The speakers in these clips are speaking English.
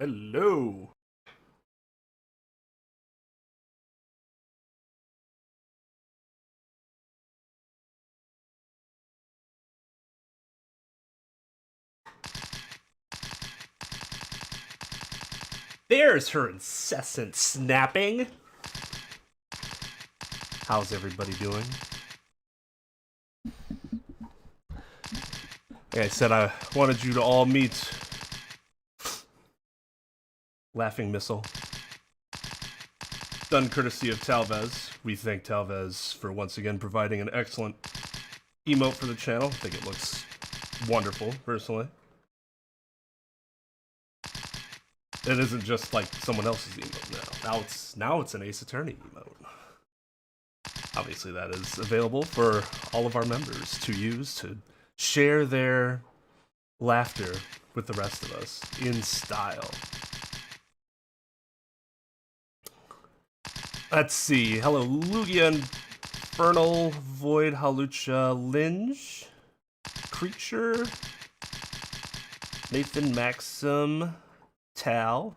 Hello. There's her incessant snapping. How's everybody doing? Like I said, I wanted you to all meet Laughing Missile. Done courtesy of Talvez. We thank Talvez for once again providing an excellent emote for the channel. I think it looks wonderful, personally. It isn't just like someone else's emote now. Now it's an Ace Attorney emote. Obviously that is available for all of our members to use to share their laughter with the rest of us in style. Let's see. Hello, Lugia, Infernal, Void, Halucha, Linge, Creature, Nathan, Maxim, Tal,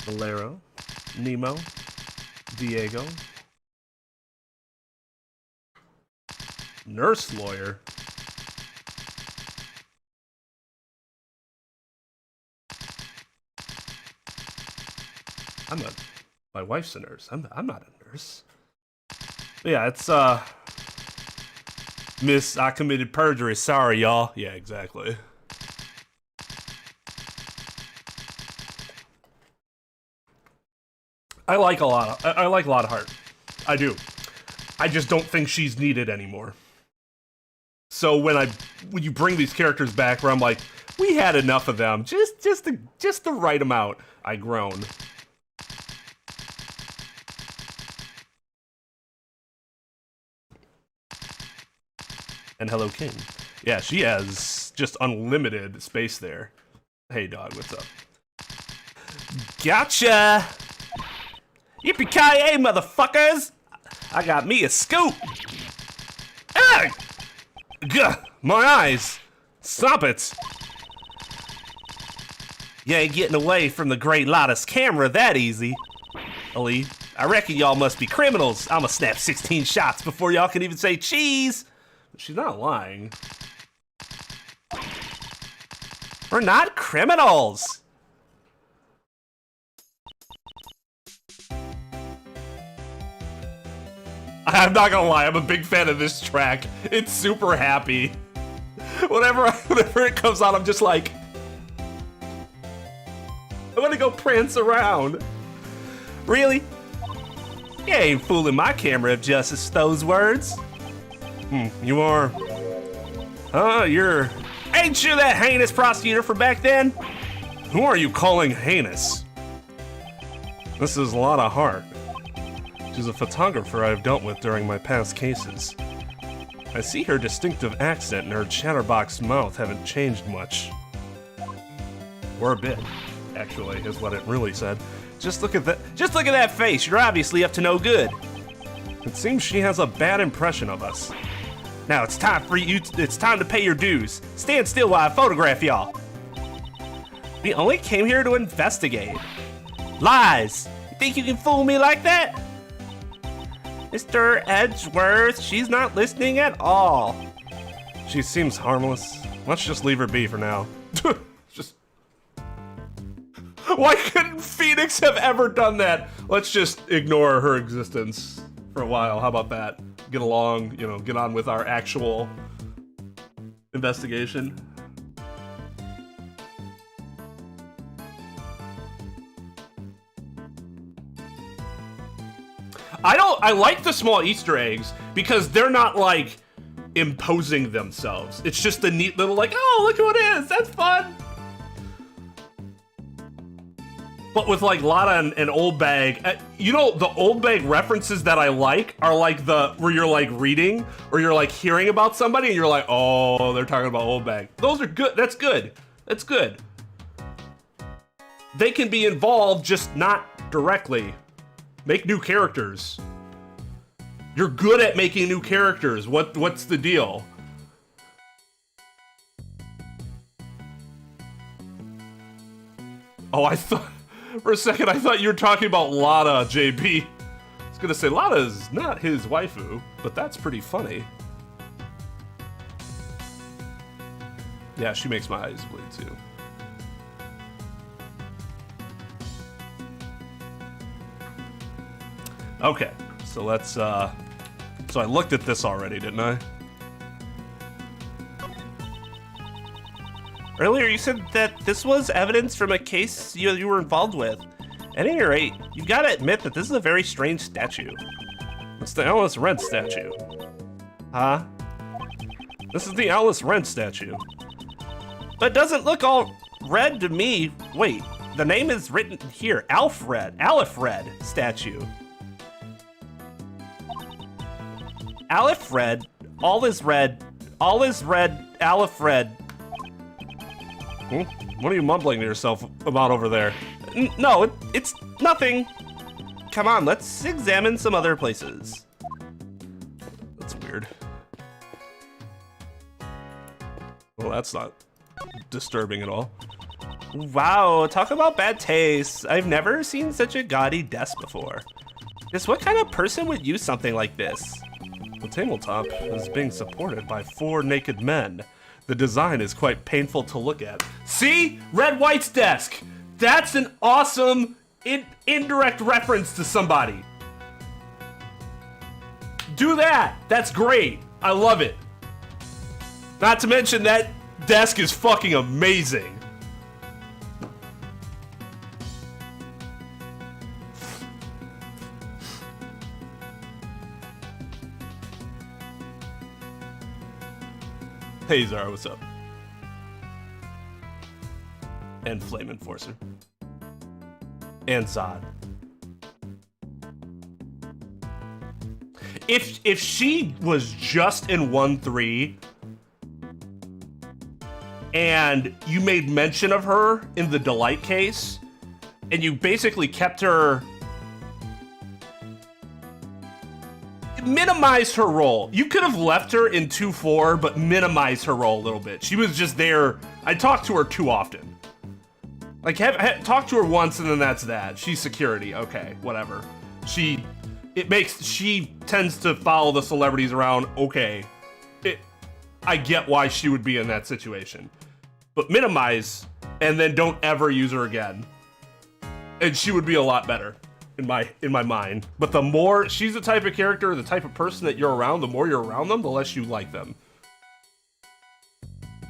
Valero, Nemo, Diego, Nurse Lawyer. My wife's a nurse. I'm not a nurse. But yeah, it's Miss, I committed perjury. Sorry, y'all. Yeah, exactly. I like Lotta Hart. I do. I just don't think she's needed anymore. So when you bring these characters back, where I'm like, we had enough of them, just the right amount, I groan. And hello, King. Yeah, she has just unlimited space there. Hey, dog, what's up? Gotcha! Yippee-ki-yay, motherfuckers! I got me a scoop! Ah! Gah! My eyes! Stop it! You ain't getting away from the great Lotta's camera that easy. Ali, I reckon y'all must be criminals. I'ma snap 16 shots before y'all can even say cheese! She's not lying. We're not criminals! I'm not gonna lie, I'm a big fan of this track. It's super happy. Whenever it comes on, I'm just like, I wanna go prance around. Really? You ain't fooling my camera of justice, those words. You are. Ain't you that heinous prosecutor from back then? Who are you calling heinous? This is Lotta Hart. She's a photographer I've dealt with during my past cases. I see her distinctive accent and her chatterbox mouth haven't changed much. Or a bit, actually, is what it really said. Just look at that face. You're obviously up to no good. It seems she has a bad impression of us. Now it's time to pay your dues. Stand still while I photograph y'all. We only came here to investigate. Lies! You think you can fool me like that? Mr. Edgeworth, she's not listening at all. She seems harmless. Let's just leave her be for now. Just... Why couldn't Phoenix have ever done that? Let's just ignore her existence for a while. How about that? Get along, get on with our actual investigation. I like the small Easter eggs because they're not like imposing themselves. It's just a neat little like, oh, look who it is, that's fun. But with like Lotta and Old Bag, the Old Bag references that I like are like where you're like reading or you're like hearing about somebody and you're like, oh, they're talking about Old Bag. Those are good. That's good. That's good. They can be involved, just not directly. Make new characters. You're good at making new characters. What's the deal? Oh, I thought... For a second, I thought you were talking about Lotta, JB. I was gonna say, Lotta's not his waifu, but that's pretty funny. Yeah, she makes my eyes bleed, too. Okay, so let's, So I looked at this already, didn't I? Earlier, you said that this was evidence from a case you were involved with. At any rate, you've got to admit that this is a very strange statue. It's the Alice Red statue. Huh? This is the Alice Red statue. But it doesn't look all red to me. Wait, the name is written here. Aleph-Red statue. Aleph-Red, all is red, Aleph-Red. What are you mumbling to yourself about over there? No, it's nothing. Come on, let's examine some other places. That's weird. Well, that's not disturbing at all. Wow, talk about bad taste. I've never seen such a gaudy desk before. Just what kind of person would use something like this? The tabletop is being supported by 4 naked men. The design is quite painful to look at. See? Red White's desk! That's an awesome indirect reference to somebody. Do that! That's great! I love it. Not to mention that desk is fucking amazing. Hey Zara, what's up? And Flame Enforcer. And Zod. If she was just in 1-3 and you made mention of her in the Delight case and you basically kept her, minimized her role. You could have left her in 2-4, but minimized her role a little bit. She was just there. I talked to her too often. Like, talk to her once and then that's that. She's security. Okay, whatever. She tends to follow the celebrities around. Okay. I get why she would be in that situation. But minimize and then don't ever use her again. And she would be a lot better. In my mind. But the more she's the type of character, the type of person that you're around, the more you're around them, the less you like them.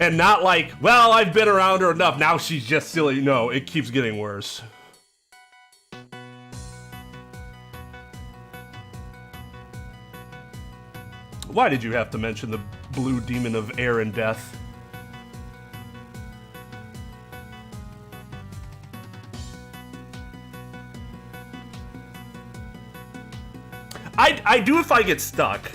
And not like, well, I've been around her enough, now she's just silly. No, it keeps getting worse. Why did you have to mention the blue demon of air and death? I do if I get stuck.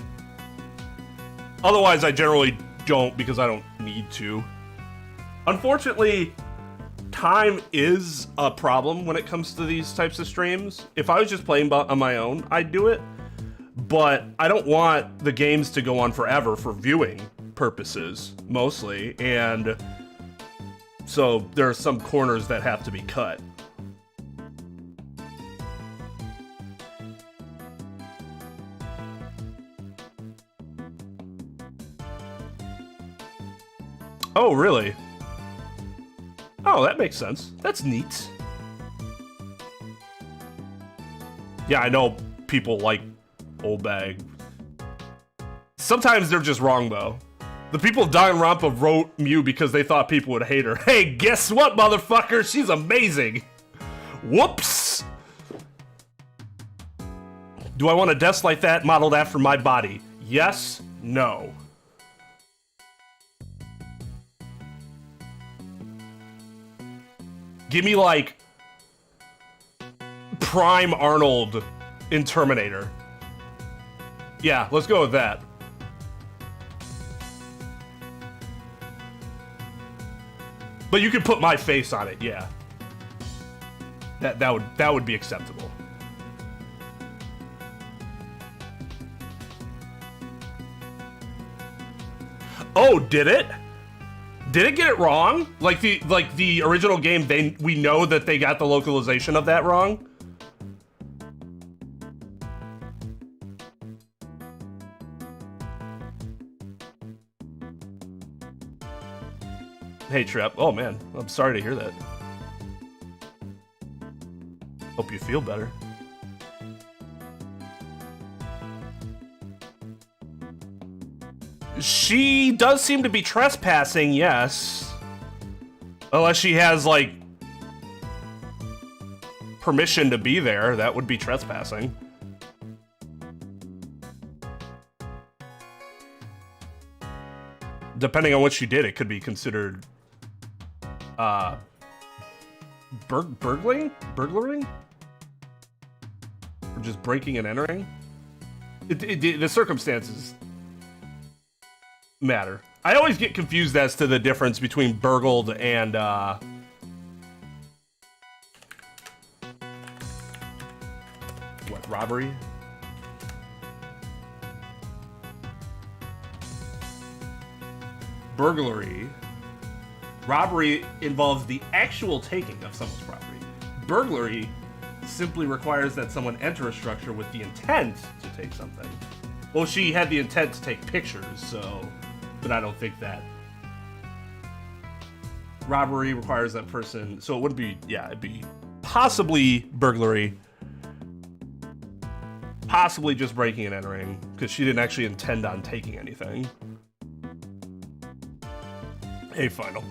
Otherwise, I generally don't because I don't need to. Unfortunately, time is a problem when it comes to these types of streams. If I was just playing on my own, I'd do it. But I don't want the games to go on forever for viewing purposes, mostly. And so there are some corners that have to be cut. Oh, really? Oh, that makes sense. That's neat. Yeah, I know people like Old Bag. Sometimes they're just wrong, though. The people of Danganronpa wrote Mew because they thought people would hate her. Hey, guess what, motherfucker? She's amazing. Whoops. Do I want a desk like that modeled after my body? Yes, no. Give me, like, Prime Arnold in Terminator. Yeah, let's go with that. But you can put my face on it, yeah. That would be acceptable. Oh, did it? Did it get it wrong? Like the original game, we know that they got the localization of that wrong? Hey, Trep. Oh, man. I'm sorry to hear that. Hope you feel better. She does seem to be trespassing, yes. Unless she has, like, permission to be there, that would be trespassing. Depending on what she did, it could be considered burglaring? Or just breaking and entering? The circumstances matter. I always get confused as to the difference between burgled and what, robbery? Burglary. Robbery involves the actual taking of someone's property. Burglary simply requires that someone enter a structure with the intent to take something. Well, she had the intent to take pictures, so... But I don't think that... Robbery requires that person... So it would be... Yeah, it'd be possibly burglary. Possibly just breaking and entering, because she didn't actually intend on taking anything. Hey, final.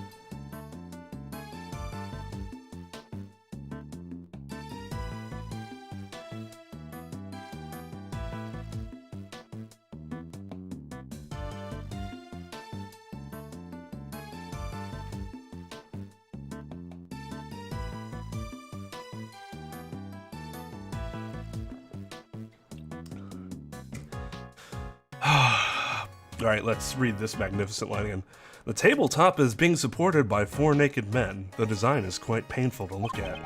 All right, let's read this magnificent line again. The tabletop is being supported by 4 naked men. The design is quite painful to look at.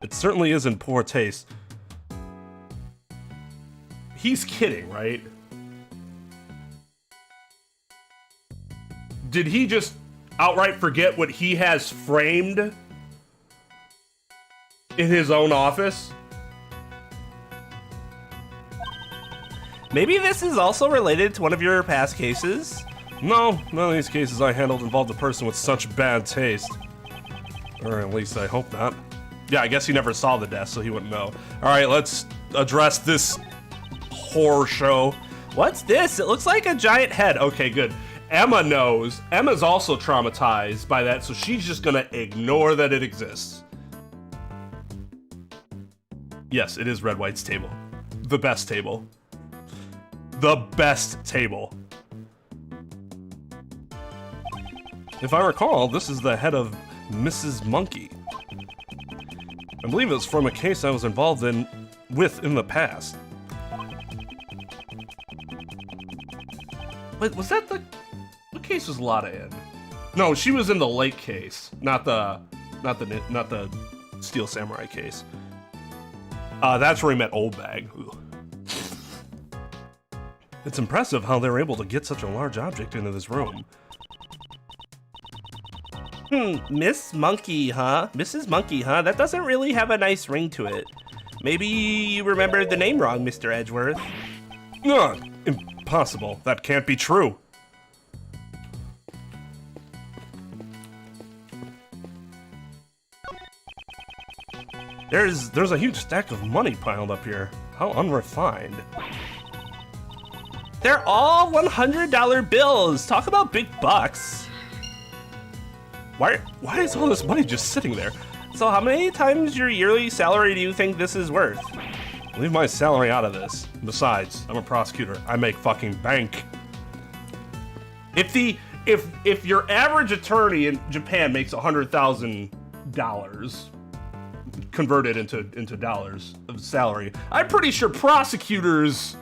It certainly is in poor taste. He's kidding, right? Did he just outright forget what he has framed in his own office? Maybe this is also related to one of your past cases? No, none of these cases I handled involved a person with such bad taste. Or at least I hope not. Yeah, I guess he never saw the death, so he wouldn't know. Alright, let's address this horror show. What's this? It looks like a giant head. Okay, good. Emma knows. Emma's also traumatized by that, so she's just gonna ignore that it exists. Yes, it is Red White's table. The best table. The best table. If I recall, this is the head of Mrs. Monkey. I believe it's from a case I was involved in the past. Wait, was that the... What case was Lotta in? No, she was in the Lake case, not the Steel Samurai case. That's where he met Old Bag. Ooh. It's impressive how they're able to get such a large object into this room. Miss Monkey, huh? Mrs. Monkey, huh? That doesn't really have a nice ring to it. Maybe you remembered the name wrong, Mr. Edgeworth. No, impossible. That can't be true. There's a huge stack of money piled up here. How unrefined. They're all $100 bills. Talk about big bucks. Why is all this money just sitting there? So how many times your yearly salary do you think this is worth? Leave my salary out of this. Besides, I'm a prosecutor. I make fucking bank. If your average attorney in Japan makes $100,000 converted into dollars of salary, I'm pretty sure prosecutors,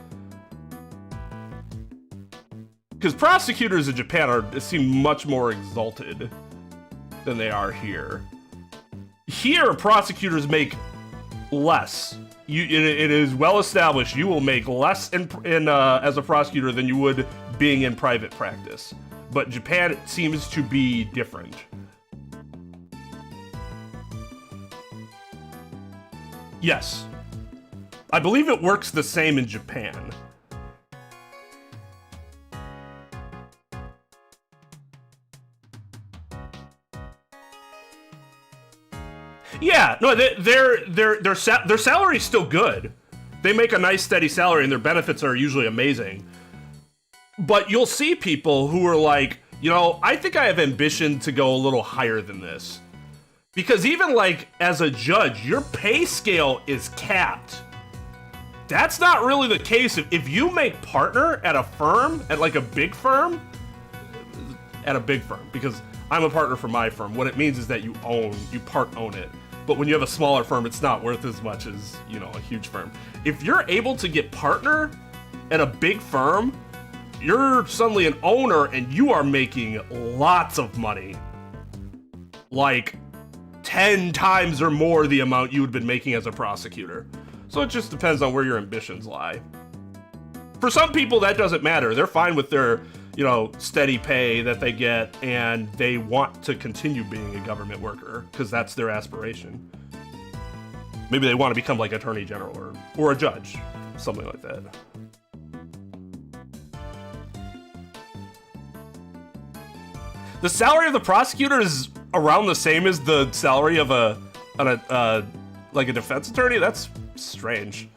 because prosecutors in Japan seem much more exalted than they are here. Here, prosecutors make less. It is well established you will make less as a prosecutor than you would being in private practice. but Japan seems to be different. Yes. I believe it works the same in Japan. Yeah, no, their salary is still good. They make a nice steady salary and their benefits are usually amazing. But you'll see people who are like, you know, I think I have ambition to go a little higher than this. Because even like as a judge, your pay scale is capped. That's not really the case. If you make partner at a firm, at like a big firm, because I'm a partner for my firm, what it means is that you part own it. But when you have a smaller firm, it's not worth as much as, you know, a huge firm. If you're able to get partner at a big firm, you're suddenly an owner and you are making lots of money. Like 10 times or more the amount you would have been making as a prosecutor. So it just depends on where your ambitions lie. For some people, that doesn't matter. They're fine with their, you know, steady pay that they get, and they want to continue being a government worker because that's their aspiration. Maybe they want to become like attorney general or a judge, something like that. The salary of the prosecutor is around the same as the salary of like a defense attorney. That's strange.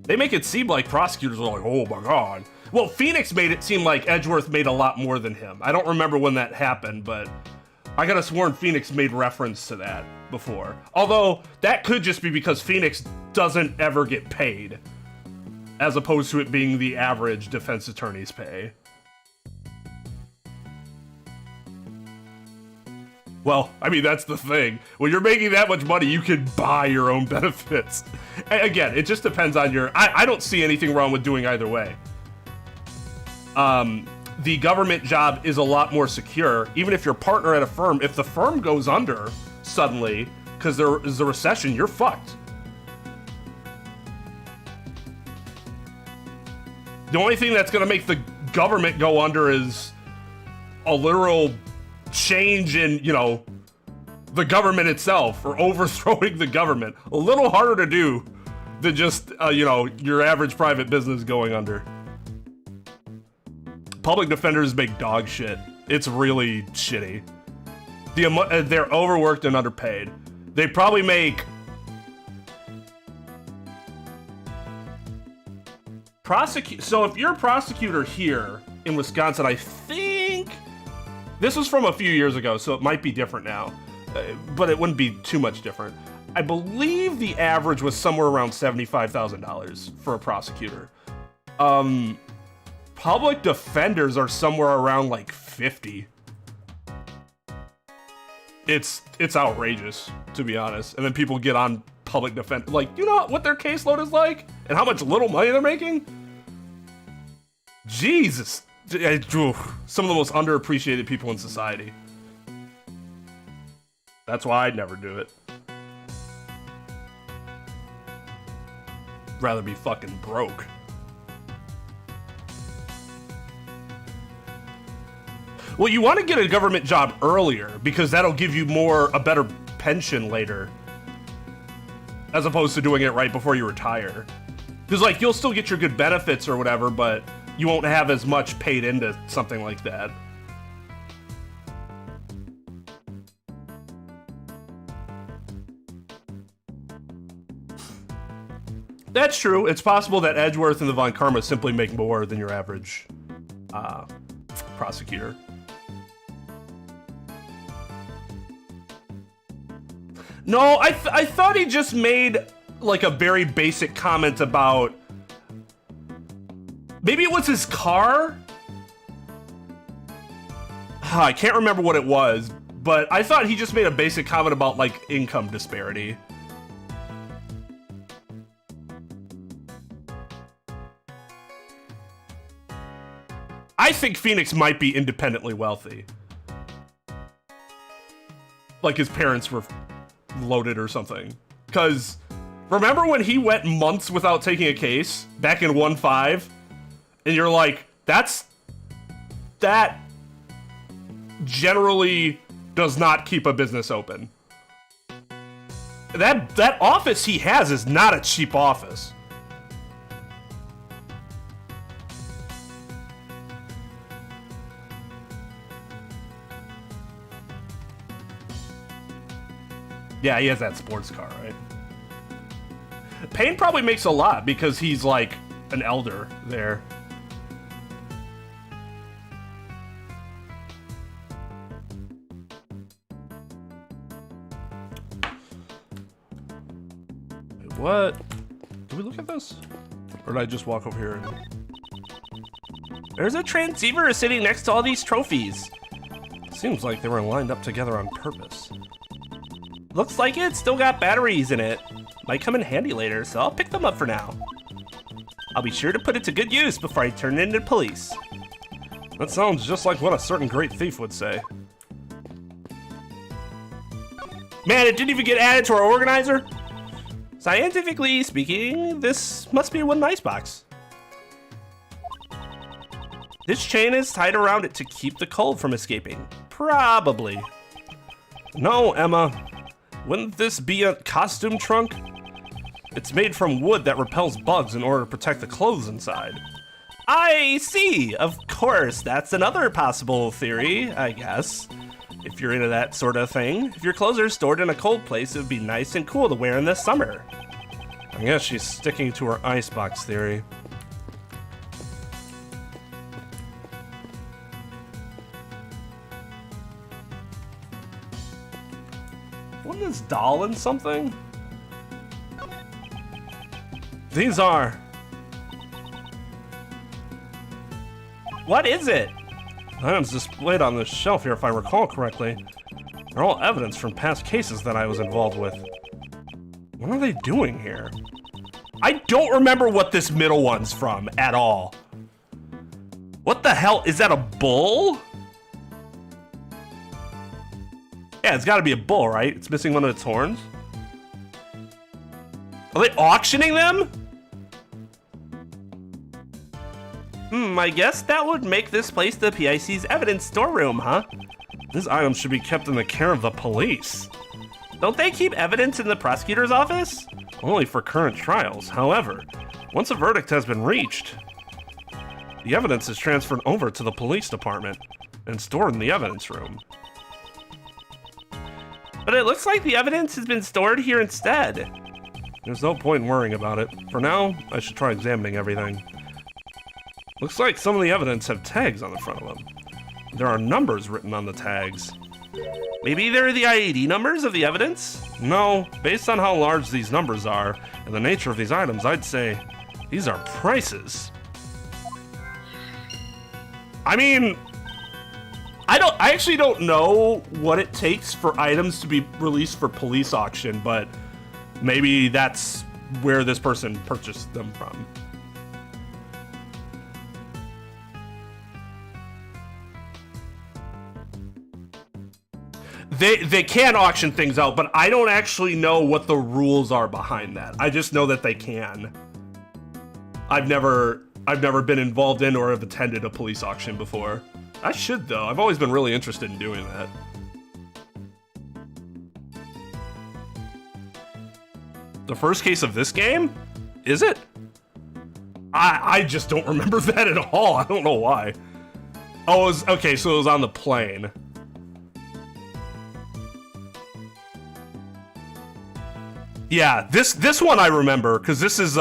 They make it seem like prosecutors are like, oh my god. Well, Phoenix made it seem like Edgeworth made a lot more than him. I don't remember when that happened, but I could have sworn Phoenix made reference to that before. Although, that could just be because Phoenix doesn't ever get paid, as opposed to it being the average defense attorney's pay. Well, I mean, that's the thing. When you're making that much money, you can buy your own benefits. Again, it just depends on your... I don't see anything wrong with doing either way. The government job is a lot more secure. Even if you're a partner at a firm, if the firm goes under suddenly, because there is a recession, you're fucked. The only thing that's going to make the government go under is a literal change in, you know, the government itself, or overthrowing the government. A little harder to do than just, you know, your average private business going under. Public defenders make dog shit. It's really shitty. They're overworked and underpaid. They probably make... So if you're a prosecutor here in Wisconsin, I think... This was from a few years ago, so it might be different now. But it wouldn't be too much different. I believe the average was somewhere around $75,000 for a prosecutor. Public defenders are somewhere around like 50. It's outrageous, to be honest. And then people get on public defense, like, you know what their caseload is like? And how much little money they're making? Jesus. Some of the most underappreciated people in society. That's why I'd never do it. Rather be fucking broke. Well, you want to get a government job earlier because that'll give you a better pension later, as opposed to doing it right before you retire. Because like you'll still get your good benefits or whatever, but you won't have as much paid into something like that. That's true. It's possible that Edgeworth and the Von Karma simply make more than your average prosecutor. No, I thought he just made like a very basic comment about... Maybe it was his car? I can't remember what it was, but I thought he just made a basic comment about like income disparity. I think Phoenix might be independently wealthy. Like his parents were loaded or something. Because remember when he went months without taking a case back in 1.5? And you're like, that generally does not keep a business open. That office he has is not a cheap office. Yeah, he has that sports car, right? Payne probably makes a lot because he's like an elder there. Wait, what? Did we look at this? Or did I just walk over here and... There's a transceiver sitting next to all these trophies. Seems like they were lined up together on purpose. Looks like it's still got batteries in it. Might come in handy later, so I'll pick them up for now. I'll be sure to put it to good use before I turn it into police. That sounds just like what a certain great thief would say. Man, it didn't even get added to our organizer. Scientifically speaking, this must be one icebox. This chain is tied around it to keep the cold from escaping. Probably. No, Emma. Wouldn't this be a costume trunk? It's made from wood that repels bugs in order to protect the clothes inside. I see. Of course, that's another possible theory, I guess. If you're into that sort of thing. If your clothes are stored in a cold place, it would be nice and cool to wear in the summer. I guess she's sticking to her icebox theory. Wasn't this doll in something? These are... What is it? Items displayed on this shelf here, if I recall correctly. They're all evidence from past cases that I was involved with. What are they doing here? I don't remember what this middle one's from at all. What the hell? Is that a bull? Yeah, it's gotta be a bull, right? It's missing one of its horns. Are they auctioning them? I guess that would make this place the PIC's evidence storeroom, huh? These items should be kept in the care of the police. Don't they keep evidence in the prosecutor's office? Only for current trials. However, once a verdict has been reached, the evidence is transferred over to the police department and stored in the evidence room. But it looks like the evidence has been stored here instead. There's no point in worrying about it. For now, I should try examining everything. Looks like some of the evidence have tags on the front of them. There are numbers written on the tags. Maybe they're the ID numbers of the evidence? No, based on how large these numbers are and the nature of these items, I'd say these are prices. I mean, I actually don't know what it takes for items to be released for police auction, but maybe that's where this person purchased them from. They can auction things out, but I don't actually know what the rules are behind that. I just know that they can. I've never been involved in or have attended a police auction before. I should though. I've always been really interested in doing that. The first case of this game? Is it? I just don't remember that at all. I don't know why. Oh, it was, okay, so it was on the plane. Yeah, this one I remember, because this is,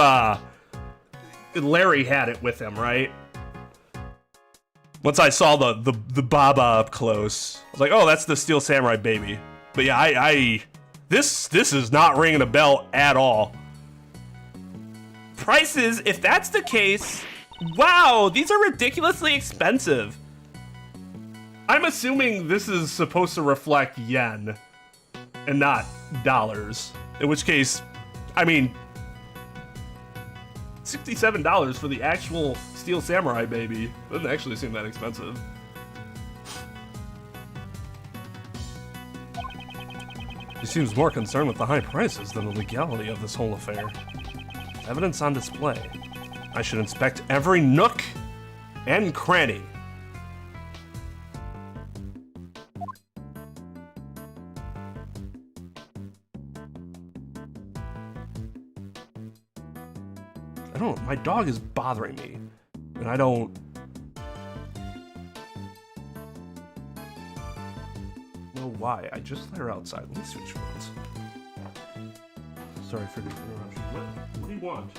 Larry had it with him, right? Once I saw the Baba up close, I was like, oh, that's the Steel Samurai baby. But yeah, this is not ringing a bell at all. Prices, if that's the case, wow, these are ridiculously expensive. I'm assuming this is supposed to reflect yen and not dollars. In which case, I mean, $67 for the actual Steel Samurai baby. Doesn't actually seem that expensive. He seems more concerned with the high prices than the legality of this whole affair. Evidence on display. I should inspect every nook and cranny. My dog is bothering me, and I don't know why. I just let her outside. Let me switch phones. Sorry for the interruption. What do you want?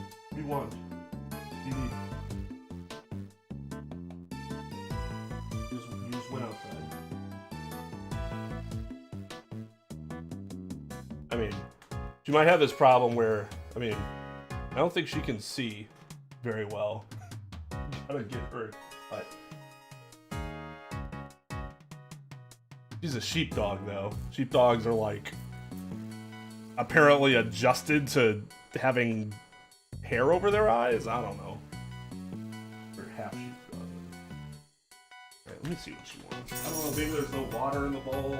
What do you want? TV. You just went outside. I mean, she might have this problem where, I mean, I don't think she can see very well. Gotta get her, but she's a sheepdog, though. Sheepdogs are like apparently adjusted to having hair over their eyes. I don't know. Or half sheepdog. Alright, let me see what she wants. I don't know. Maybe there's no water in the bowl.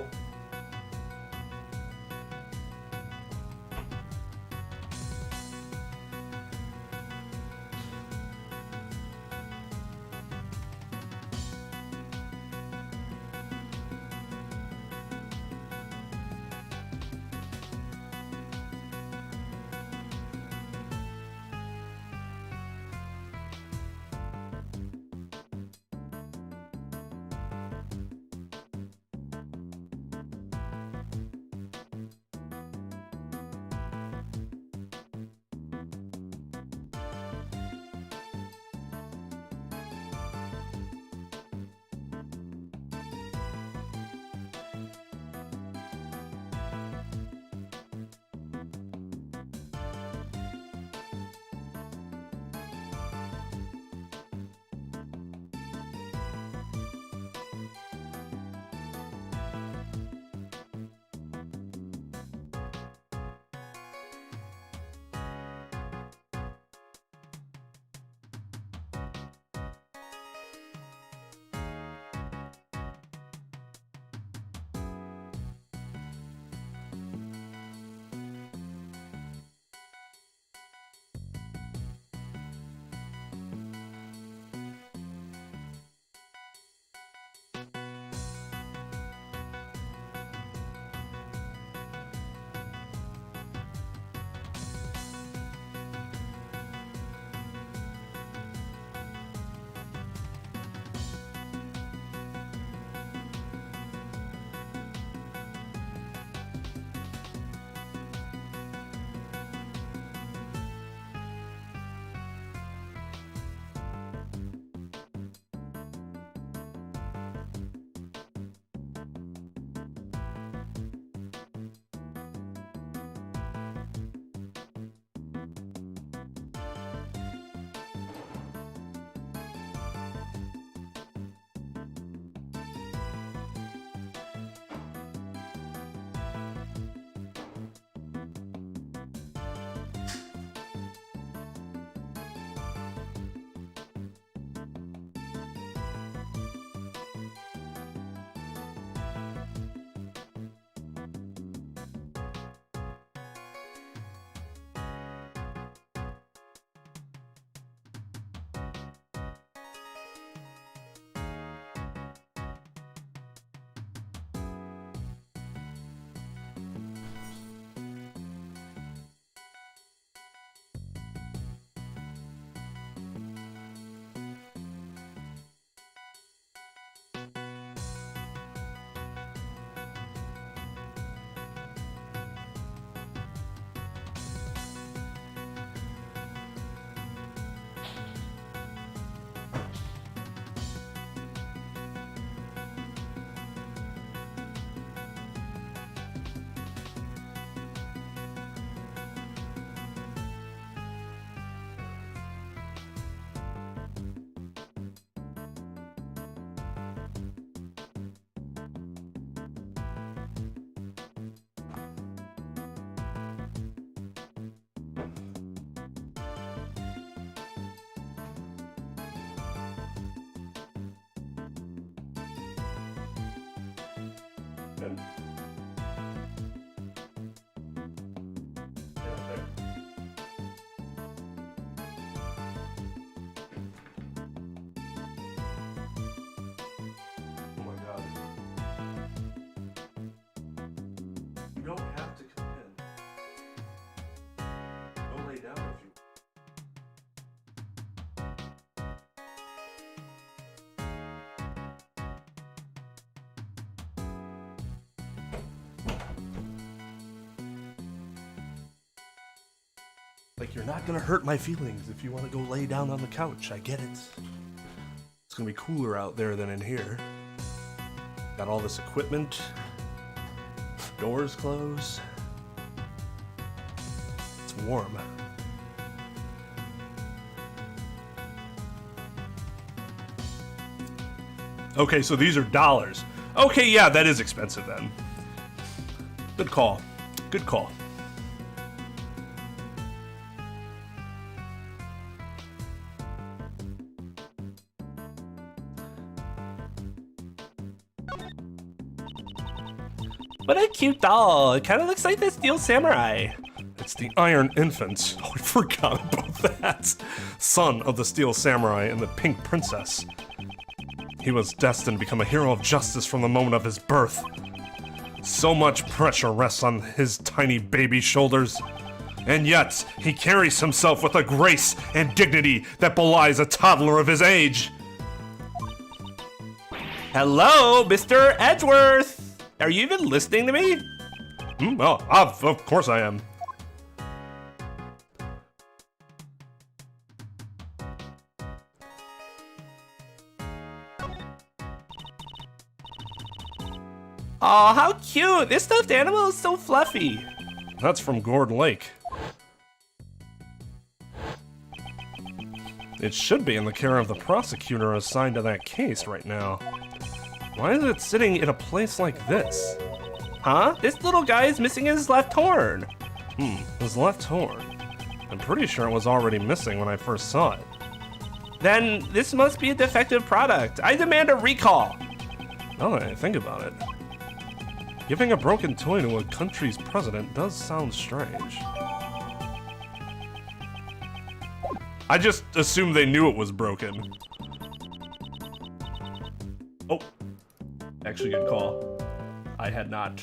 Good. Oh my god. You don't have to come in. Like, you're not gonna hurt my feelings if you want to go lay down on the couch. I get it. It's gonna be cooler out there than in here. Got all this equipment. Doors closed. It's warm. Okay, so these are dollars. Okay, yeah, that is expensive then. Good call. Good call. What a cute doll. It kind of looks like the Steel Samurai. It's the Iron Infant. Oh, I forgot about that. Son of the Steel Samurai and the Pink Princess. He was destined to become a hero of justice from the moment of his birth. So much pressure rests on his tiny baby shoulders. And yet, he carries himself with a grace and dignity that belies a toddler of his age. Hello, Mr. Edgeworth. Are you even listening to me? Oh, of course I am. Aw, how cute! This stuffed animal is so fluffy. That's from Gourd Lake. It should be in the care of the prosecutor assigned to that case right now. Why is it sitting in a place like this? Huh? This little guy is missing his left horn. His left horn. I'm pretty sure it was already missing when I first saw it. Then this must be a defective product. I demand a recall. Now that I think about it, giving a broken toy to a country's president does sound strange. I just assumed they knew it was broken. Oh. Actually, good call. I had not.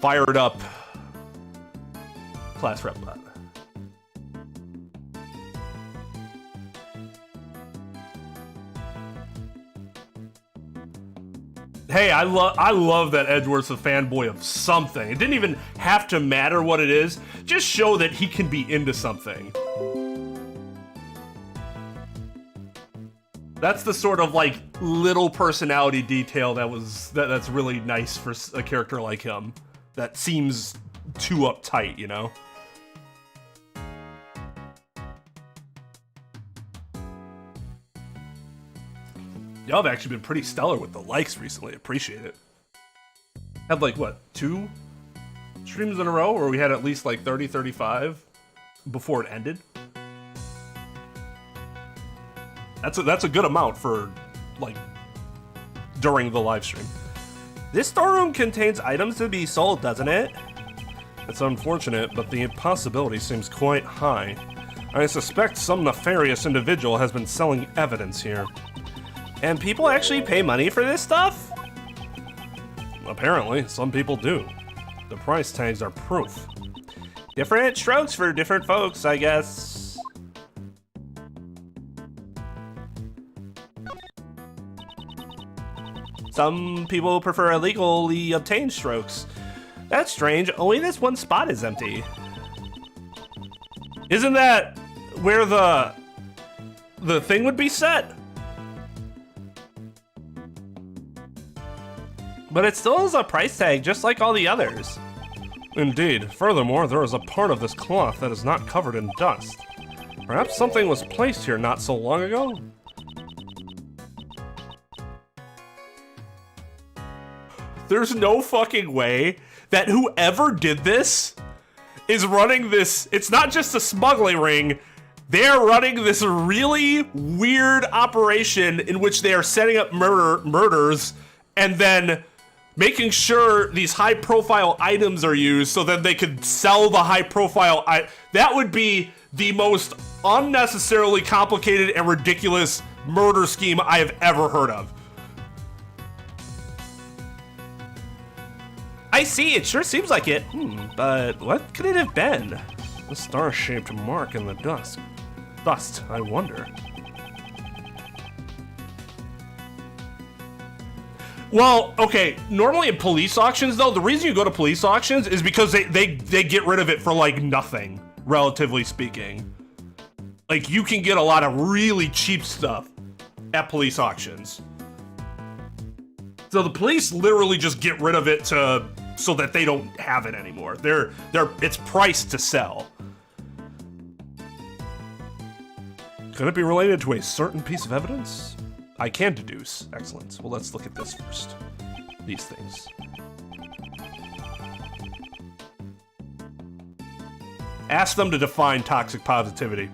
Fired up. Class rep bot. Hey, I love that Edgeworth's a fanboy of something. It didn't even have to matter what it is. Just show that he can be into something. That's the sort of like little personality detail that's really nice for a character like him. That seems too uptight, you know? Y'all have actually been pretty stellar with the likes recently. Appreciate it. Had like, what, 2 streams in a row where we had at least like 30, 35 before it ended? That's a good amount for, like, during the live stream. This storeroom contains items to be sold, doesn't it? It's unfortunate, but the possibility seems quite high. I suspect some nefarious individual has been selling evidence here. And people actually pay money for this stuff? Apparently, some people do. The price tags are proof. Different strokes for different folks, I guess. Some people prefer illegally obtained strokes. That's strange, only this one spot is empty. Isn't that where the thing would be set? But it still has a price tag, just like all the others. Indeed. Furthermore, there is a part of this cloth that is not covered in dust. Perhaps something was placed here not so long ago? There's no fucking way that whoever did this is running this. It's not just a smuggling ring. They're running this really weird operation in which they are setting up murders and then making sure these high-profile items are used so that they could sell the high-profile that would be the most unnecessarily complicated and ridiculous murder scheme I have ever heard of. I see, it sure seems like it. But what could it have been? A star-shaped mark in the dust. Dust, I wonder. Well, okay, normally in police auctions, though, the reason you go to police auctions is because they get rid of it for, like, nothing, relatively speaking. Like, you can get a lot of really cheap stuff at police auctions. So the police literally just get rid of it so that they don't have it anymore. It's priced to sell. Could it be related to a certain piece of evidence? I can deduce. Excellent. Well, let's look at this first. These things. Ask them to define toxic positivity.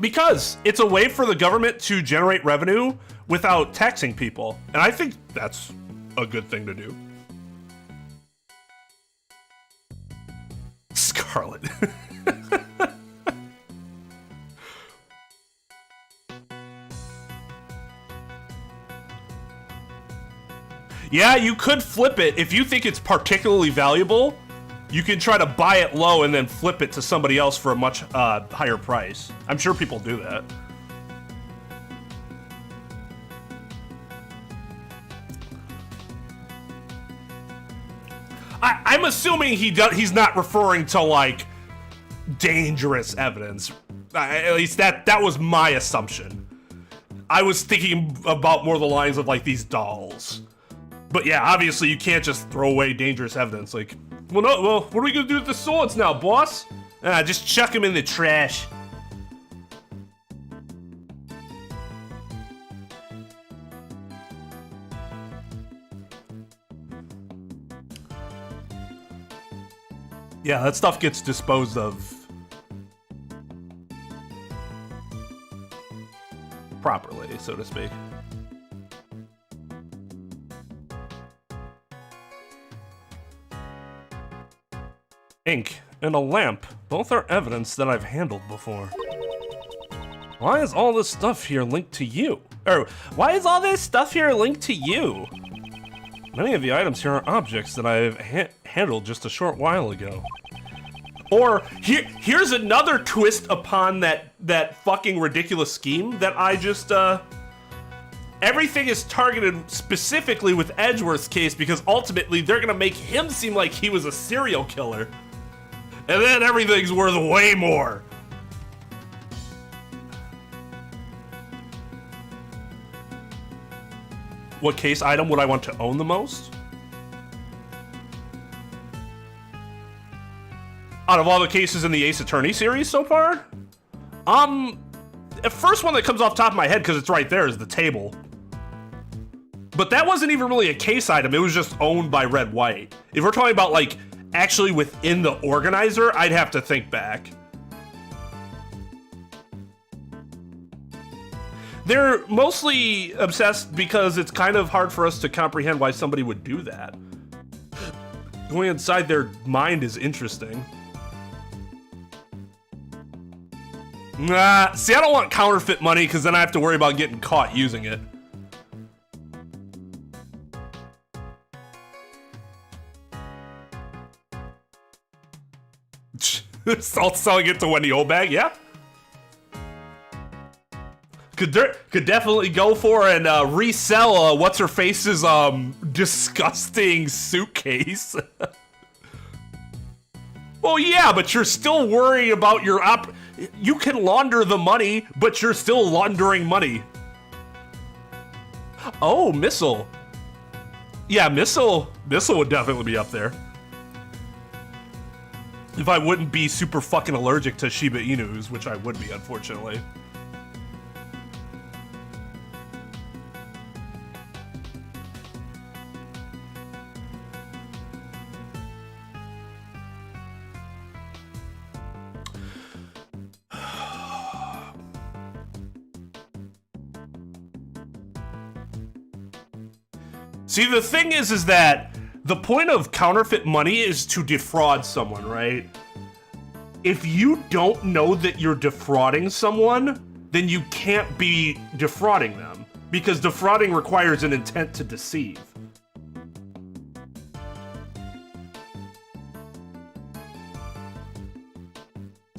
Because it's a way for the government to generate revenue without taxing people. And I think that's a good thing to do. Scarlet. Yeah, you could flip it. If you think it's particularly valuable, you can try to buy it low and then flip it to somebody else for a much higher price. I'm sure people do that. I'm assuming he's not referring to, like, dangerous evidence. At least that was my assumption. I was thinking about more the lines of, like, these dolls. But yeah, obviously you can't just throw away dangerous evidence. Like, well, what are we gonna do with the swords now, boss? Just chuck them in the trash. Yeah, that stuff gets disposed of properly, so to speak. Ink and a lamp. Both are evidence that I've handled before. Why is all this stuff here linked to you? Or, why is all this stuff here linked to you? Many of the items here are objects that I've handled just a short while ago. Or, here's another twist upon that fucking ridiculous scheme that I just, everything is targeted specifically with Edgeworth's case because ultimately they're gonna make him seem like he was a serial killer. And then everything's worth way more. What case item would I want to own the most? Out of all the cases in the Ace Attorney series so far? The first one that comes off the top of my head, because it's right there, is the table. But that wasn't even really a case item, it was just owned by Red White. If we're talking about, like, actually within the organizer, I'd have to think back. They're mostly obsessed because it's kind of hard for us to comprehend why somebody would do that. Going inside their mind is interesting. Nah, see, I don't want counterfeit money because then I have to worry about getting caught using it. I'll selling it to Wendy Oldbag, yeah. Could definitely go for and resell what's her face's disgusting suitcase. Well, yeah, but you're still worrying about your you can launder the money, but you're still laundering money. Oh, Missile. Yeah, Missile would definitely be up there. If I wouldn't be super fucking allergic to Shiba Inus, which I would be, unfortunately. See, the thing is that the point of counterfeit money is to defraud someone, right? If you don't know that you're defrauding someone, then you can't be defrauding them, because defrauding requires an intent to deceive.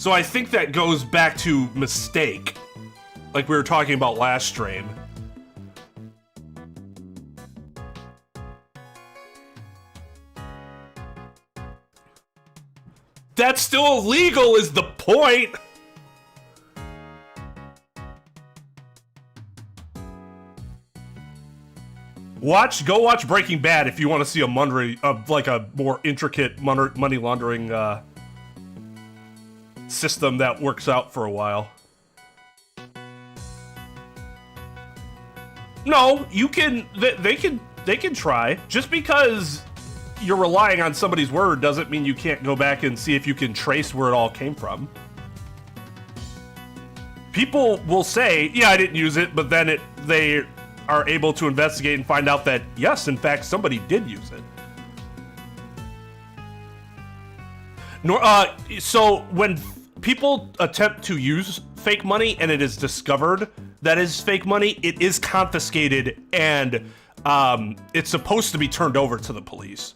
So I think that goes back to mistake, like we were talking about last stream. That's still illegal is the point. Go watch Breaking Bad if you want to see a like a more intricate money laundering system that works out for a while. No, you can. They can try. Just because you're relying on somebody's word doesn't mean you can't go back and see if you can trace where it all came from. People will say, "Yeah, I didn't use it," but then they are able to investigate and find out that yes, in fact, somebody did use it. So when people attempt to use fake money and it is discovered that is fake money, it is confiscated and it's supposed to be turned over to the police.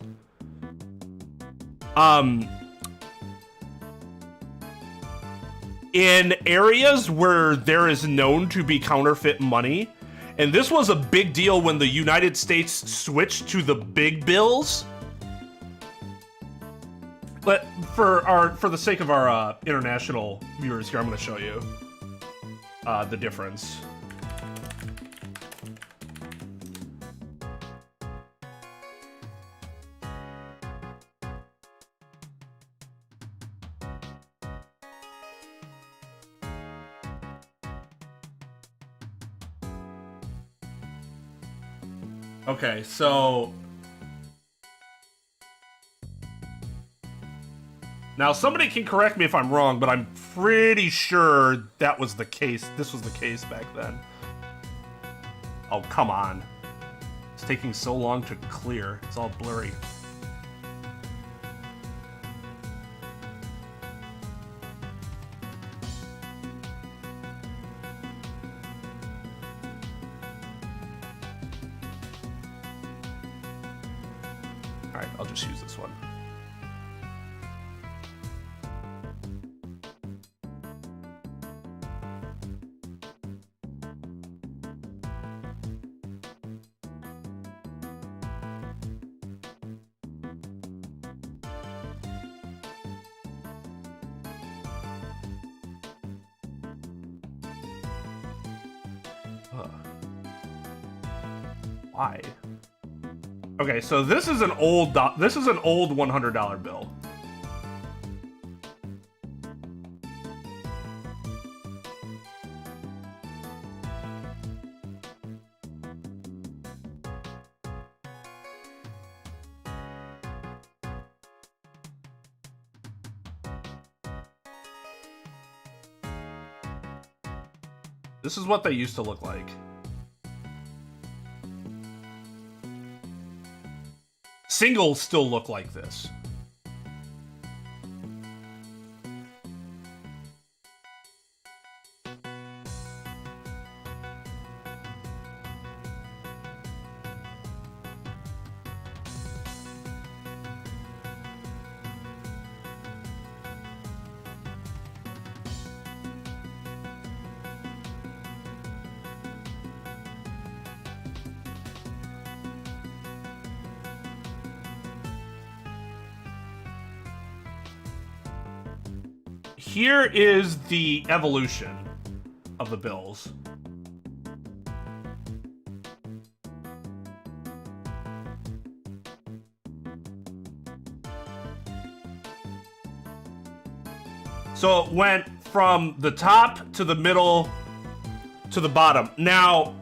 In areas where there is known to be counterfeit money, and this was a big deal when the United States switched to the big bills. But for the sake of our international viewers here, I'm going to show you the difference. Okay, so now somebody can correct me if I'm wrong, but I'm pretty sure that was the case. This was the case back then. Oh, come on. It's taking so long to clear. It's all blurry. Alright, I'll just use this one. Why? Okay, so this is an old $100 bill. This is what they used to look like. Singles still look like this. Here is the evolution of the bills. So it went from the top to the middle to the bottom. Now,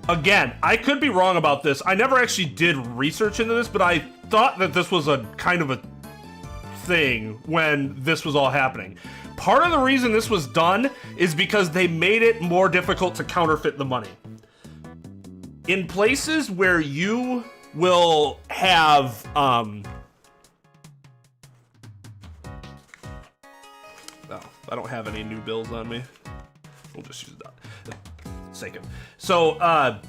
again, I could be wrong about this. I never actually did research into this, but I thought that this was a kind of a thing when this was all happening. Part of the reason this was done is because they made it more difficult to counterfeit the money. In places where you will have no, I don't have any new bills on me. We'll just use that. Second. So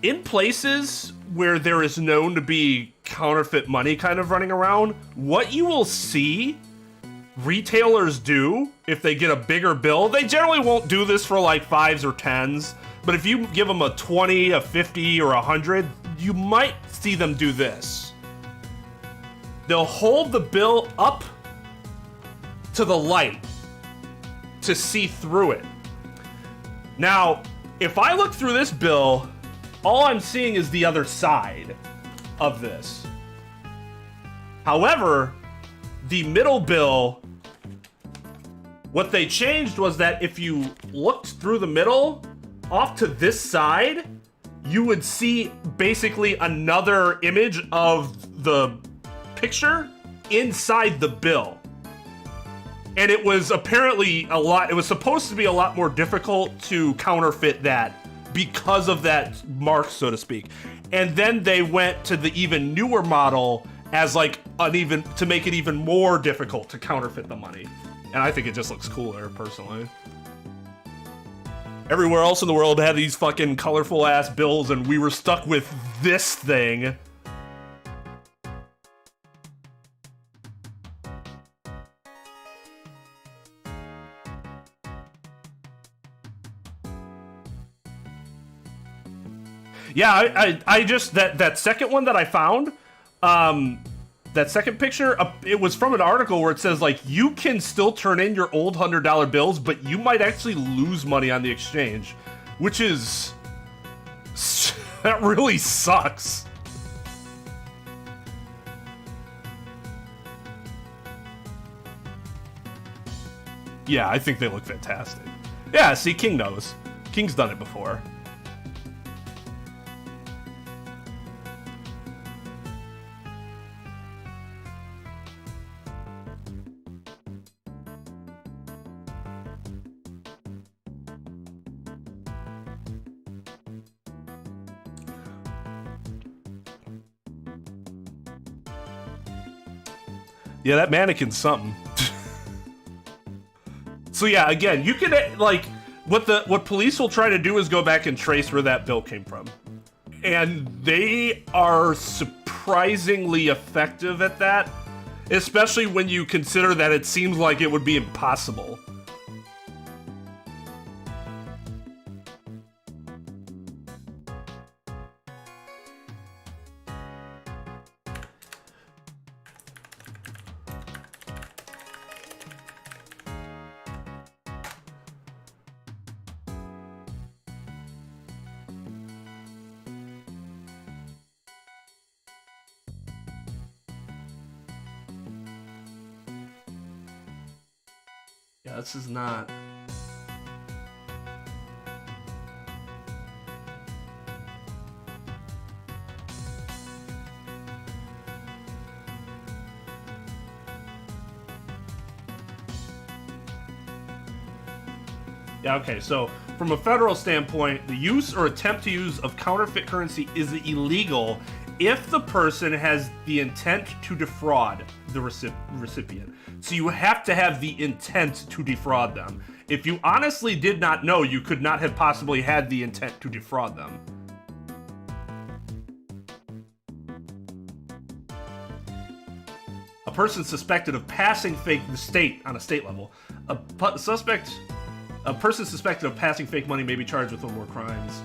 in places where there is known to be counterfeit money kind of running around, what you will see retailers do if they get a bigger bill. They generally won't do this for like 5s or 10s, but if you give them a 20, a 50, or 100, you might see them do this. They'll hold the bill up to the light to see through it. Now, if I look through this bill, all I'm seeing is the other side of this. However, the middle bill, what they changed was that if you looked through the middle, off to this side, you would see basically another image of the picture inside the bill. And it was apparently it was supposed to be a lot more difficult to counterfeit that because of that mark, so to speak. And then they went to the even newer model as like to make it even more difficult to counterfeit the money. And I think it just looks cooler, personally. Everywhere else in the world had these fucking colorful ass bills, and we were stuck with this thing. Yeah, I just, that second one that I found, that second picture, it was from an article where it says, like, you can still turn in your old $100 bills, but you might actually lose money on the exchange, which is, that really sucks. Yeah, I think they look fantastic. Yeah, see, King knows. King's done it before. Yeah, that mannequin's something. So yeah, again, you can, like, what police will try to do is go back and trace where that bill came from. And they are surprisingly effective at that, especially when you consider that it seems like it would be impossible. Yeah, this is not... Yeah, okay, so from a federal standpoint, the use or attempt to use of counterfeit currency is illegal if the person has the intent to defraud the recipient. So you have to have the intent to defraud them. If you honestly did not know, you could not have possibly had the intent to defraud them. A person suspected of passing fake the state on a state level. A person suspected of passing fake money may be charged with one or more crimes.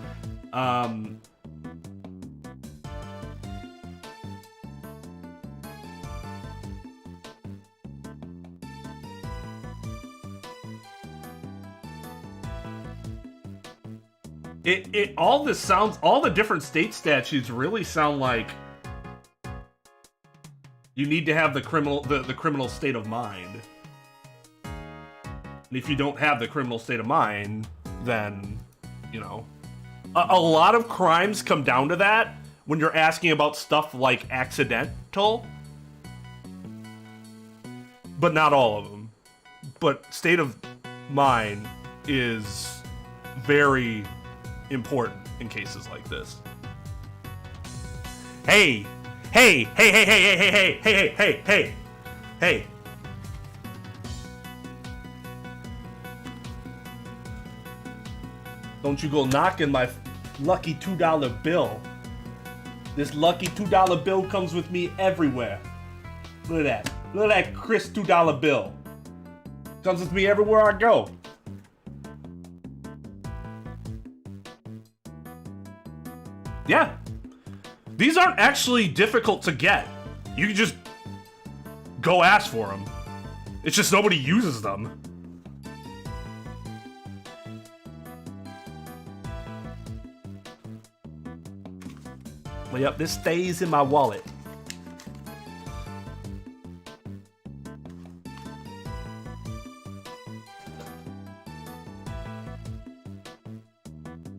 All this sounds, all the different state statutes really sound like you need to have the criminal state of mind. And if you don't have the criminal state of mind, then, you know, a lot of crimes come down to that when you're asking about stuff like accidental, but not all of them. But state of mind is very important in cases like this. Hey, hey, hey, hey, hey, hey, hey, hey, hey, hey, hey, hey. Don't you go knocking my lucky $2 bill. This lucky $2 bill comes with me everywhere. Look at that. Look at that crisp $2 bill. Comes with me everywhere I go. Yeah. These aren't actually difficult to get. You can just go ask for them. It's just nobody uses them. Well, yep, this stays in my wallet.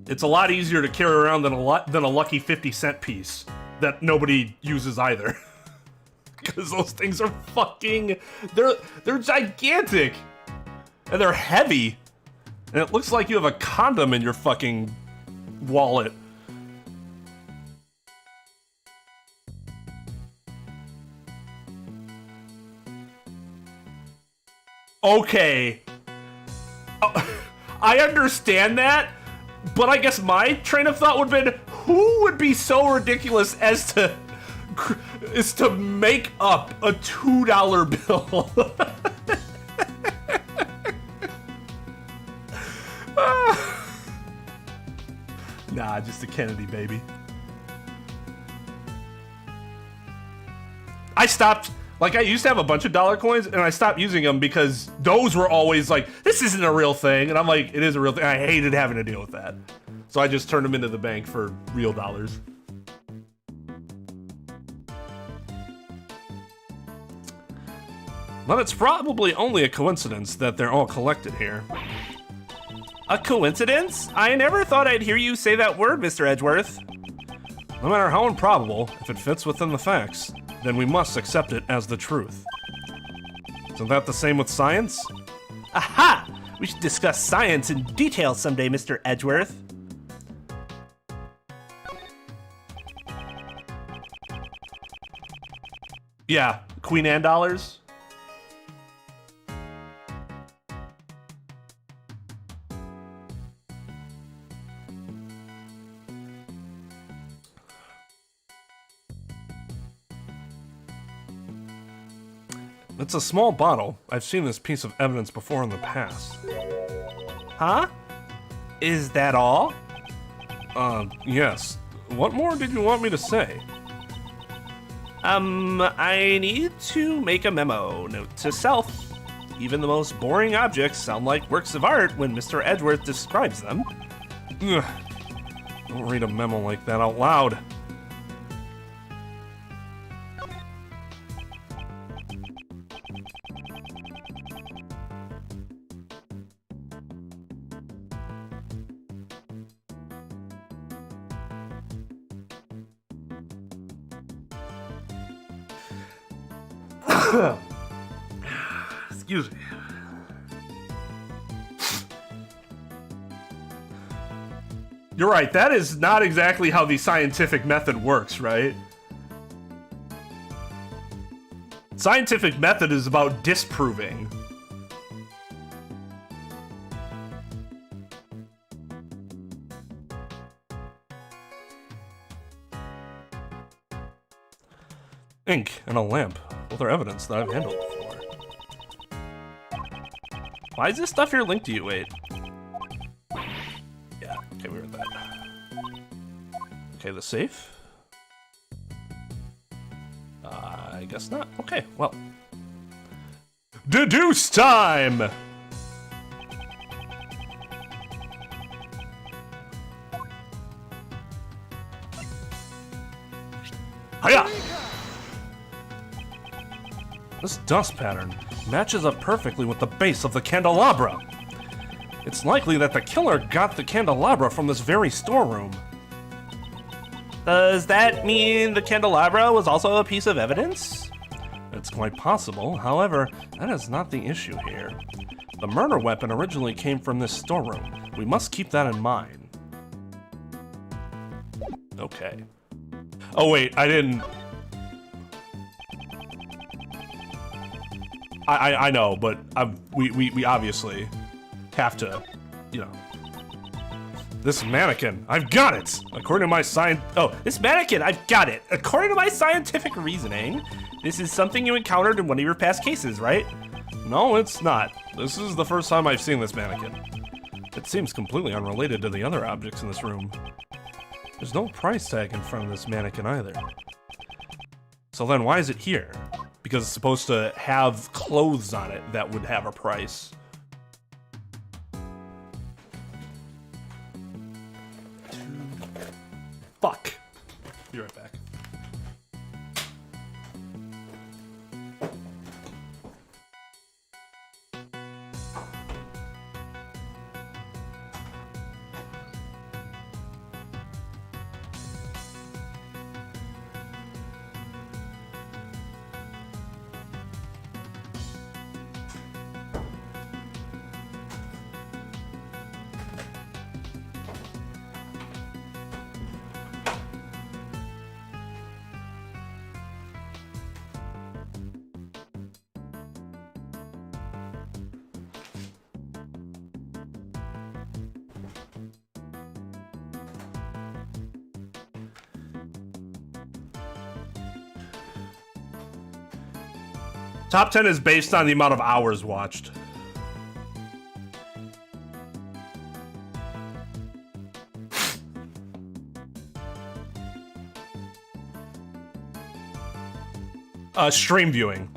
It's a lot easier to carry around than a lucky 50-cent piece that nobody uses either. Because those things are fucking... They're gigantic! And they're heavy! And it looks like you have a condom in your fucking wallet. Okay. I understand that, but I guess my train of thought would have been, who would be so ridiculous as to make up a $2 bill? Nah, just a Kennedy, baby. I stopped, like I used to have a bunch of dollar coins and I stopped using them because those were always like, this isn't a real thing. And I'm like, it is a real thing. I hated having to deal with that. So I just turned them into the bank for real dollars. But it's probably only a coincidence that they're all collected here. A coincidence? I never thought I'd hear you say that word, Mr. Edgeworth. No matter how improbable, if it fits within the facts, then we must accept it as the truth. Isn't that the same with science? Aha! We should discuss science in detail someday, Mr. Edgeworth. Yeah, Queen Anne dollars. It's a small bottle. I've seen this piece of evidence before in the past. Huh? Is that all? Yes. What more did you want me to say? I need to make a memo. Note to self. Even the most boring objects sound like works of art when Mr. Edgeworth describes them. Ugh. Don't read a memo like that out loud. Excuse me. You're right, that is not exactly how the scientific method works, right? Scientific method is about disproving. Ink and a lamp. Both are evidence that I've handled before. Why is this stuff here linked to you? Wait. Yeah, okay, we read that. Okay, the safe? I guess not. Okay, well. Deduce time! Hiya! This dust pattern matches up perfectly with the base of the candelabra. It's likely that the killer got the candelabra from this very storeroom. Does that mean the candelabra was also a piece of evidence? It's quite possible. However, that is not the issue here. The murder weapon originally came from this storeroom. We must keep that in mind. Okay. Oh wait, I didn't... I know, but we obviously have to, you know. This mannequin, I've got it! According to my this mannequin, I've got it! According to my scientific reasoning, this is something you encountered in one of your past cases, right? No, it's not. This is the first time I've seen this mannequin. It seems completely unrelated to the other objects in this room. There's no price tag in front of this mannequin either. So then why is it here? Because it's supposed to have clothes on it that would have a price. Fuck. Be right back. Top 10 is based on the amount of hours watched. Stream viewing.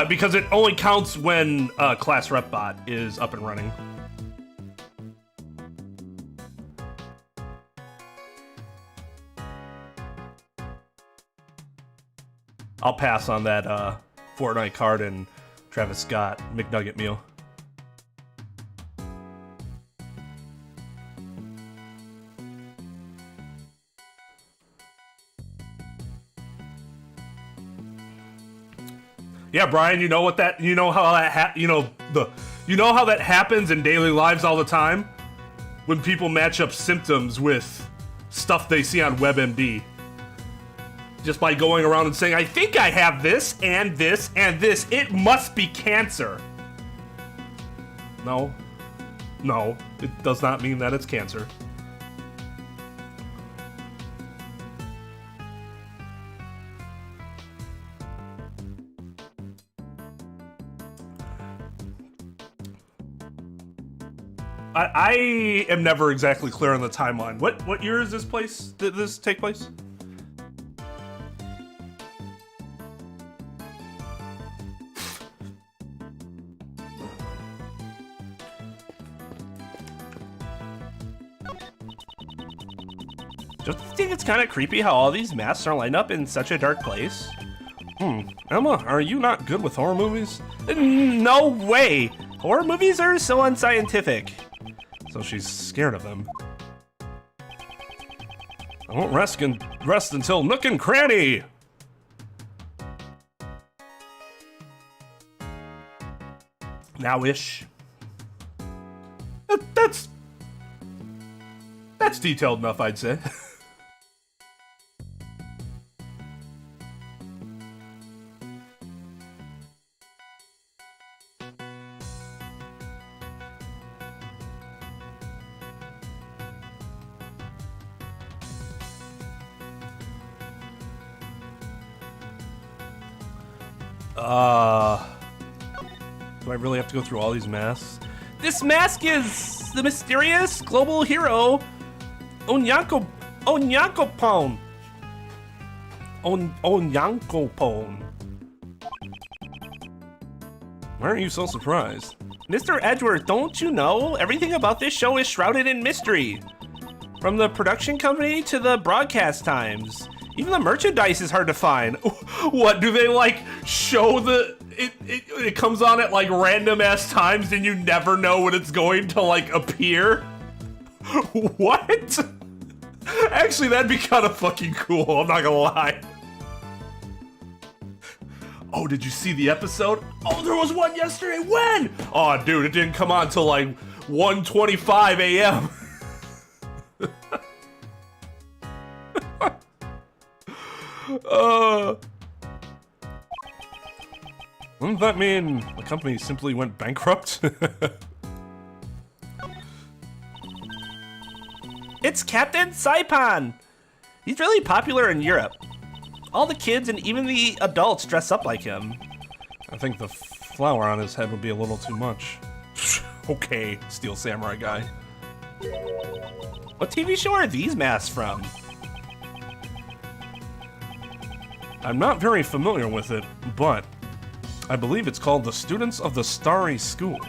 Because it only counts when Class Rep Bot is up and running. I'll pass on that Fortnite card and Travis Scott McNugget meal. Yeah, Brian, you know what that? You know how that? You know how that happens in daily lives all the time, when people match up symptoms with stuff they see on WebMD. Just by going around and saying, I think I have this, and this, and this. It must be cancer. No. No, it does not mean that it's cancer. I am never exactly clear on the timeline. What year is this place? Did this take place? Don't you think it's kind of creepy how all these masks are lined up in such a dark place? Emma, are you not good with horror movies? No way! Horror movies are so unscientific. So she's scared of them. I won't rest until Nook and Cranny! Now-ish. That's detailed enough, I'd say. Do I really have to go through all these masks? This mask is the mysterious global hero, Onyankopon. Onyankopon. Why aren't you so surprised? Mr. Edgeworth, don't you know? Everything about this show is shrouded in mystery. From the production company to the broadcast times. Even the merchandise is hard to find. What, do they like show the... It comes on at like random ass times and you never know when it's going to like appear? What? Actually, that'd be kind of fucking cool, I'm not gonna lie. Oh, did you see the episode? Oh, there was one yesterday. When? Oh, dude, it didn't come on till like 1:25 a.m. Wouldn't that mean the company simply went bankrupt? It's Captain Saipan! He's really popular in Europe. All the kids and even the adults dress up like him. I think the flower on his head would be a little too much. Okay, Steel Samurai guy. What TV show are these masks from? I'm not very familiar with it, but I believe it's called the Students of the Starry School.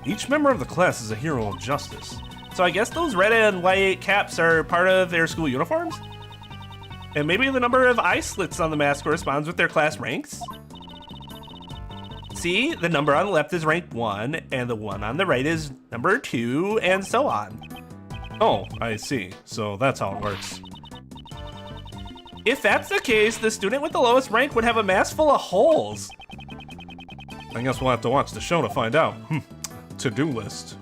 Each member of the class is a hero of justice. So I guess those red and white caps are part of their school uniforms? And maybe the number of eye slits on the mask corresponds with their class ranks? See, the number on the left is rank 1, and the one on the right is number 2, and so on. Oh, I see. So that's how it works. If that's the case, the student with the lowest rank would have a mask full of holes. I guess we'll have to watch the show to find out. To-do list.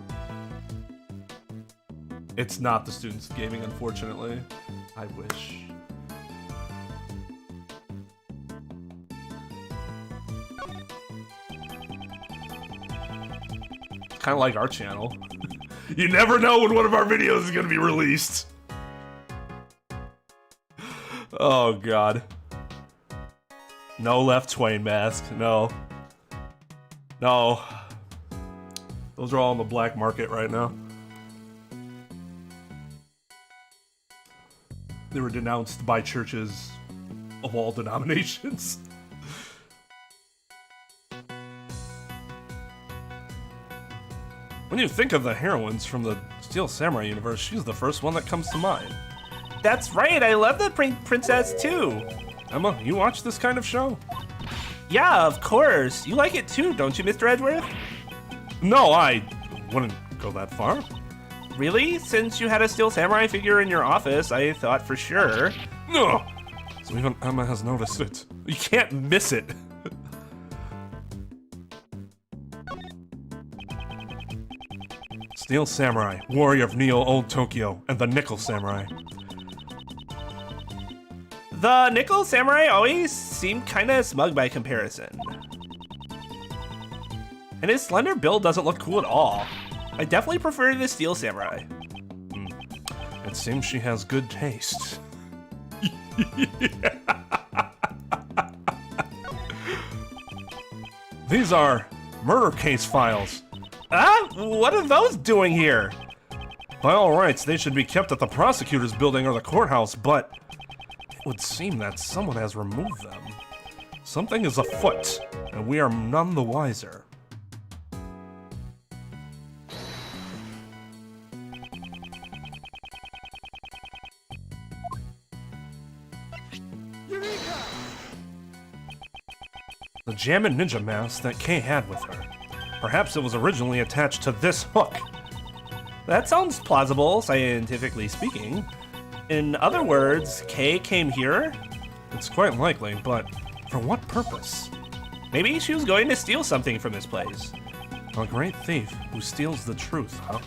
It's not the Students of Gaming, unfortunately. I wish. Kind of like our channel. You never know when one of our videos is going to be released. Oh, God. No left Twain mask. No. No. Those are all on the black market right now. They were denounced by churches of all denominations. When you think of the heroines from the Steel Samurai universe, she's the first one that comes to mind. That's right, I love the princess too. Emma, you watch this kind of show? Yeah, of course. You like it too, don't you, Mr. Edgeworth? No, I wouldn't go that far. Really? Since you had a Steel Samurai figure in your office, I thought for sure. No. So even Emma has noticed it. You can't miss it. Steel Samurai, warrior of Neo Old Tokyo, and the Nickel Samurai. The Nickel Samurai always seemed kinda smug by comparison. And his slender build doesn't look cool at all. I definitely prefer the Steel Samurai. It seems she has good taste. These are murder case files. Ah, what are those doing here? By all rights, they should be kept at the prosecutor's building or the courthouse, but it would seem that someone has removed them. Something is afoot, and we are none the wiser. The Jammin' Ninja mask that Kay had with her. Perhaps it was originally attached to this hook. That sounds plausible, scientifically speaking. In other words, Kay came here? It's quite likely, but for what purpose? Maybe she was going to steal something from this place. A great thief who steals the truth, huh?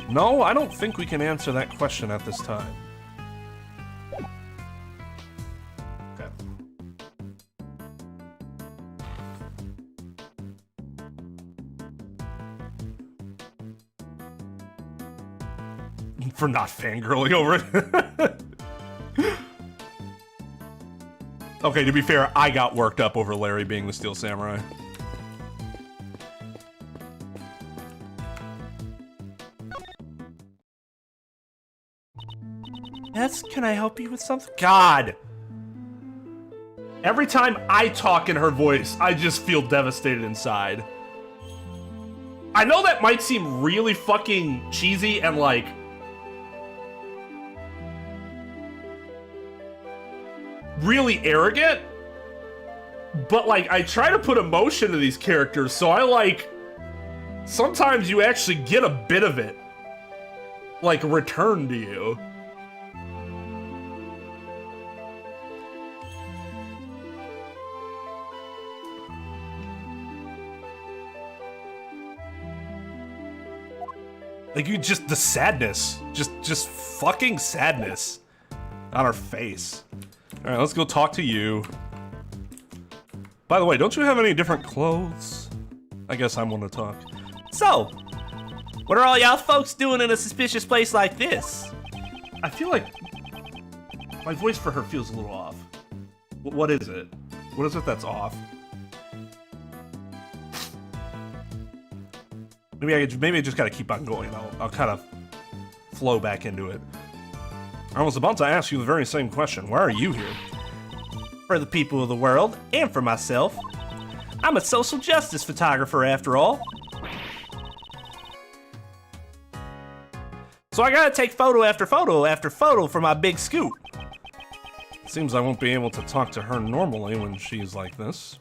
No, I don't think we can answer that question at this time. Okay. For not fangirling over it. Okay, to be fair, I got worked up over Larry being the Steel Samurai. Yes, can I help you with something? God! Every time I talk in her voice, I just feel devastated inside. I know that might seem really fucking cheesy and like... really arrogant, but like I try to put emotion into these characters, so I like sometimes you actually get a bit of it like returned to you. Like you just the sadness, just fucking sadness on her face. All right, let's go talk to you. By the way, don't you have any different clothes? I guess I'm one to talk. So, what are all y'all folks doing in a suspicious place like this? I feel like my voice for her feels a little off. What is it? What is it that's off? Maybe I just gotta keep on going. I'll kind of flow back into it. I was about to ask you the very same question. Why are you here? For the people of the world, and for myself. I'm a social justice photographer, after all. So I gotta take photo after photo after photo for my big scoop. Seems I won't be able to talk to her normally when she's like this.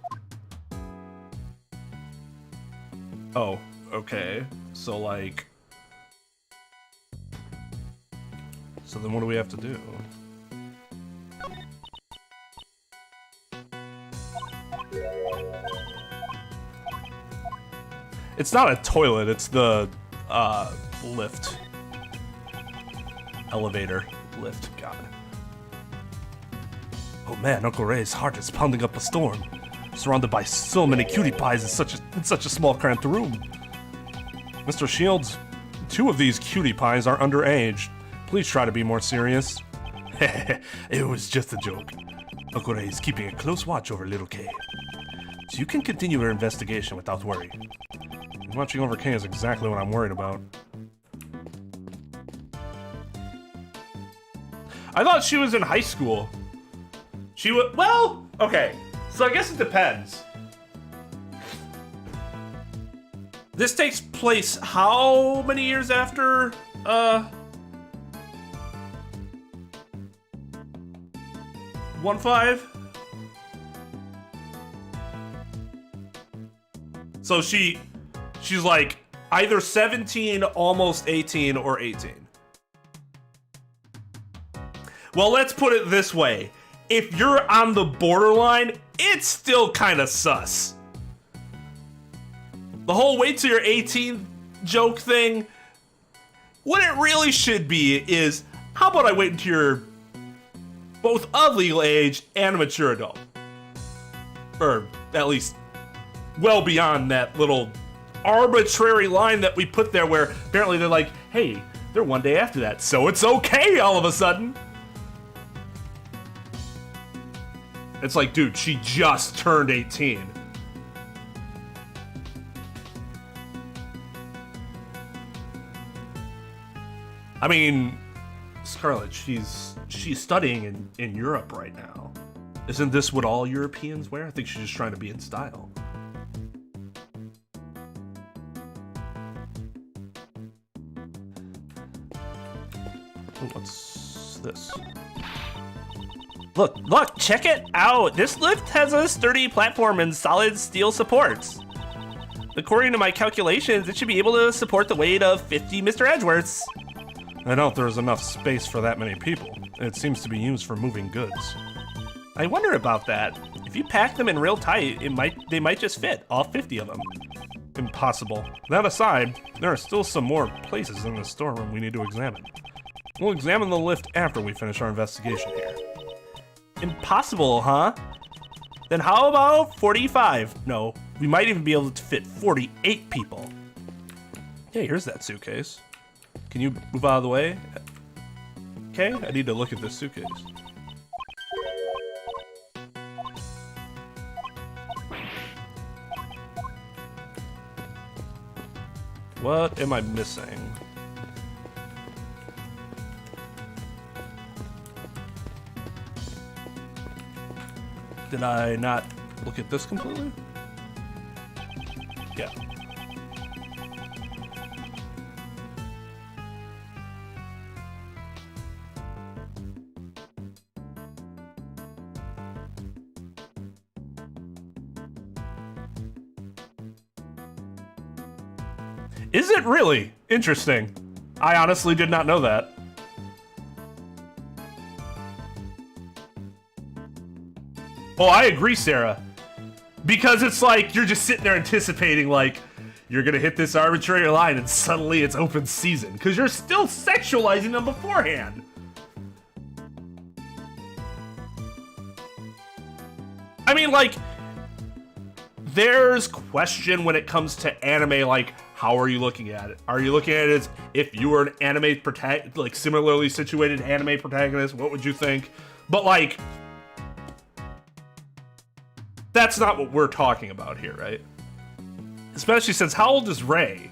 Oh, okay. So like... So then what do we have to do? It's not a toilet, it's the, lift. Elevator. Lift, got it. Oh man, Uncle Ray's heart is pounding up a storm. Surrounded by so many cutie pies in such a small cramped room. Mr. Shields, 2 of these cutie pies are underage. Please try to be more serious. It was just a joke. Uncle Ray is keeping a close watch over little Kay. So you can continue your investigation without worry. Watching over Kay is exactly what I'm worried about. I thought she was in high school. She was, well, okay. So I guess it depends. This takes place how many years after, 1-5? So she's like either 17, almost 18, or 18. Well, let's put it this way. If you're on the borderline, it's still kind of sus. The whole wait till you're 18 joke thing, what it really should be is, how about I wait until you're both of legal age and a mature adult? Or at least well beyond that little arbitrary line that we put there where apparently they're like, hey, they're one day after that, so it's okay all of a sudden. It's like, dude, she just turned 18. I mean, Scarlett, she's studying in Europe right now. Isn't this what all Europeans wear? I think she's just trying to be in style. Oh, what's this? Look, check it out. This lift has a sturdy platform and solid steel supports. According to my calculations, it should be able to support the weight of 50 Mr. Edgeworths. I doubt there's enough space for that many people. It seems to be used for moving goods. I wonder about that. If you pack them in real tight, they might just fit, all 50 of them. Impossible. That aside, there are still some more places in the storeroom we need to examine. We'll examine the lift after we finish our investigation here. Impossible, huh? Then how about 45? No, we might even be able to fit 48 people. Hey, here's that suitcase. Can you move out of the way? Okay, I need to look at this suitcase. What am I missing? Did I not look at this completely? Yeah. Is it really? Interesting. I honestly did not know that. Oh, I agree, Sarah. Because it's like, you're just sitting there anticipating, like, you're gonna hit this arbitrary line and suddenly it's open season. Because you're still sexualizing them beforehand. I mean, like, there's question when it comes to anime, like, how are you looking at it? Are you looking at it as if you were an anime like similarly situated anime protagonist, what would you think? But like, that's not what we're talking about here, right? Especially since, how old is Ray?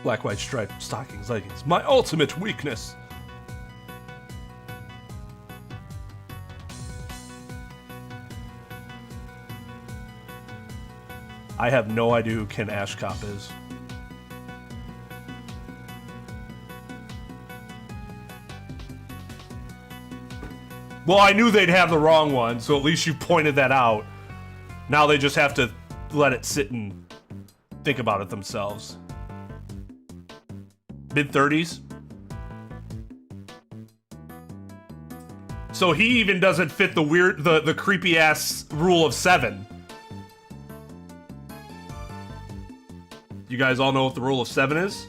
Black, white, striped stockings, leggings. My ultimate weakness. I have no idea who Ken Ashcop is. Well, I knew they'd have the wrong one, so at least you pointed that out. Now they just have to let it sit and think about it themselves. Mid-30s? So he even doesn't fit the weird, the creepy ass rule of 7. You guys all know what the rule of 7 is?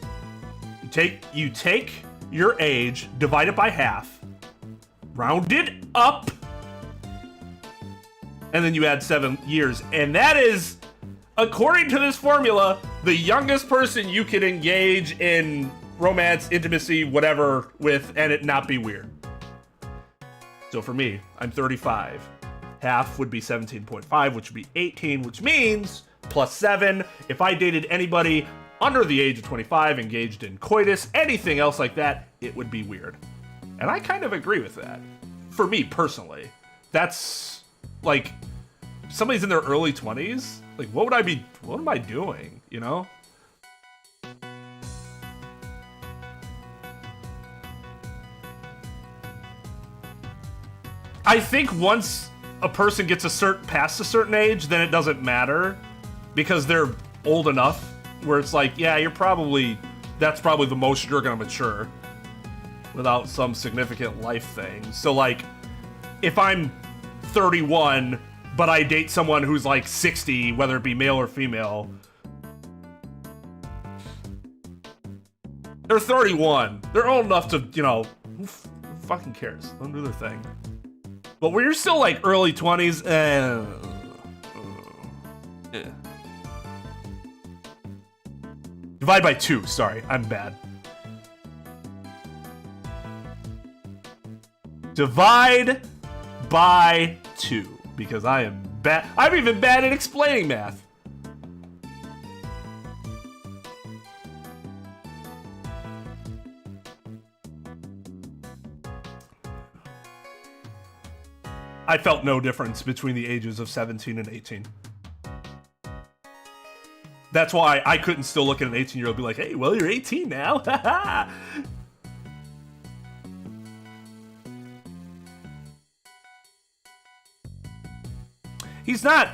You take your age, divide it by half, round it up, and then you add 7 years. And that is, according to this formula, the youngest person you can engage in romance, intimacy, whatever with, and it not be weird. So for me, I'm 35. Half would be 17.5, which would be 18, which means plus 7. If I dated anybody under the age of 25, engaged in coitus, anything else like that, it would be weird. And I kind of agree with that. For me, personally. That's, like, somebody's in their early 20s? Like, what am I doing, you know? I think once a person gets past a certain age, then it doesn't matter because they're old enough where it's like, yeah, that's probably the most you're gonna mature without some significant life thing. So like, if I'm 31, but I date someone who's like 60, whether it be male or female, they're 31. They're old enough to, you know, who fucking cares? Let them do their thing. But when you're still like early 20s, yeah. Divide by 2, sorry, I'm bad. Divide by 2, because I am bad. I'm even bad at explaining math. I felt no difference between the ages of 17 and 18. That's why I couldn't still look at an 18-year-old and be like, hey, well, you're 18 now. He's not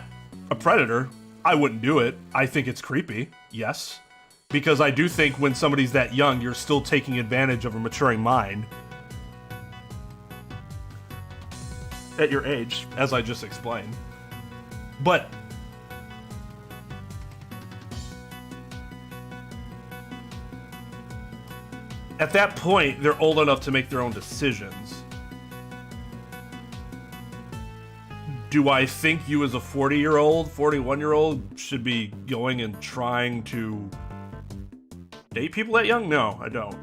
a predator. I wouldn't do it. I think it's creepy, yes. Because I do think when somebody's that young, you're still taking advantage of a maturing mind. At your age, as I just explained. But at that point, they're old enough to make their own decisions. Do I think you as a 40-year-old, 41-year-old should be going and trying to date people that young? No, I don't.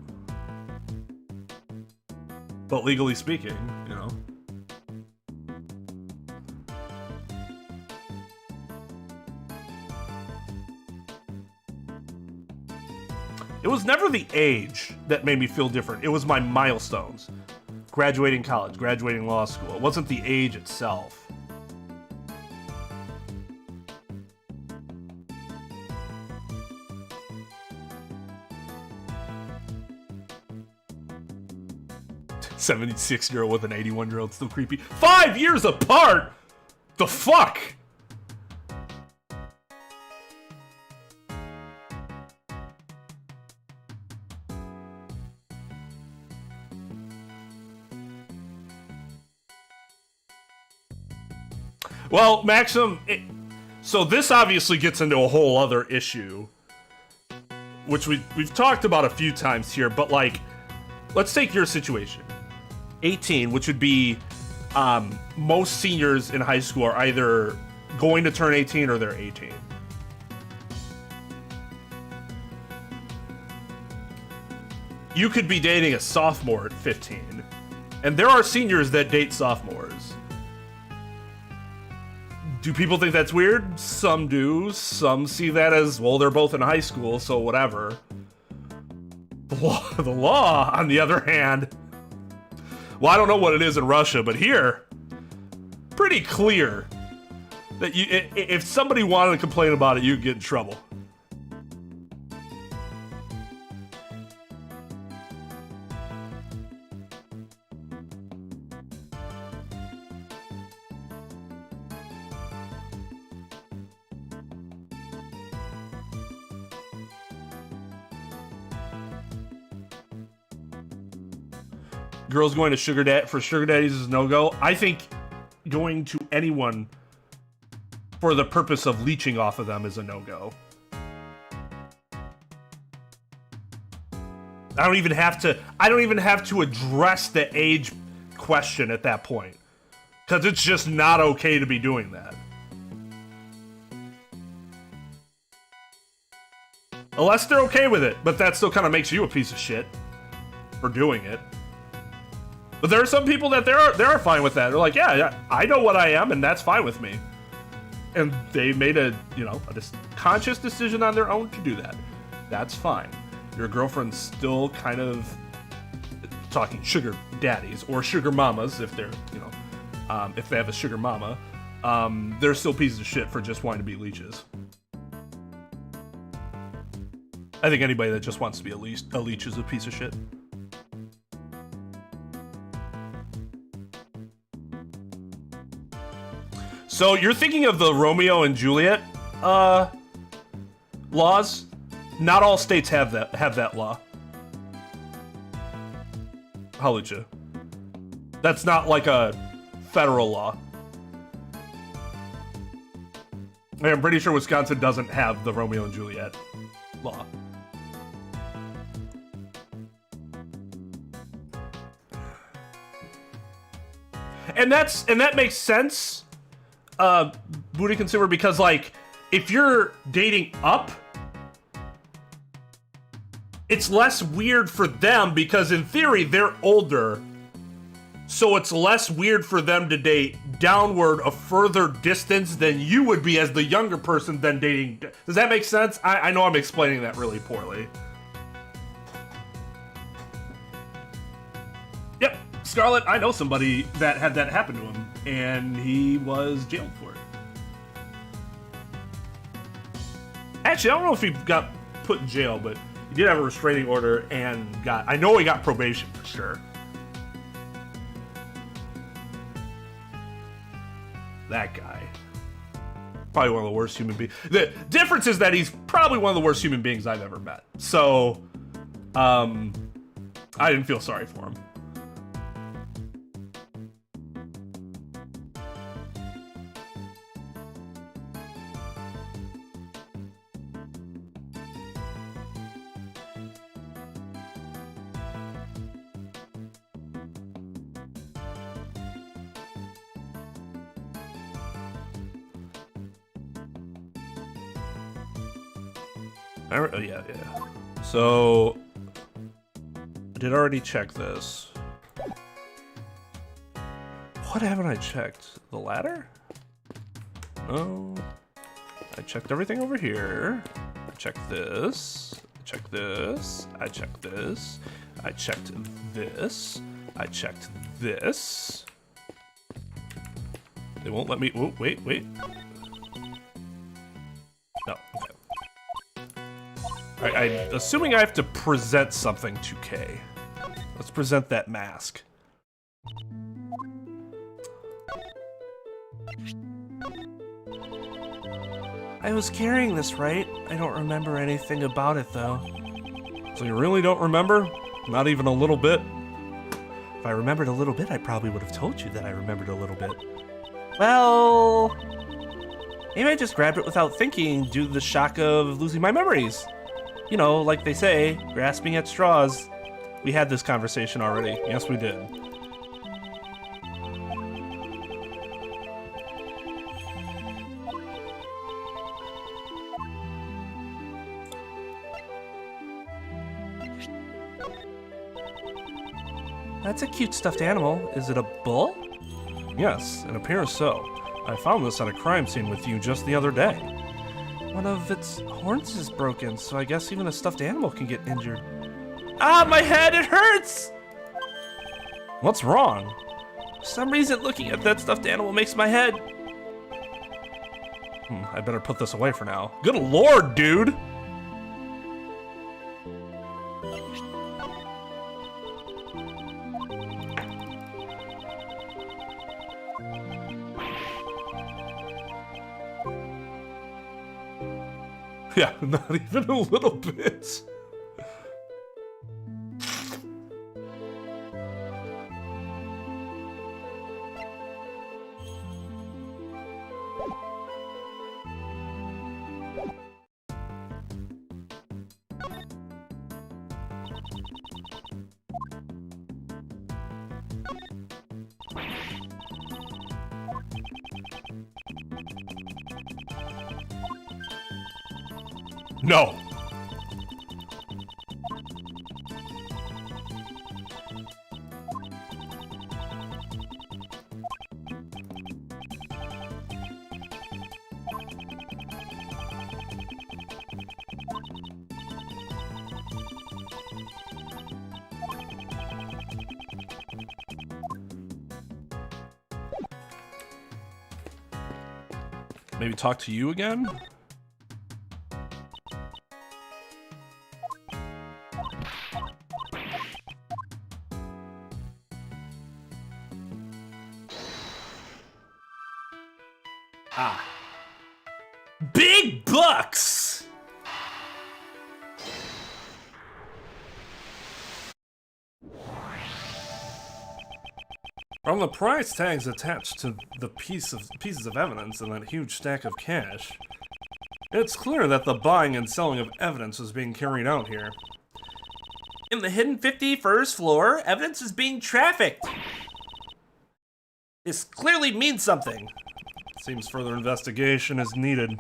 But legally speaking, you know. It was never the age that made me feel different. It was my milestones. Graduating college, graduating law school. It wasn't the age itself. "76-year-old with an 81-year-old, still creepy. 5 years apart! The fuck?" Well, Maxim, so this obviously gets into a whole other issue, which we've talked about a few times here, but like, let's take your situation. 18, which would be most seniors in high school are either going to turn 18 or they're 18. You could be dating a sophomore at 15, and there are seniors that date sophomores. Do people think that's weird? Some do. Some see that as, well, they're both in high school, so whatever. the law, on the other hand, well, I don't know what it is in Russia, but here, pretty clear that if somebody wanted to complain about it, you'd get in trouble. Girls going to sugar daddies is no-go. I think going to anyone for the purpose of leeching off of them is a no-go. I don't even have to address the age question at that point, because it's just not okay to be doing that. Unless they're okay with it, but that still kind of makes you a piece of shit for doing it. But there are some people that they are fine with that. They're like, yeah, I know what I am, and that's fine with me. And they made a conscious decision on their own to do that. That's fine. Your girlfriend's still kind of talking sugar daddies or sugar mamas if they're, if they have a sugar mama. They're still pieces of shit for just wanting to be leeches. I think anybody that just wants to be a leech is a piece of shit. So you're thinking of the Romeo and Juliet laws? Not all states have that law. Hallelujah. That's not like a federal law. I'm pretty sure Wisconsin doesn't have the Romeo and Juliet law. And that makes sense. Booty consumer, because like if you're dating up, it's less weird for them because in theory they're older, so it's less weird for them to date downward a further distance than you would be as the younger person than dating. Does that make sense? I know I'm explaining that really poorly. Yep, Scarlett, I know somebody that had that happen to him, and he was jailed for it. Actually, I don't know if he got put in jail, but he did have a restraining order and I know he got probation for sure. That guy. Probably one of the worst human beings. The difference is that he's probably one of the worst human beings I've ever met. So, I didn't feel sorry for him. Yeah. So, I did already check this. What haven't I checked? The ladder? No. I checked everything over here. I checked this. I checked this. I checked this. I checked this. I checked this. They won't let me. Oh, wait. No. Okay. I'm assuming I have to present something to Kay. Let's present that mask. I was carrying this, right? I don't remember anything about it, though. So you really don't remember? Not even a little bit? If I remembered a little bit, I probably would have told you that I remembered a little bit. Well, maybe I just grabbed it without thinking due to the shock of losing my memories. You know, like they say, grasping at straws. We had this conversation already. Yes, we did. That's a cute stuffed animal. Is it a bull? Yes, it appears so. I found this at a crime scene with you just the other day. One of its horns is broken, so I guess even a stuffed animal can get injured. Ah, my head, it hurts! What's wrong? For some reason, looking at that stuffed animal makes my head. I better put this away for now. Good lord, dude! Yeah, not even a little bit. No. Maybe talk to you again? Ah. Big bucks! From the price tags attached to the pieces of evidence in that huge stack of cash, it's clear that the buying and selling of evidence is being carried out here. In the hidden 51st floor, evidence is being trafficked. This clearly means something. Seems further investigation is needed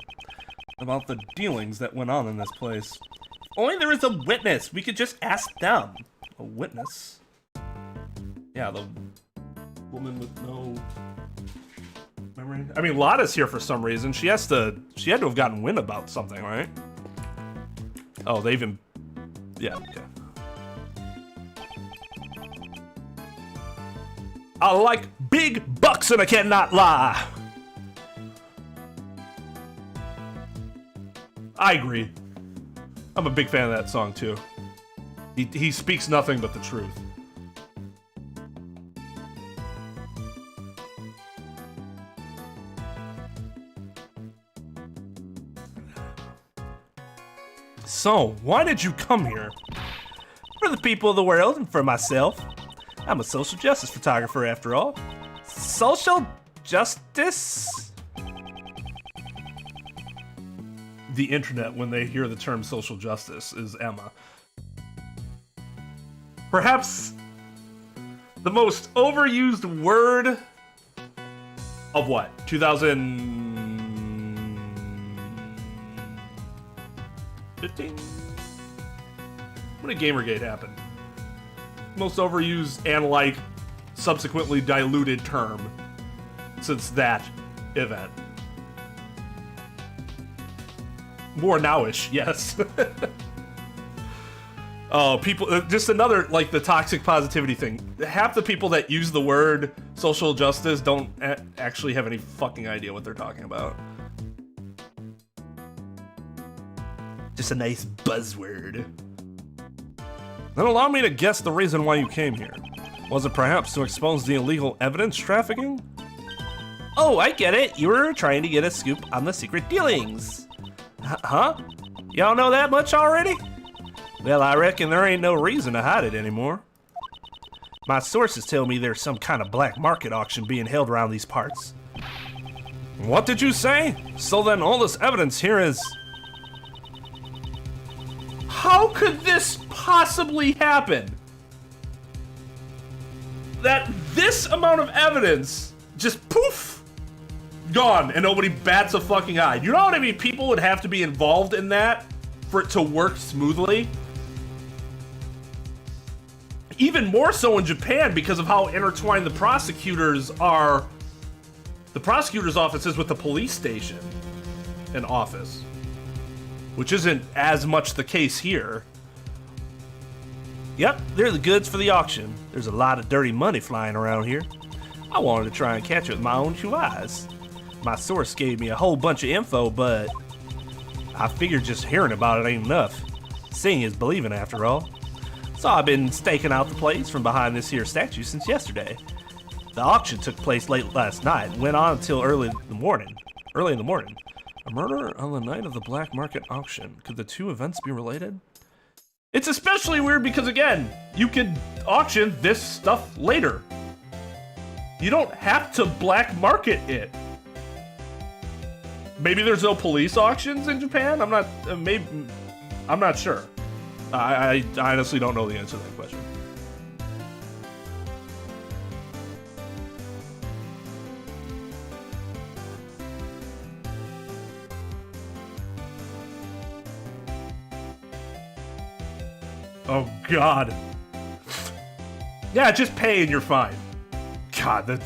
about the dealings that went on in this place. If only there is a witness. We could just ask them. A witness? Yeah, the woman with no memory. I mean, Lotta's here for some reason. She had to have gotten wind about something, right? Oh, they even... Yeah. I like big bucks and I cannot lie. I agree. I'm a big fan of that song, too. He speaks nothing but the truth. So, why did you come here? For the people of the world and for myself. I'm a social justice photographer, after all. Social justice? The internet, when they hear the term social justice, is Emma. Perhaps the most overused word of what? 2015? When did Gamergate happen? Most overused and, like, subsequently diluted term since that event. More nowish, yes. Oh, people, just another, like, the toxic positivity thing. Half the people that use the word social justice don't actually have any fucking idea what they're talking about. Just a nice buzzword. Then allow me to guess the reason why you came here. Was it perhaps to expose the illegal evidence trafficking? Oh, I get it. You were trying to get a scoop on the secret dealings. Huh? Y'all know that much already? Well, I reckon there ain't no reason to hide it anymore. My sources tell me there's some kind of black market auction being held around these parts. What did you say? So then all this evidence here is... How could this possibly happen? That this amount of evidence just poof, gone, and nobody bats a fucking eye. You know how many people would have to be involved in that for it to work smoothly? Even more so in Japan because of how intertwined the prosecutors are. The prosecutor's office is with the police station and office, which isn't as much the case here. Yep, they're the goods for the auction. There's a lot of dirty money flying around here. I wanted to try and catch it with my own two eyes. My source gave me a whole bunch of info, but I figured just hearing about it ain't enough. Seeing is believing after all. So I've been staking out the place from behind this here statue since yesterday. The auction took place late last night and went on until early in the morning. A murder on the night of the black market auction. Could the two events be related? It's especially weird because, again, you could auction this stuff later. You don't have to black market it. Maybe there's no police auctions in Japan? I'm not sure. I honestly don't know the answer to that question. Oh, God. Yeah, just pay and you're fine. God, that...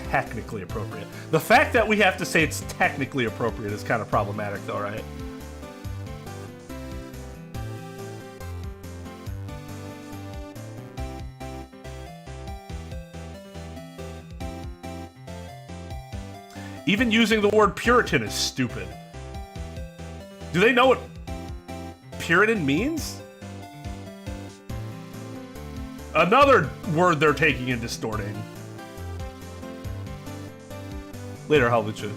Technically appropriate. The fact that we have to say it's technically appropriate is kind of problematic, though, right? Even using the word Puritan is stupid. Do they know what Puritan means? Another word they're taking and distorting. Later, Halvicha.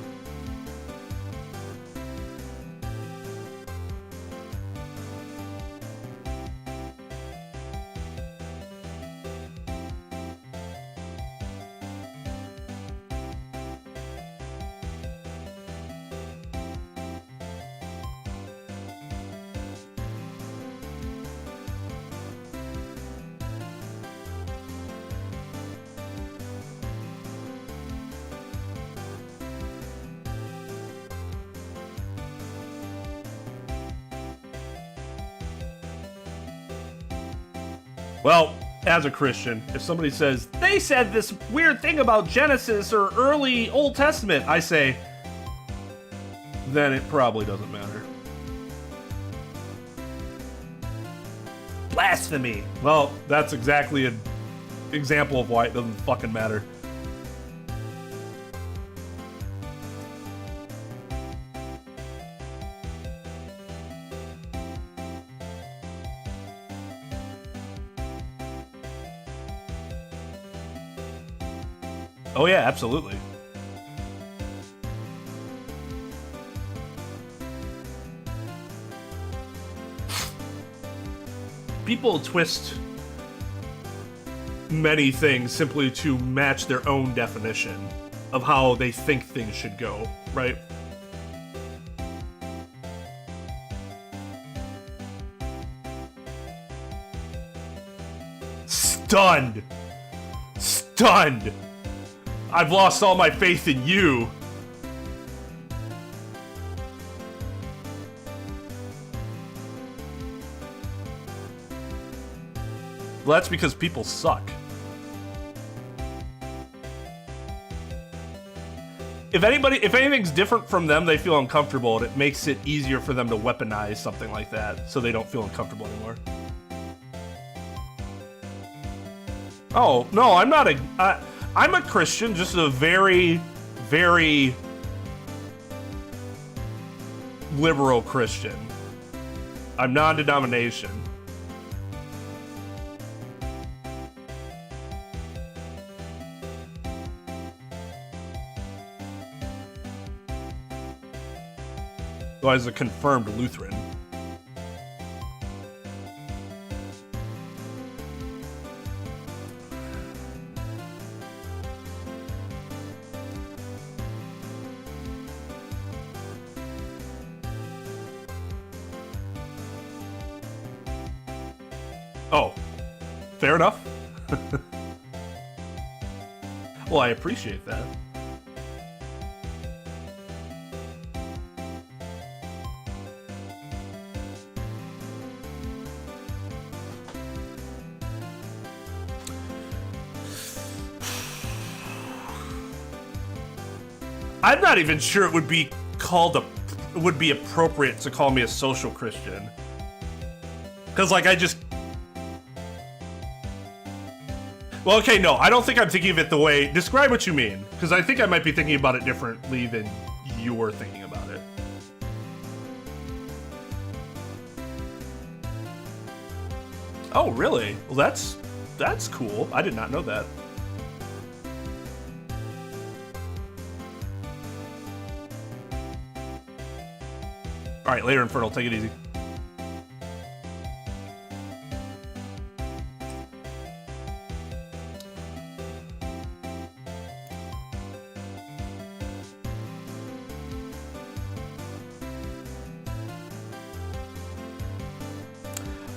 Well, as a Christian, if somebody says, they said this weird thing about Genesis or early Old Testament, I say, then it probably doesn't matter. Blasphemy! Well, that's exactly an example of why it doesn't fucking matter. Oh yeah, absolutely. People twist many things simply to match their own definition of how they think things should go, right? Stunned! Stunned! I've lost all my faith in you. Well, that's because people suck. If anything's different from them, they feel uncomfortable, and it makes it easier for them to weaponize something like that, so they don't feel uncomfortable anymore. Oh, no, I'm not I'm a Christian, just a very, very liberal Christian. I'm non-denomination. So I was a confirmed Lutheran. Oh, fair enough. Well, I appreciate that. I'm not even sure it would be would be appropriate to call me a social Christian. Because, like, well, okay, no, I don't think I'm thinking of it the way... Describe what you mean, because I think I might be thinking about it differently than you were thinking about it. Oh, really? Well, that's cool. I did not know that. All right, later, Infernal, take it easy.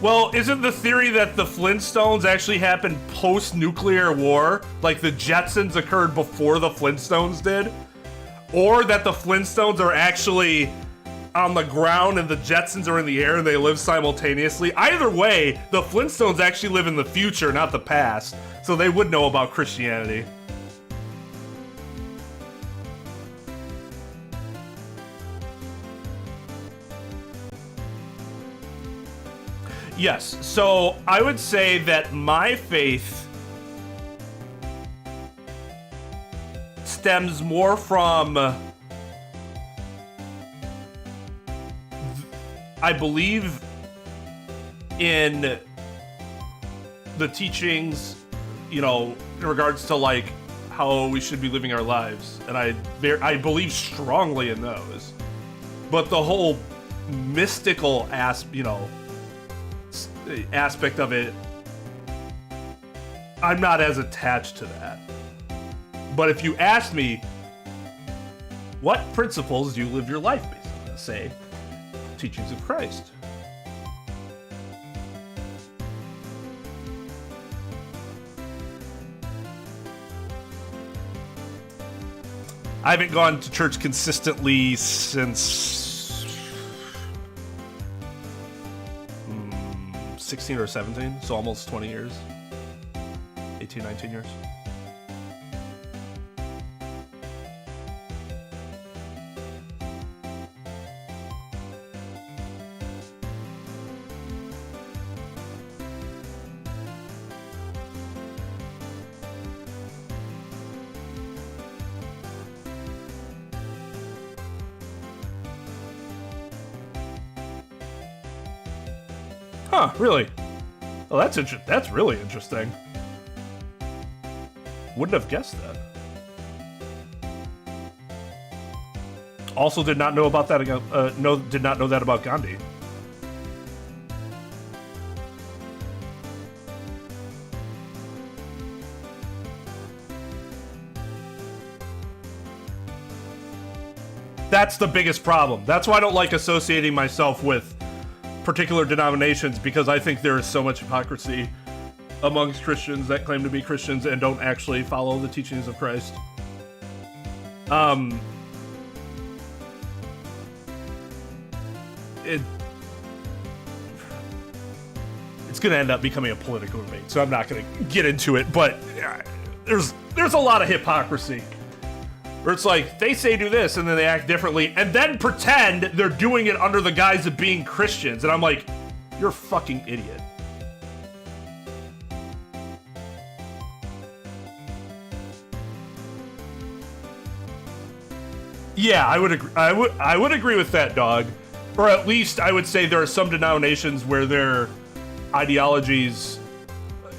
Well, isn't the theory that the Flintstones actually happened post-nuclear war? Like the Jetsons occurred before the Flintstones did? Or that the Flintstones are actually on the ground and the Jetsons are in the air and they live simultaneously? Either way, the Flintstones actually live in the future, not the past. So they would know about Christianity. Yes, so I would say that my faith stems more from, I believe in the teachings, you know, in regards to like how we should be living our lives, and I believe strongly in those. But the whole mystical aspect of it, I'm not as attached to that. But if you ask me, what principles do you live your life based on? I say, teachings of Christ. I haven't gone to church consistently since 16 or 17, so almost 20 years. 18, 19 years. Huh, really? Oh, that's really interesting. Wouldn't have guessed that. Also did not know about that did not know that about Gandhi. That's the biggest problem. That's why I don't like associating myself with particular denominations, because I think there is so much hypocrisy amongst Christians that claim to be Christians and don't actually follow the teachings of Christ. It's gonna end up becoming a political debate, so I'm not gonna get into it, but there's a lot of hypocrisy. Where it's like, they say do this, and then they act differently, and then pretend they're doing it under the guise of being Christians. And I'm like, you're a fucking idiot. Yeah, I would agree. I would agree with that, dog. Or at least I would say there are some denominations where their ideologies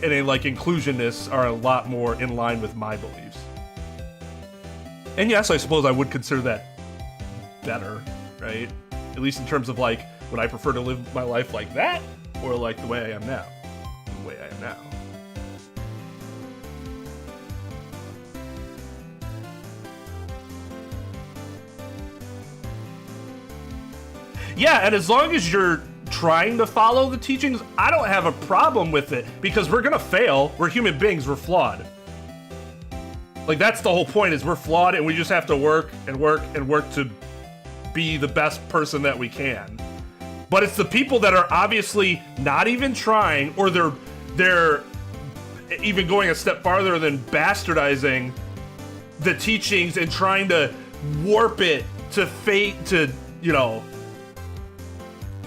and a like inclusionists are a lot more in line with my beliefs. And yes, I suppose I would consider that better, right? At least in terms of like, would I prefer to live my life like that, or like the way I am now? The way I am now. Yeah, and as long as you're trying to follow the teachings, I don't have a problem with it, because we're gonna fail. We're human beings, we're flawed. Like, that's the whole point, is we're flawed and we just have to work and work and work to be the best person that we can. But it's the people that are obviously not even trying, or they're even going a step farther than bastardizing the teachings and trying to warp it to fate to, you know,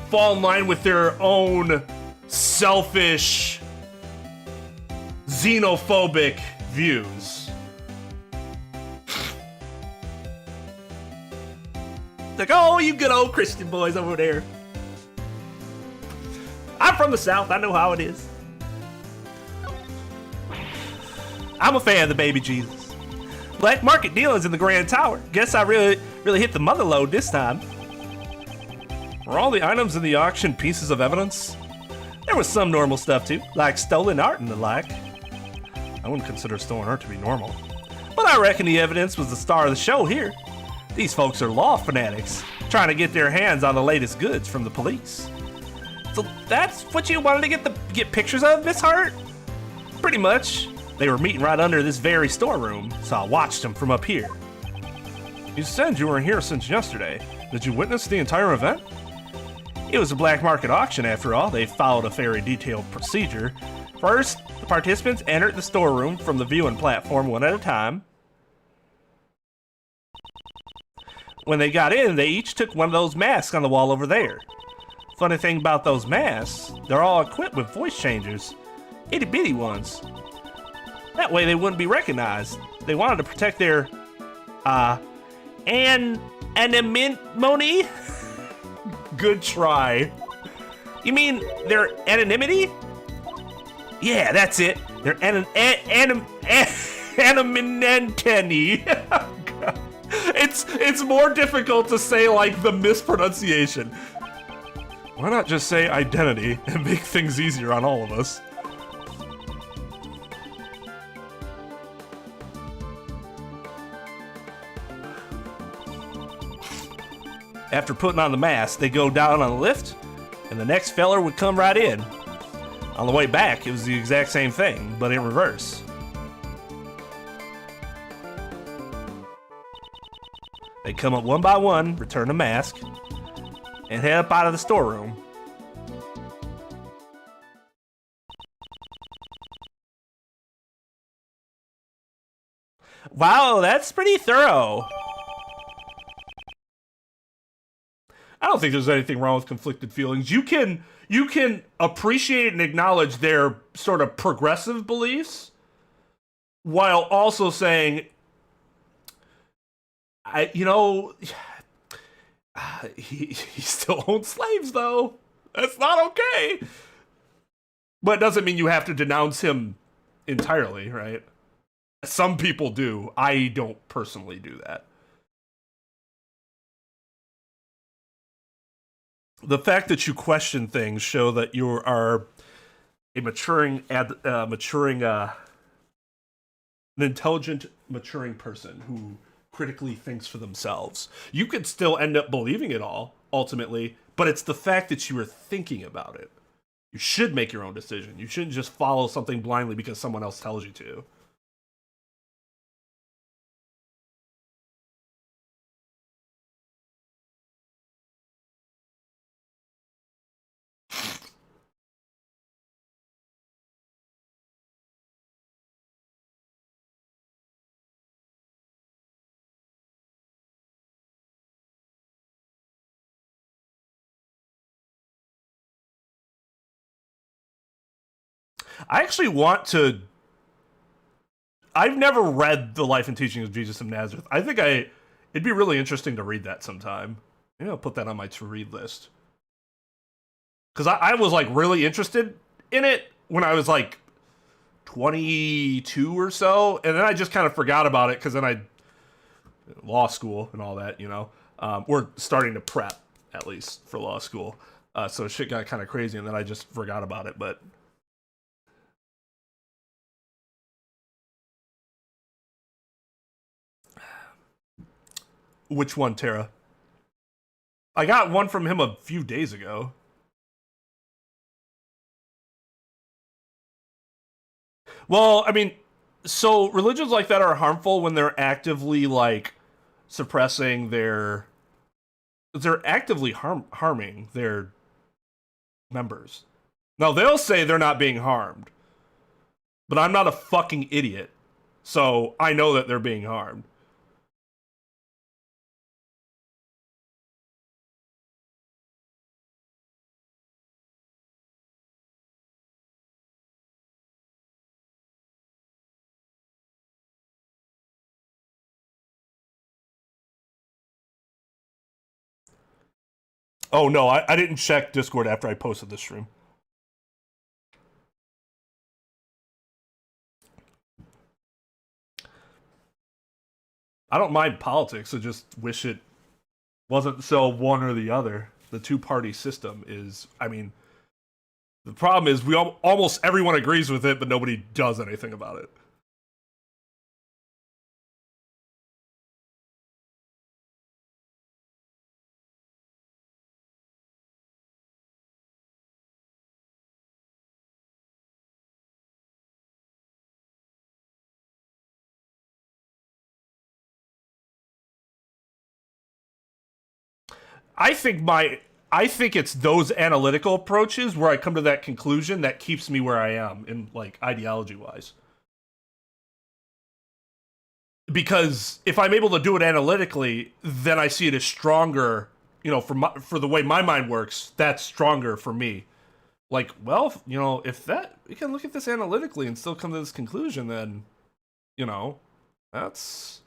fall in line with their own selfish, xenophobic views. Like, oh, you good old Christian boys over there. I'm from the South, I know how it is. I'm a fan of the baby Jesus. Black market dealings in the Grand Tower. Guess I really hit the mother lode this time. Were all the items in the auction pieces of evidence? There was some normal stuff too, like stolen art and the like. I wouldn't consider stolen art to be normal. But I reckon the evidence was the star of the show here. These folks are law fanatics, trying to get their hands on the latest goods from the police. So that's what you wanted to get pictures of, Miss Hart? Pretty much. They were meeting right under this very storeroom, so I watched them from up here. You said you weren't here since yesterday. Did you witness the entire event? It was a black market auction after all. They followed a very detailed procedure. First, the participants entered the storeroom from the viewing platform one at a time. When they got in, they each took one of those masks on the wall over there. Funny thing about those masks, they're all equipped with voice changers. Itty bitty ones. That way they wouldn't be recognized. They wanted to protect their, anonymity? Good try. You mean their anonymity? Yeah, that's it. Their anonymity. It's more difficult to say, like, the mispronunciation. Why not just say identity and make things easier on all of us? After putting on the mask, they go down on the lift, and the next feller would come right in. On the way back, it was the exact same thing, but in reverse. They come up one by one, return the mask, and head up out of the storeroom. Wow, that's pretty thorough. I don't think there's anything wrong with conflicted feelings. You can appreciate and acknowledge their sort of progressive beliefs while also saying, he still owns slaves though. That's not okay. But it doesn't mean you have to denounce him entirely, right? Some people do. I don't personally do that. The fact that you question things show that you are a an intelligent, maturing person who critically thinks for themselves. You could still end up believing it all, ultimately, but it's the fact that you are thinking about it. You should make your own decision. You shouldn't just follow something blindly because someone else tells you to. I actually want to... I've never read The Life and Teaching of Jesus of Nazareth. I think it'd be really interesting to read that sometime. Maybe I'll put that on my to-read list. Because I was, like, really interested in it when I was, like, 22 or so. And then I just kind of forgot about it because then law school and all that, you know. We're starting to prep, at least, for law school. So shit got kind of crazy and then I just forgot about it, but... Which one, Tara? I got one from him a few days ago. Well, I mean, so religions like that are harmful when they're actively, like, suppressing their... They're actively harming their members. Now, they'll say they're not being harmed. But I'm not a fucking idiot. So I know that they're being harmed. Oh, no, I didn't check Discord after I posted this stream. I don't mind politics, I just wish it wasn't so one or the other. The two-party system is, I mean, the problem is almost everyone agrees with it, but nobody does anything about it. I think it's those analytical approaches where I come to that conclusion that keeps me where I am in, like, ideology-wise. Because if I'm able to do it analytically, then I see it as stronger, you know, for the way my mind works, that's stronger for me. Like, well, you know, if we can look at this analytically and still come to this conclusion, then, you know, that's...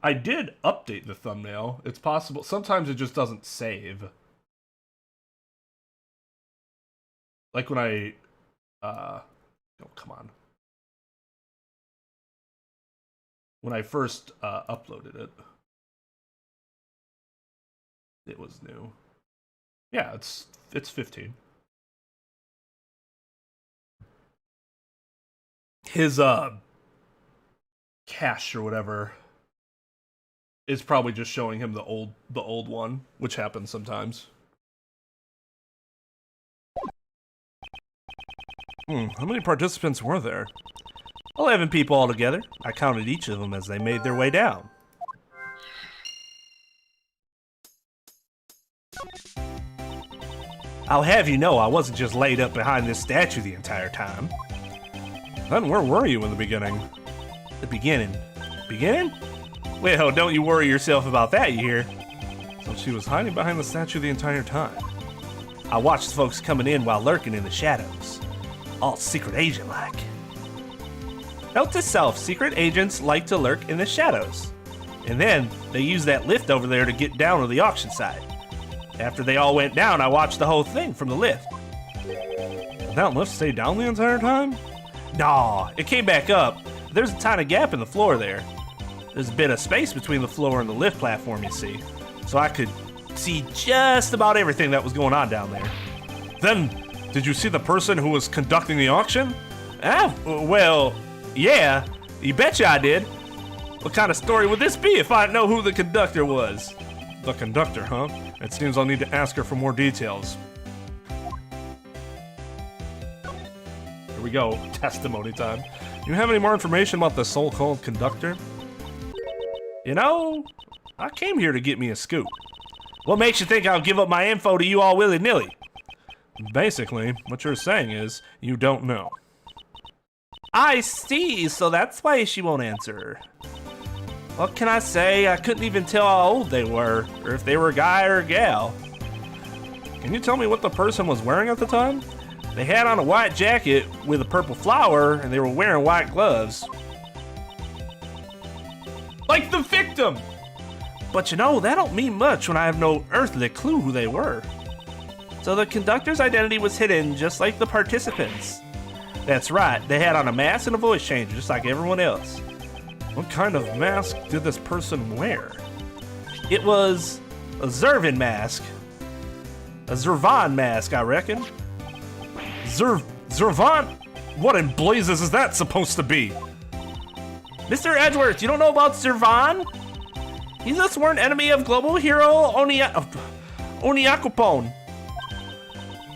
I did update the thumbnail. It's possible. Sometimes it just doesn't save. Like when I... oh, come on. When I first uploaded it. It was new. Yeah, it's 15. His cache or whatever is probably just showing him the old one, which happens sometimes. How many participants were there? 11 people altogether. I counted each of them as they made their way down. I'll have you know I wasn't just laid up behind this statue the entire time. Then where were you in the beginning? The beginning? Beginning? Well, don't you worry yourself about that, you hear? So she was hiding behind the statue the entire time. I watched folks coming in while lurking in the shadows. All secret agent-like. Note to self, secret agents like to lurk in the shadows. And then, they use that lift over there to get down to the auction site. After they all went down, I watched the whole thing from the lift. Did that lift stay down the entire time? Nah, it came back up. There's a tiny gap in the floor there. There's a bit of space between the floor and the lift platform, you see. So I could see just about everything that was going on down there. Then, did you see the person who was conducting the auction? Well, yeah. You betcha I did. What kind of story would this be if I didn't know who the conductor was? The conductor, huh? It seems I'll need to ask her for more details. Here we go, testimony time. Do you have any more information about the so-called conductor? You know, I came here to get me a scoop. What makes you think I'll give up my info to you all willy-nilly? Basically, what you're saying is, you don't know. I see, so that's why she won't answer. What can I say? I couldn't even tell how old they were, or if they were a guy or a gal. Can you tell me what the person was wearing at the time? They had on a white jacket with a purple flower, and they were wearing white gloves. Like the victim! But you know, that don't mean much when I have no earthly clue who they were. So the conductor's identity was hidden just like the participants. That's right, they had on a mask and a voice changer just like everyone else. What kind of mask did this person wear? It was a Zervan mask. A Zervan mask, I reckon. Zervan? What in blazes is that supposed to be? Mr. Edgeworth, you don't know about Zervan? He's a sworn enemy of global hero Oniakopon.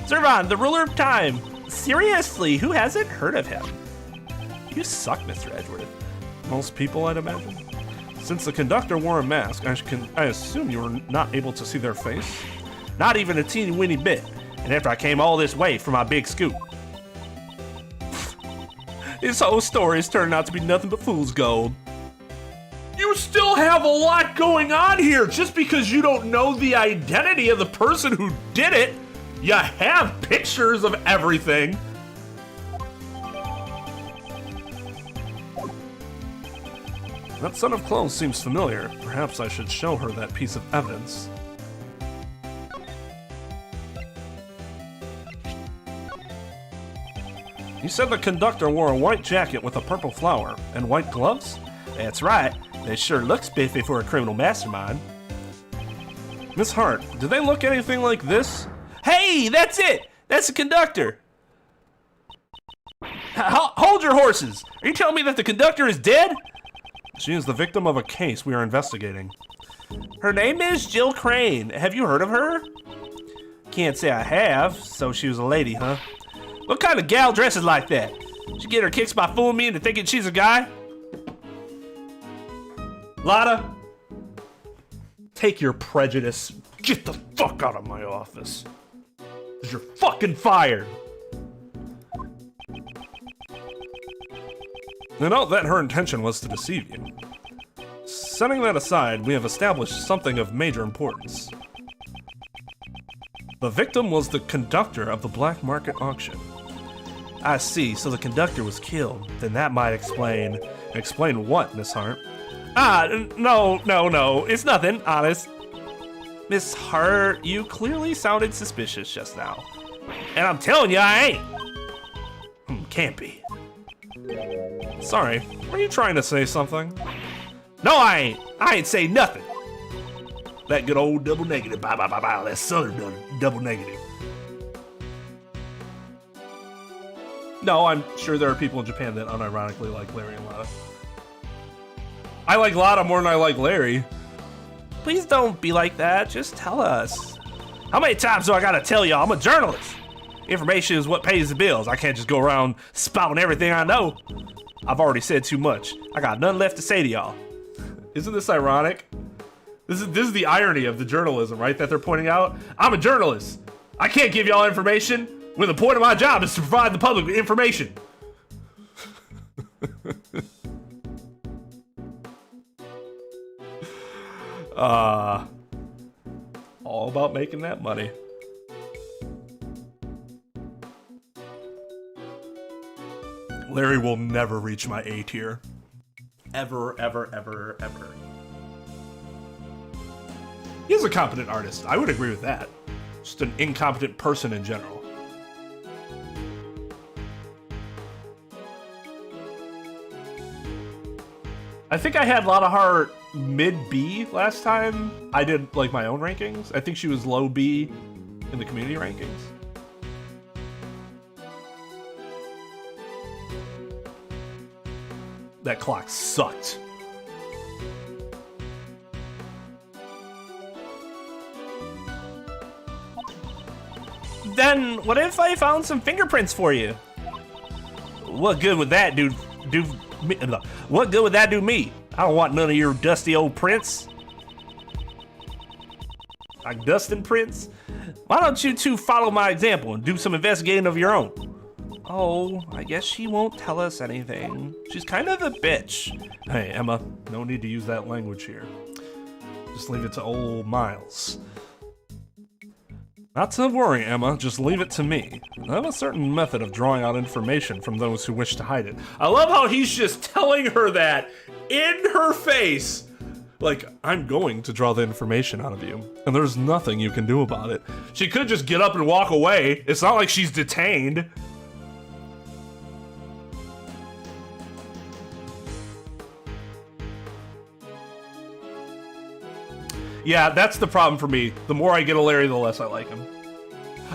Zervan, the ruler of time. Seriously, who hasn't heard of him? You suck, Mr. Edgeworth. Most people, I'd imagine. Since the conductor wore a mask, I assume you were not able to see their face? Not even a teeny weeny bit. And after I came all this way for my big scoop. This whole story is turning out to be nothing but fool's gold. You still have a lot going on here. Just because you don't know the identity of the person who did it, you have pictures of everything. That set of clothes seems familiar. Perhaps I should show her that piece of evidence. You said the conductor wore a white jacket with a purple flower and white gloves? That's right. They sure look spiffy for a criminal mastermind. Miss Hart, do they look anything like this? Hey, that's it! That's the conductor! Hold your horses! Are you telling me that the conductor is dead? She is the victim of a case we are investigating. Her name is Jill Crane. Have you heard of her? Can't say I have, so she was a lady, huh? What kind of gal dresses like that? She get her kicks by fooling me into thinking she's a guy? Lotta, take your prejudice. Get the fuck out of my office. 'Cause you're fucking fired. I know that her intention was to deceive you. Setting that aside, we have established something of major importance. The victim was the conductor of the black market auction. I see, so the conductor was killed. Then that might explain... Explain what, Miss Hart? No, it's nothing, honest. Miss Hart, you clearly sounded suspicious just now. And I'm telling you, I ain't. Can't be. Sorry, were you trying to say something? No, I ain't. I ain't say nothing. That good old double negative. Bye. That southern double negative. No, I'm sure there are people in Japan that unironically like Larry and Lotta. I like Lotta more than I like Larry. Please don't be like that. Just tell us. How many times do I gotta tell y'all I'm a journalist? Information is what pays the bills. I can't just go around spouting everything I know. I've already said too much. I got nothing left to say to y'all. Isn't this ironic? This is the irony of the journalism, right? That they're pointing out. I'm a journalist. I can't give y'all information when the point of my job is to provide the public with information. All about making that money. Larry will never reach my A tier. Ever. He's a competent artist. I would agree with that. Just an incompetent person in general. I think I had Lotta Hart mid-B last time I did like my own rankings. I think she was low B in the community rankings. That clock sucked. Then what if I found some fingerprints for you? What good would that do me? What good would that do me? I don't want none of your dusty old prints. Like dustin' prints? Why don't you two follow my example and do some investigating of your own? Oh, I guess she won't tell us anything. She's kind of a bitch. Hey, Emma, no need to use that language here. Just leave it to old Miles. Not to worry, Emma, just leave it to me. I have a certain method of drawing out information from those who wish to hide it. I love how he's just telling her that in her face. Like, I'm going to draw the information out of you, and there's nothing you can do about it. She could just get up and walk away. It's not like she's detained. Yeah, that's the problem for me. The more I get a Larry, the less I like him.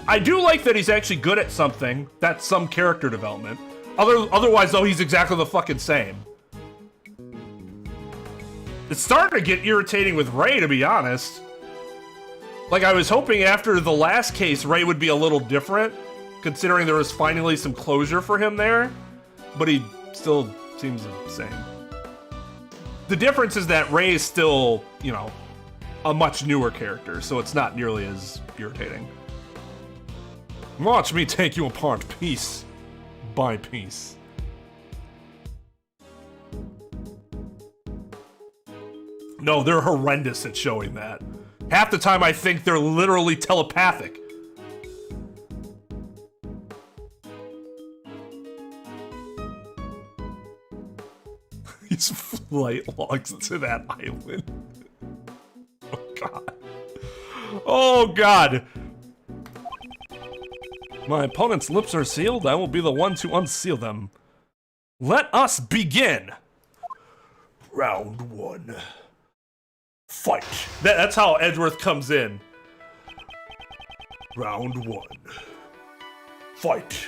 I do like that he's actually good at something. That's some character development. Otherwise, though, he's exactly the fucking same. It's starting to get irritating with Ray, to be honest. Like, I was hoping after the last case, Ray would be a little different, considering there was finally some closure for him there. But he still seems the same. The difference is that Ray is still, you know, a much newer character, so it's not nearly as irritating. Watch me take you apart piece by piece. No, they're horrendous at showing that. Half the time I think they're literally telepathic. He's flight logs to that island. Oh god. Oh god. My opponent's lips are sealed. I will be the one to unseal them. Let us begin. Round 1. Fight. That's how Edgeworth comes in. Round 1. Fight.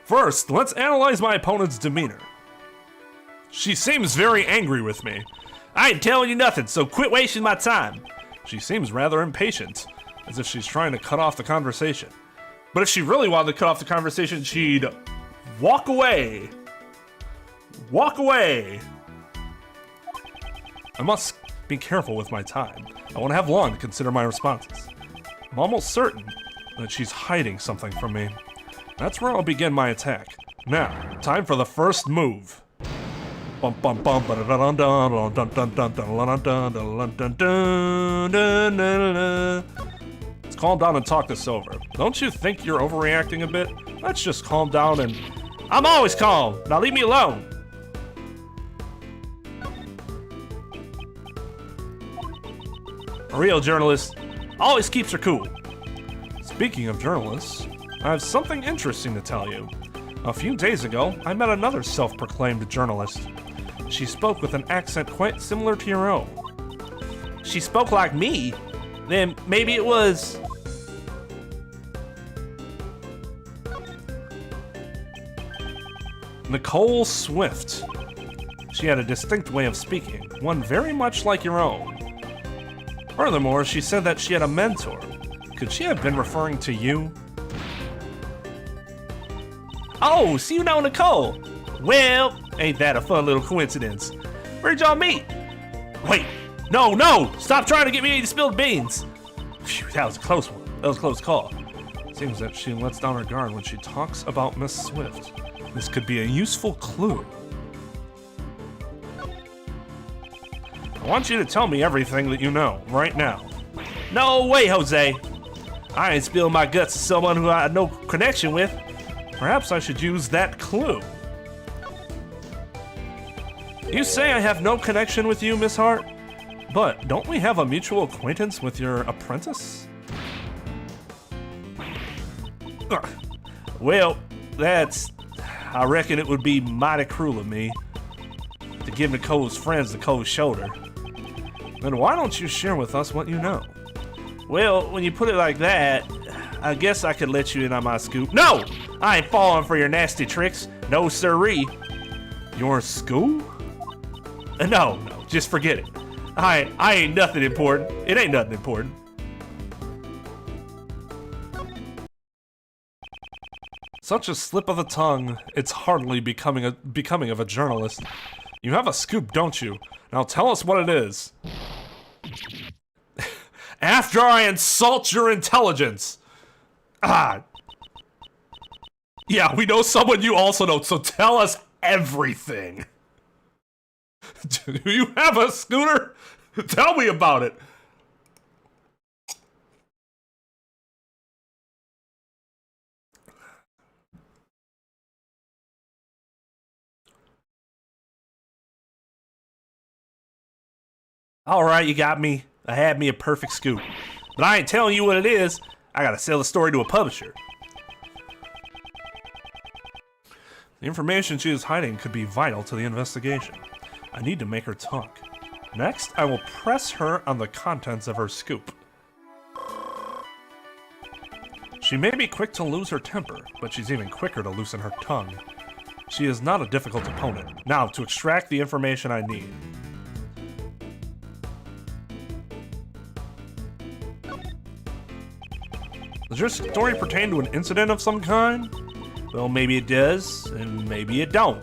First, let's analyze my opponent's demeanor. She seems very angry with me. I ain't telling you nothing, so quit wasting my time. She seems rather impatient, as if she's trying to cut off the conversation. But if she really wanted to cut off the conversation, she'd walk away. Walk away. I must be careful with my time. I won't have long to consider my responses. I'm almost certain that she's hiding something from me. That's where I'll begin my attack. Now, time for the first move. Let's calm down and talk this over. Don't you think you're overreacting a bit? Let's just calm down and... I'm always calm. Now leave me alone. A real journalist always keeps her cool. Speaking of journalists, I have something interesting to tell you. A few days ago, I met another self-proclaimed journalist. She spoke with an accent quite similar to your own. She spoke like me? Then maybe it was... Nicole Swift. She had a distinct way of speaking, one very much like your own. Furthermore, she said that she had a mentor. Could she have been referring to you? Oh, so you know Nicole. Well, ain't that a fun little coincidence? Where'd y'all meet? Wait, no, stop trying to get me any spilled beans. Phew, that was a close one. That was a close call. Seems that she lets down her guard when she talks about Miss Swift. This could be a useful clue. I want you to tell me everything that you know, right now. No way, Jose. I ain't spilling my guts to someone who I had no connection with. Perhaps I should use that clue. You say I have no connection with you, Miss Hart? But don't we have a mutual acquaintance with your apprentice? Well, I reckon it would be mighty cruel of me to give Nicole's friends the cold shoulder. Then why don't you share with us what you know? Well, when you put it like that, I guess I could let you in on my scoop. No! I ain't falling for your nasty tricks. No siree. Your scoop? No, just forget it. I ain't nothing important. It ain't nothing important. Such a slip of the tongue, it's hardly becoming of a journalist. You have a scoop, don't you? Now tell us what it is. After I insult your intelligence! Yeah, we know someone you also know, so tell us everything. Do you have a scooter? Tell me about it. All right, you got me. I had me a perfect scoop. But I ain't telling you what it is. I gotta sell the story to a publisher. The information she is hiding could be vital to the investigation. I need to make her talk. Next, I will press her on the contents of her scoop. She may be quick to lose her temper, but she's even quicker to loosen her tongue. She is not a difficult opponent. Now, to extract the information I need. Does your story pertain to an incident of some kind? Well, maybe it does, and maybe it don't.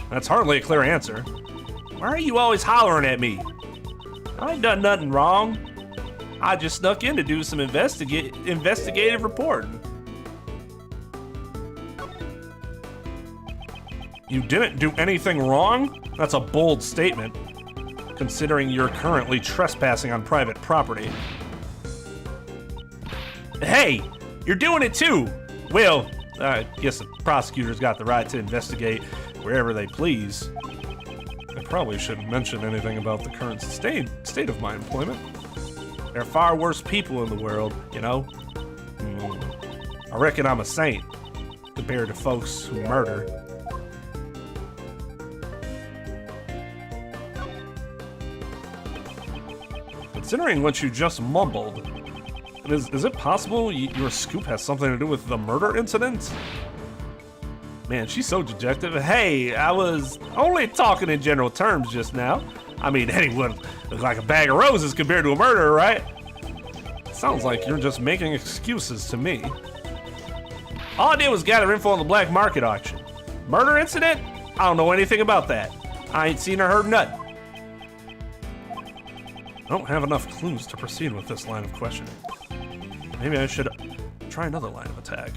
That's hardly a clear answer. Why are you always hollering at me? I ain't done nothing wrong. I just snuck in to do some investigative reporting. You didn't do anything wrong? That's a bold statement, considering you're currently trespassing on private property. Hey, you're doing it too. Well, I guess the prosecutor's got the right to investigate wherever they please. The probably shouldn't mention anything about the current state of my employment. There are far worse people in the world, you know? I reckon I'm a saint compared to folks who murder. Considering what you just mumbled, is it possible your scoop has something to do with the murder incident? Man, she's so dejected. Hey, I was only talking in general terms just now. I mean, anyone looks like a bag of roses compared to a murderer, right? Sounds like you're just making excuses to me. All I did was gather info on the black market auction. Murder incident? I don't know anything about that. I ain't seen or heard nothing. I don't have enough clues to proceed with this line of questioning. Maybe I should try another line of attack.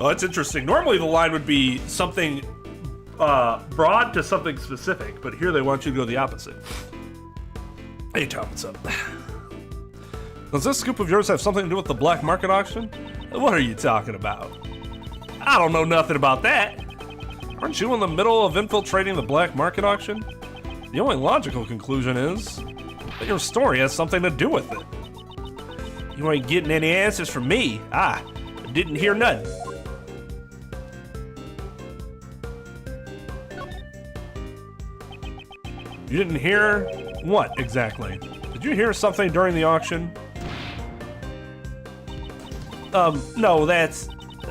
Oh, that's interesting. Normally the line would be something broad to something specific, but here they want you to go the opposite. Hey Tom, what's up? Does this scoop of yours have something to do with the black market auction? What are you talking about? I don't know nothing about that. Aren't you in the middle of infiltrating the black market auction? The only logical conclusion is that your story has something to do with it. You ain't getting any answers from me. I didn't hear nothing. You didn't hear what exactly? Did you hear something during the auction? No,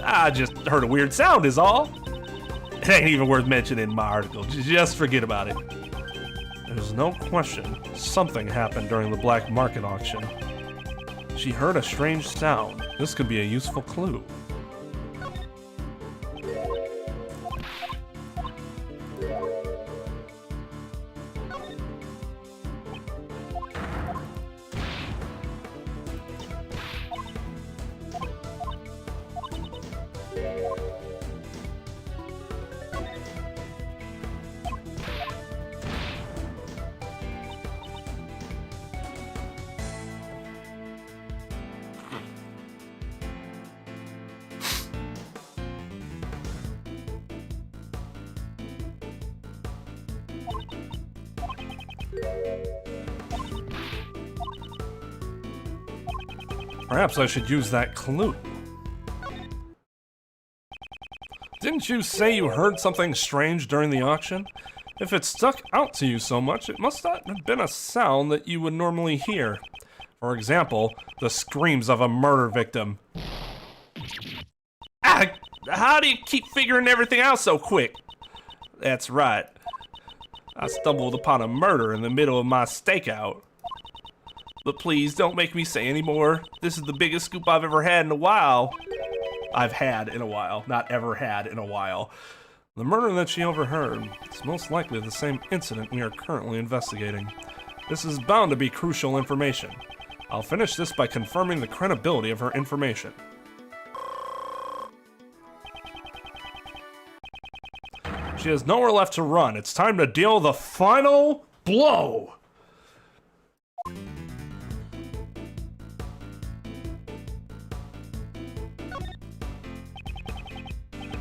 I just heard a weird sound is all. It ain't even worth mentioning in my article. Just forget about it. There's no question something happened during the black market auction. She heard a strange sound. This could be a useful clue. Perhaps I should use that clue. Didn't you say you heard something strange during the auction? If it stuck out to you so much, it must not have been a sound that you would normally hear. For example, the screams of a murder victim. How do you keep figuring everything out so quick? That's right. I stumbled upon a murder in the middle of my stakeout. But please don't make me say any more. This is the biggest scoop I've ever had in a while. I've had in a while, not ever had in a while. The murder that she overheard is most likely the same incident we are currently investigating. This is bound to be crucial information. I'll finish this by confirming the credibility of her information. She has nowhere left to run. It's time to deal the final blow.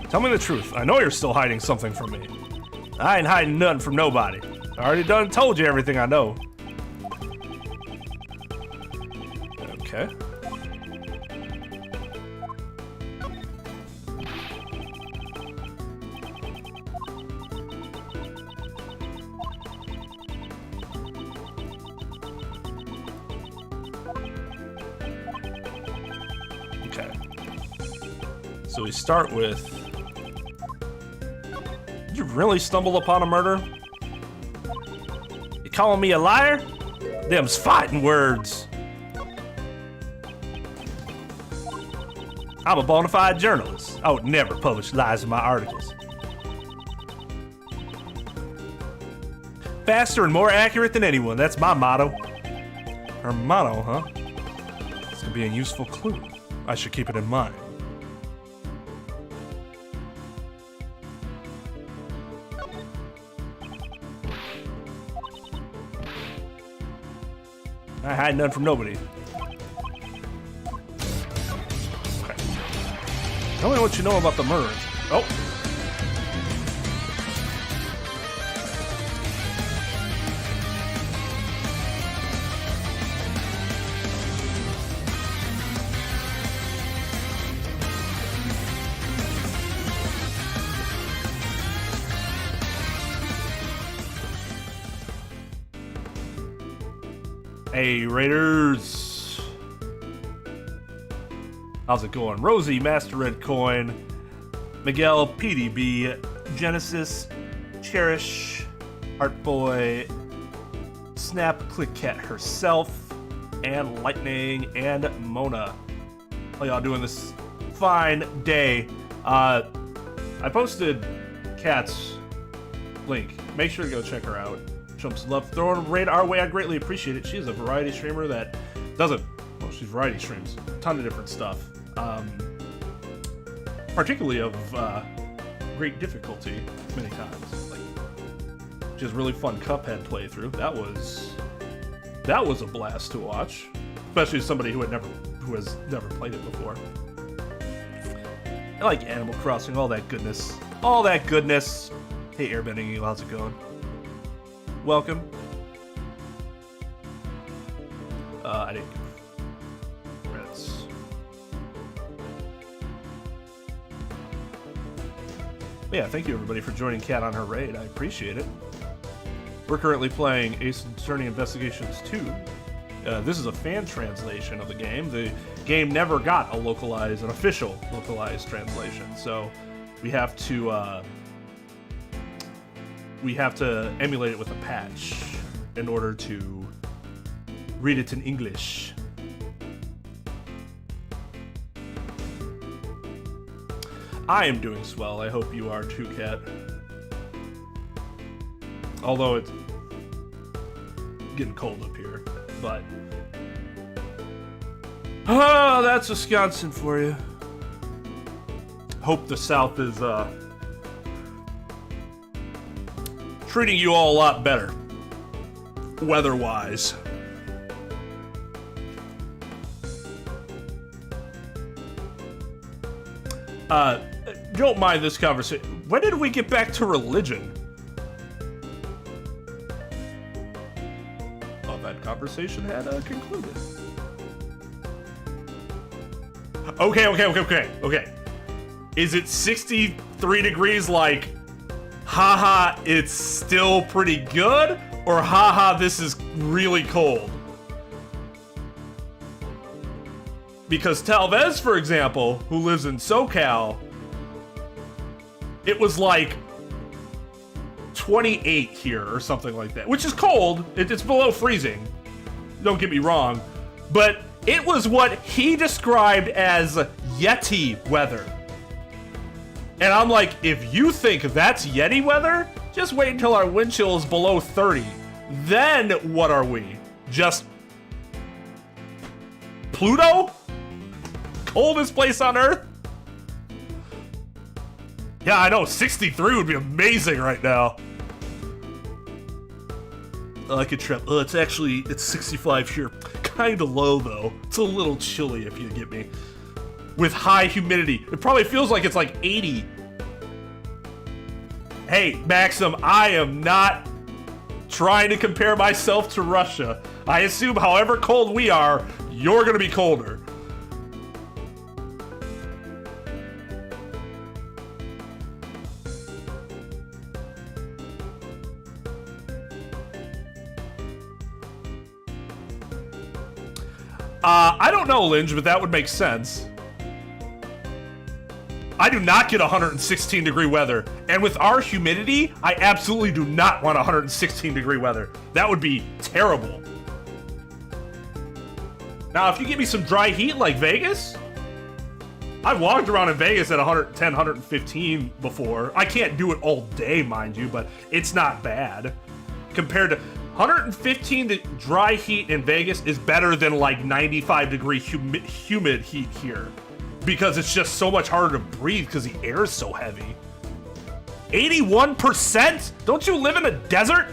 Tell me the truth. I know you're still hiding something from me. I ain't hiding nothing from nobody. I already done told you everything I know. Okay. Okay. So we start with... Did you really stumble upon a murder? You calling me a liar? Them's fighting words. I'm a bona fide journalist. I would never publish lies in my articles. Faster and more accurate than anyone, that's my motto. Her motto, huh? This could be a useful clue. I should keep it in mind. I hide none from nobody. Okay. Tell me what you know about the murder. Oh. Hey, Raiders. How's it going? Rosie, Master Red Coin, Miguel, PDB, Genesis, Cherish, Heartboy, Snap, Click Cat herself, and Lightning, and Mona. How y'all doing this fine day? I posted Kat's link. Make sure to go check her out. Show some love. Throw a raid our way. I greatly appreciate it. She is a variety streamer that doesn't... Well, she's variety streams. A ton of different stuff. Particularly of great difficulty many times. Like, she has really fun Cuphead playthrough. That was a blast to watch. Especially as somebody who has never played it before. I like Animal Crossing, all that goodness. All that goodness. Hey, Airbending Eagle, how's it going? Welcome. I didn't give credits. Yeah, thank you everybody for joining Kat on her raid. I appreciate it. We're currently playing Ace Attorney Investigations 2. This is a fan translation of the game. The game never got an official localized translation, so we have to emulate it with a patch in order to read it in English. I am doing swell. I hope you are too, Kat. Although it's getting cold up here, but oh, that's Wisconsin for you. Hope the South is treating you all a lot better, weather-wise. Don't mind this conversation. When did we get back to religion? Thought that conversation had concluded. Okay. Is it 63 degrees like, haha, it's still pretty good? Or haha, this is really cold? Because Talvez, for example, who lives in SoCal, it was like 28 here or something like that, which is cold. It's below freezing. Don't get me wrong. But it was what he described as Yeti weather. And I'm like, if you think that's Yeti weather, just wait until our wind chill is below 30. Then what are we? Just Pluto? Coldest place on Earth? Yeah, I know, 63 would be amazing right now. I like a Trep. It's 65 here. Kinda low though. It's a little chilly if you get me. With high humidity. It probably feels like it's like 80. Hey, Maxim, I am not trying to compare myself to Russia. I assume however cold we are, you're gonna be colder. I don't know, Linge, but that would make sense. I do not get 116 degree weather. And with our humidity, I absolutely do not want 116 degree weather. That would be terrible. Now, if you give me some dry heat like Vegas, I've walked around in Vegas at 110, 115 before. I can't do it all day, mind you, but it's not bad. Compared to 115 dry heat in Vegas is better than like 95 degree humid heat here. Because it's just so much harder to breathe because the air is so heavy. 81%? Don't you live in a desert?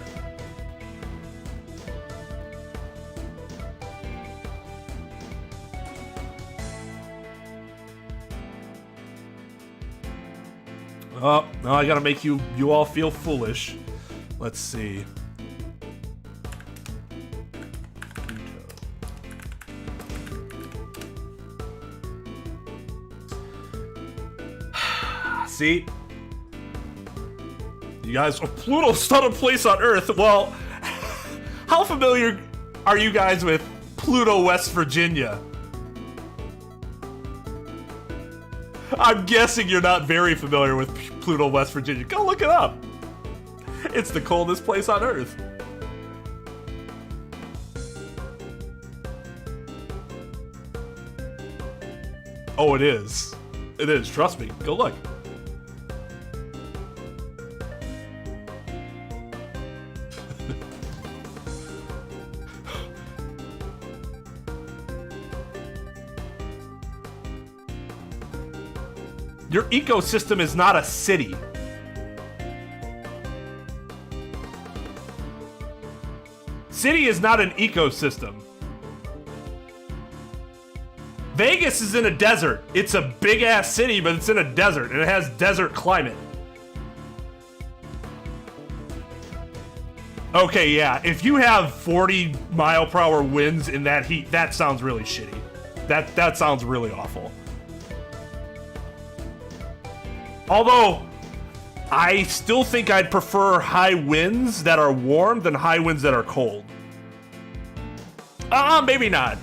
Oh, now I gotta make you all feel foolish. Let's see. See? You guys, Pluto's not a place on Earth. Well, how familiar are you guys with Pluto, West Virginia? I'm guessing you're not very familiar with Pluto, West Virginia. Go look it up. It's the coldest place on Earth. Oh, it is. It is. Trust me. Go look. Your ecosystem is not a city. City is not an ecosystem. Vegas is in a desert. It's a big ass city, but it's in a desert and it has desert climate. Okay, yeah, if you have 40-mile-per-hour winds in that heat, that sounds really shitty. That sounds really awful. Although, I still think I'd prefer high winds that are warm than high winds that are cold. Maybe not.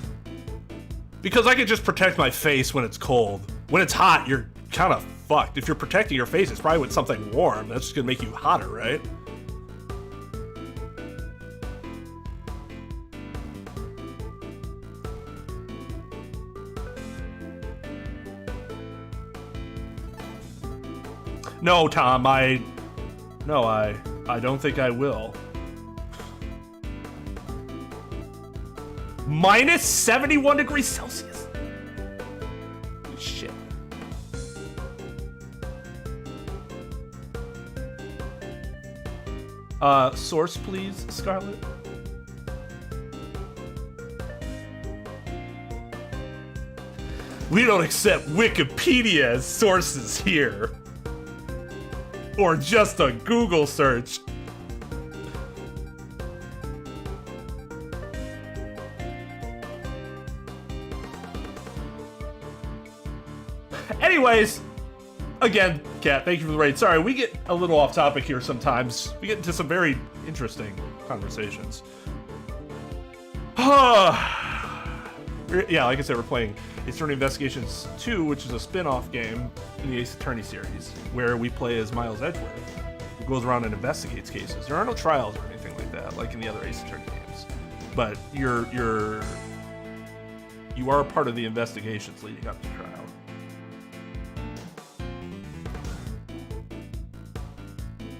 Because I can just protect my face when it's cold. When it's hot, you're kind of fucked. If you're protecting your face, it's probably with something warm. That's just gonna make you hotter, right? No, Tom, I don't think I will. Minus 71 degrees Celsius. Shit. Source, please, Scarlett. We don't accept Wikipedia as sources here. Or just a Google search. Anyways, again, Kat, thank you for the raid. Sorry, we get a little off topic here sometimes. We get into some very interesting conversations. Yeah, like I said, we're playing Ace Attorney Investigations 2, which is a spin-off game in the Ace Attorney series, where we play as Miles Edgeworth, who goes around and investigates cases. There are no trials or anything like that, like in the other Ace Attorney games. But you are a part of the investigations leading up to trial.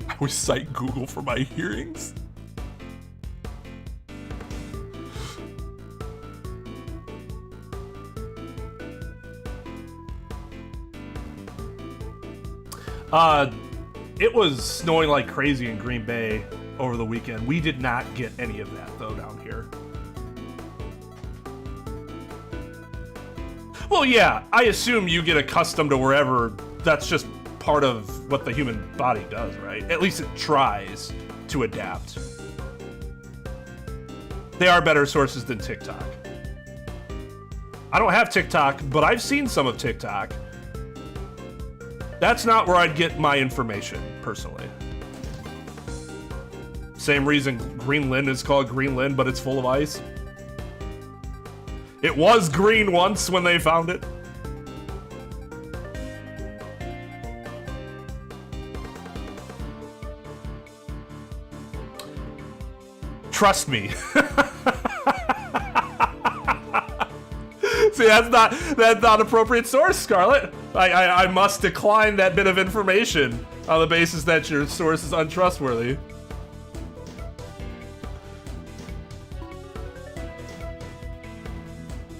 I always cite Google for my hearings. It was snowing like crazy in Green Bay over the weekend. We did not get any of that, though, down here. Well, yeah, I assume you get accustomed to wherever. That's just part of what the human body does, right? At least it tries to adapt. They are better sources than TikTok. I don't have TikTok, but I've seen some of TikTok. That's not where I'd get my information, personally. Same reason Greenland is called Greenland, but it's full of ice. It was green once when they found it. Trust me. See, that's not appropriate source, Scarlett. I must decline that bit of information on the basis that your source is untrustworthy.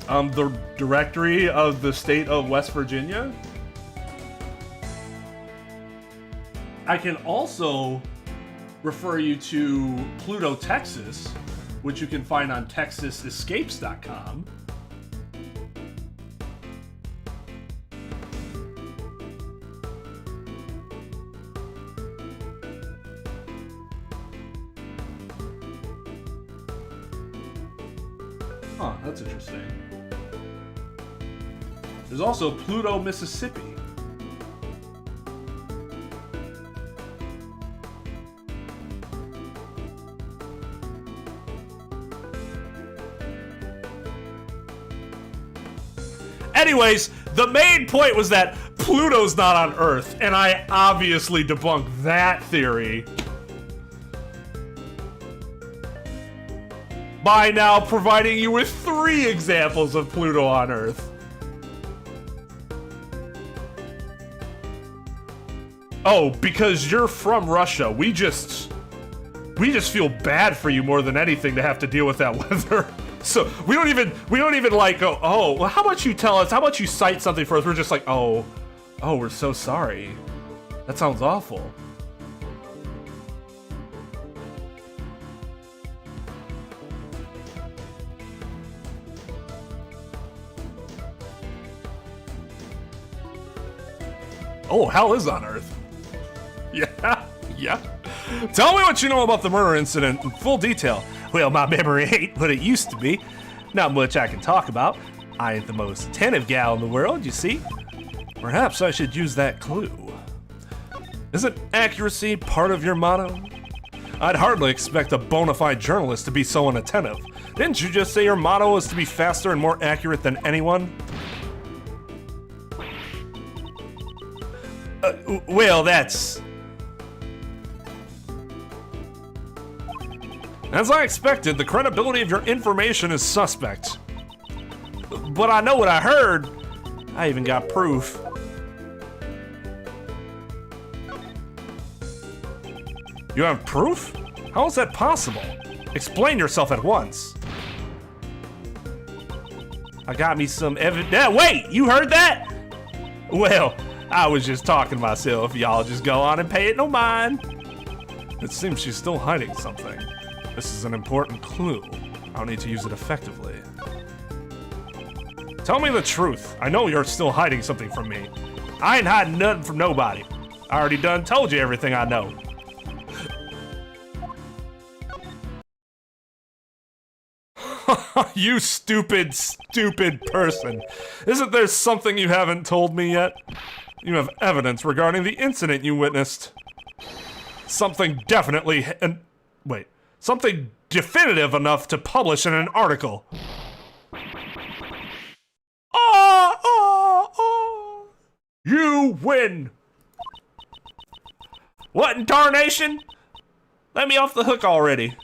The directory of the state of West Virginia. I can also refer you to Pluto, Texas, which you can find on texasescapes.com. Huh, that's interesting. There's also Pluto, Mississippi. Anyways, the main point was that Pluto's not on Earth, and I obviously debunked that theory by now providing you with 3 examples of Pluto on Earth. Oh, because you're from Russia, we just feel bad for you more than anything to have to deal with that weather. So we don't even like go, oh, well, how about you tell us, how about you cite something for us? We're just like, oh, we're so sorry. That sounds awful. Oh, hell is on Earth. Yeah. Tell me what you know about the murder incident in full detail. Well, my memory ain't what it used to be. Not much I can talk about. I ain't the most attentive gal in the world, you see. Perhaps I should use that clue. Isn't accuracy part of your motto? I'd hardly expect a bona fide journalist to be so unattentive. Didn't you just say your motto is to be faster and more accurate than anyone? Well, that's... As I expected, the credibility of your information is suspect. But I know what I heard. I even got proof. You have proof? How is that possible? Explain yourself at once. I got me some evidence. Wait, you heard that? Well, I was just talking to myself. Y'all just go on and pay it no mind. It seems she's still hiding something. This is an important clue. I'll need to use it effectively. Tell me the truth. I know you're still hiding something from me. I ain't hiding nothing from nobody. I already done told you everything I know. You stupid person. Isn't there something you haven't told me yet? You have evidence regarding the incident you witnessed. Something definitely something definitive enough to publish in an article. You win. What in tarnation? Let me off the hook already.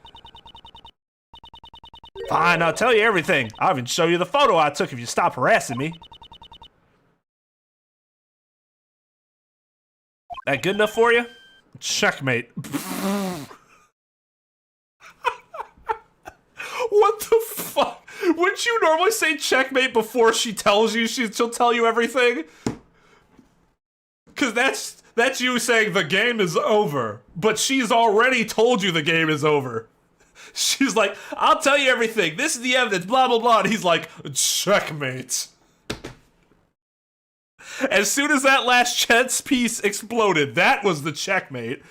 Fine, I'll tell you everything. I'll even show you the photo I took if you stop harassing me. That good enough for you? Checkmate. What the fuck? Wouldn't you normally say checkmate before she tells you she'll tell you everything? Cause that's you saying the game is over, but she's already told you the game is over. She's like, I'll tell you everything. This is the evidence, blah, blah, blah. And he's like, checkmate. As soon as that last chess piece exploded, that was the checkmate.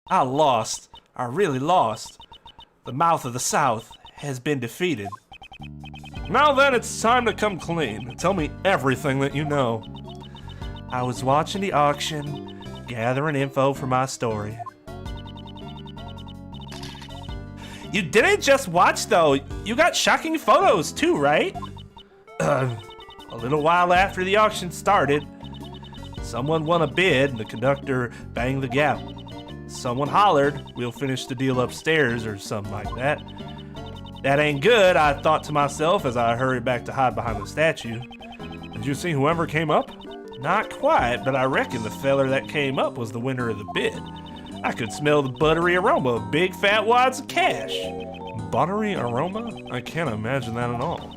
I lost. I really lost. The mouth of the South has been defeated. Now then, it's time to come clean. Tell me everything that you know. I was watching the auction, gathering info for my story. You didn't just watch, though. You got shocking photos, too, right? A little while after the auction started, someone won a bid and the conductor banged the gavel. Someone hollered, "We'll finish the deal upstairs," or something like that. That ain't good, I thought to myself as I hurried back to hide behind the statue. Did you see whoever came up? Not quite, but I reckon the feller that came up was the winner of the bid. I could smell the buttery aroma of big fat wads of cash. Buttery aroma? I can't imagine that at all.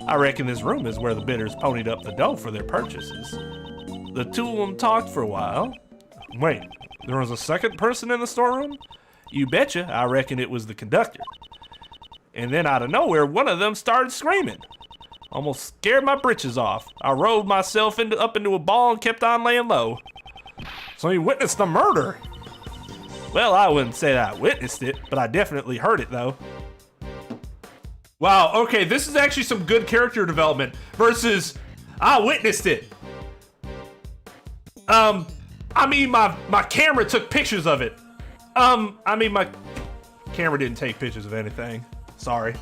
I reckon this room is where the bidders ponied up the dough for their purchases. The two of them talked for a while. Wait. There was a second person in the storeroom? You betcha, I reckon it was the conductor. And then out of nowhere, one of them started screaming. Almost scared my britches off. I rolled myself up into a ball and kept on laying low. So you witnessed the murder? Well, I wouldn't say that I witnessed it, but I definitely heard it though. Wow, okay, this is actually some good character development versus I witnessed it. I mean, my camera took pictures of it. I mean, my camera didn't take pictures of anything. Sorry.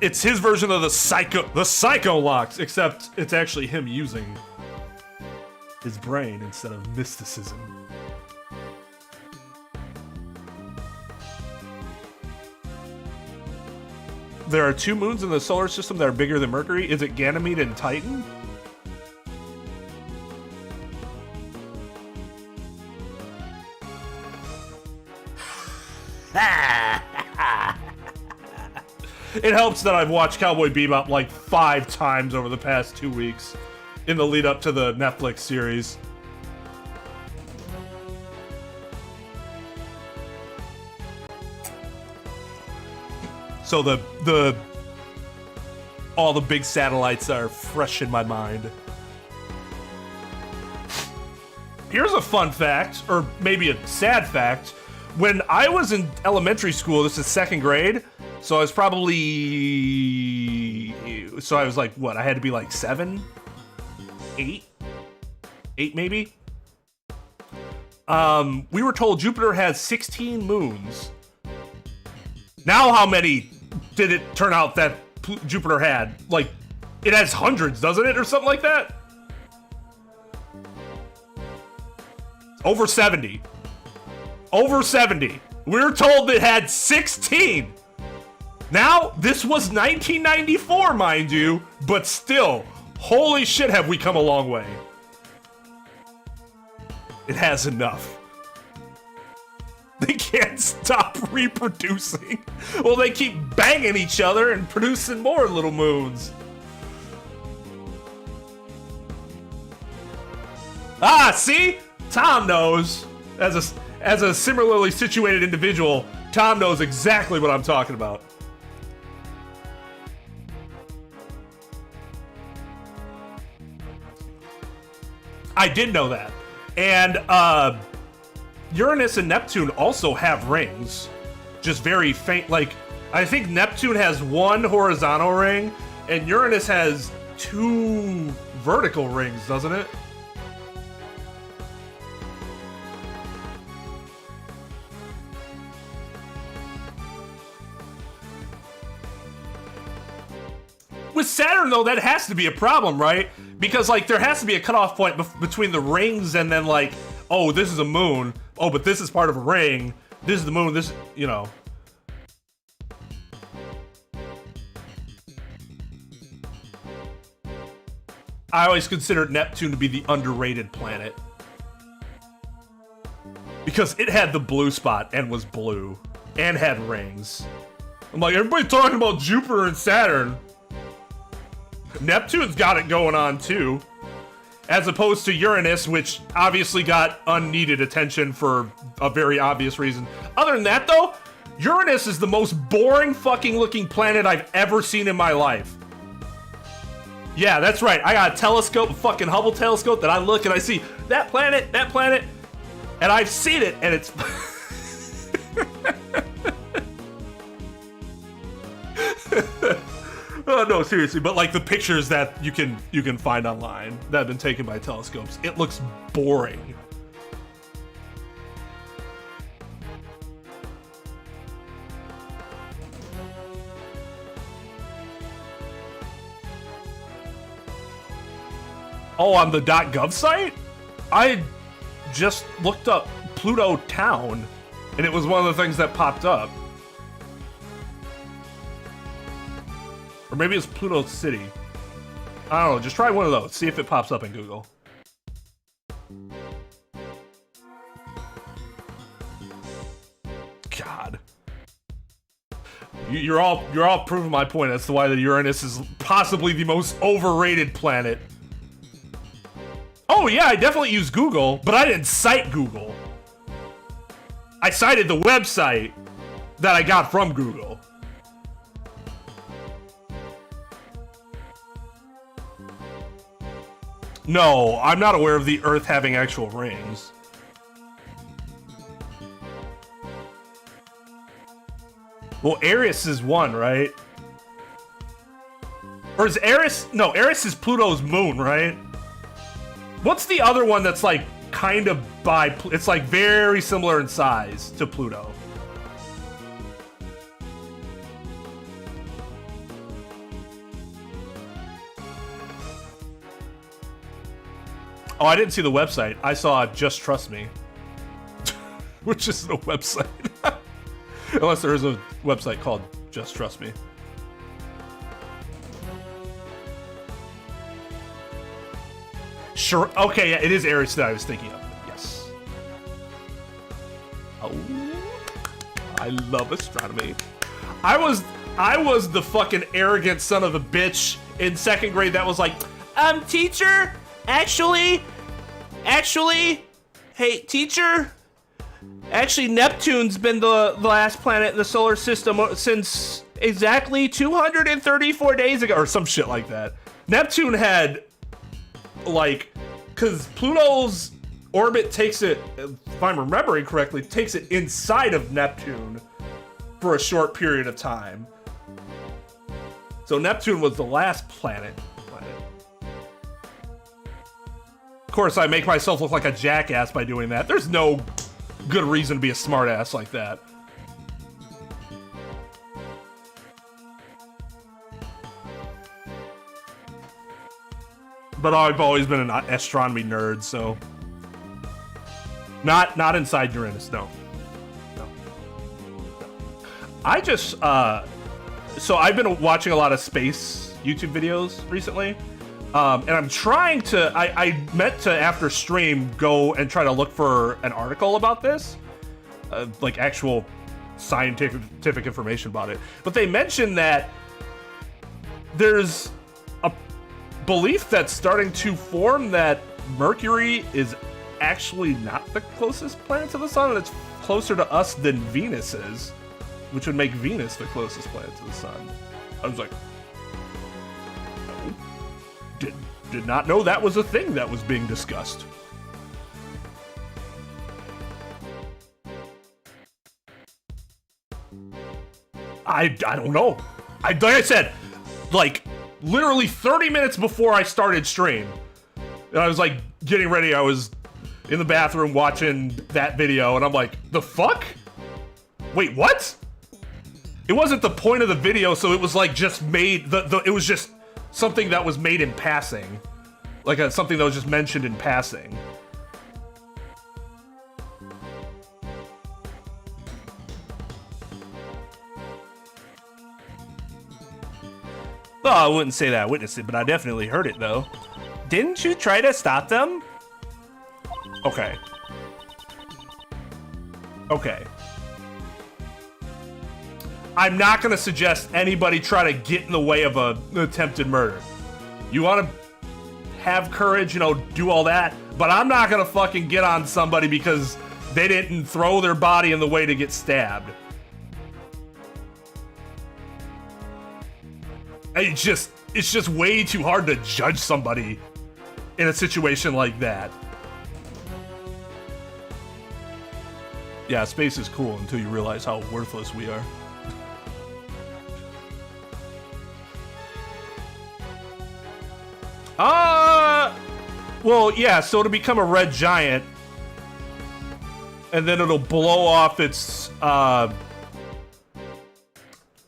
It's his version of the psycho locks, except it's actually him using his brain instead of mysticism. There are 2 moons in the solar system that are bigger than Mercury. Is it Ganymede and Titan? It helps that I've watched Cowboy Bebop like 5 times over the past 2 weeks in the lead up to the Netflix series. So all the big satellites are fresh in my mind. Here's a fun fact, or maybe a sad fact. When I was in elementary school, this is 2nd grade, so I was like, what? I had to be like 7, 8 maybe. We were told Jupiter has 16 moons. Now how many did it turn out that Jupiter had? Like, it has hundreds, doesn't it? Or something like that? Over 70. Over 70. We were told it had 16. Now, this was 1994, mind you, but still, holy shit, have we come a long way. It has enough. They can't stop reproducing. Well, they keep banging each other and producing more little moons. Ah, see? Tom knows. As a similarly situated individual, Tom knows exactly what I'm talking about. I did know that. And Uranus and Neptune also have rings. Just very faint. Like, I think Neptune has 1 horizontal ring, and Uranus has 2 vertical rings, doesn't it? With Saturn, though, that has to be a problem, right? Because, like, there has to be a cutoff point between the rings and then, like, oh, this is a moon. Oh, but this is part of a ring. This is the moon. This, you know. I always considered Neptune to be the underrated planet. Because it had the blue spot and was blue. And had rings. I'm like, everybody talking about Jupiter and Saturn. Neptune's got it going on too. As opposed to Uranus, which obviously got unneeded attention for a very obvious reason. Other than that though, Uranus is the most boring fucking looking planet I've ever seen in my life. Yeah, that's right. I got a telescope, a fucking Hubble telescope that I look and I see that planet, and I've seen it and it's... Oh, no, seriously, but like the pictures that you can find online that have been taken by telescopes, it looks boring. Oh, on the .gov site? I just looked up Pluto Town, and it was one of the things that popped up. Or maybe it's Pluto City. I don't know, just try one of those. See if it pops up in Google. God. You're all proving my point as to why the Uranus is possibly the most overrated planet. Oh yeah, I definitely use Google, but I didn't cite Google. I cited the website that I got from Google. No, I'm not aware of the Earth having actual rings. Well, Eris is one, right? Or is Eris... No, Eris is Pluto's moon, right? What's the other one that's like kind of by... It's like very similar in size to Pluto. Oh, I didn't see the website. I saw Just Trust Me. Which is a website. Unless there is a website called Just Trust Me. Sure. Okay, yeah, it is Aries that I was thinking of. Yes. Oh, I love astronomy. I was the fucking arrogant son of a bitch in second grade that was like, teacher, actually, hey, teacher, actually, Neptune's been the last planet in the solar system since exactly 234 days ago, or some shit like that. Neptune had, like, because Pluto's orbit takes it, if I'm remembering correctly, takes it inside of Neptune for a short period of time. So Neptune was the last planet. Of course, I make myself look like a jackass by doing that. There's no good reason to be a smartass like that. But I've always been an astronomy nerd, so not inside Uranus, no. I just so I've been watching a lot of space YouTube videos recently. And I'm trying to, I meant to, after stream, go and try to look for an article about this. Like actual scientific information about it. But they mentioned that there's a belief that's starting to form that Mercury is actually not the closest planet to the sun, and it's closer to us than Venus is, which would make Venus the closest planet to the sun. I was like, did not know that was a thing that was being discussed. I don't know. Like I said, like literally 30 minutes before I started stream, and I was like getting ready. I was in the bathroom watching that video, and I'm like, the fuck? Wait, what? It wasn't the point of the video, so it was like just made. It was just something that was made in passing, like something that was just mentioned in passing. Well, I wouldn't say that I witnessed it, but I definitely heard it, though. Didn't you try to stop them? Okay. Okay. I'm not gonna suggest anybody try to get in the way of an attempted murder. You wanna have courage, you know, do all that, but I'm not gonna fucking get on somebody because they didn't throw their body in the way to get stabbed. It's just way too hard to judge somebody in a situation like that. Yeah, space is cool until you realize how worthless we are. Well, yeah, so to become a red giant, and then it'll blow off its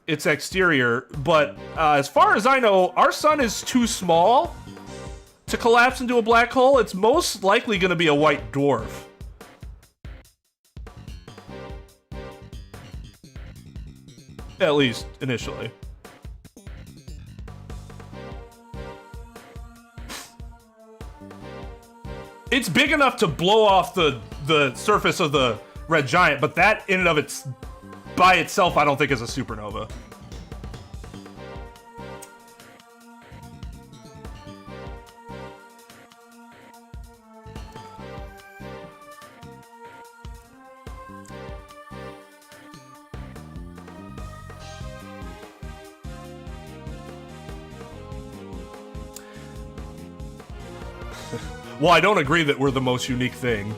exterior, but as far as I know, our sun is too small to collapse into a black hole. It's most likely going to be a white dwarf. At least, initially. It's big enough to blow off the surface of the red giant, but that in and of its by itself, I don't think is a supernova. Well, I don't agree that we're the most unique thing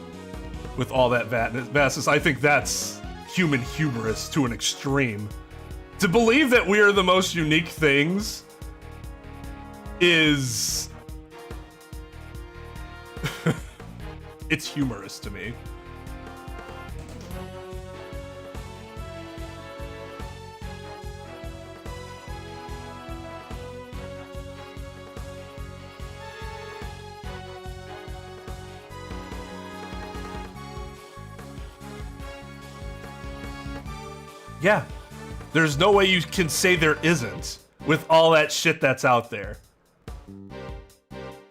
with all that vastness. I think that's human hubris to an extreme. To believe that we are the most unique things is... it's humorous to me. Yeah. There's no way you can say there isn't with all that shit that's out there.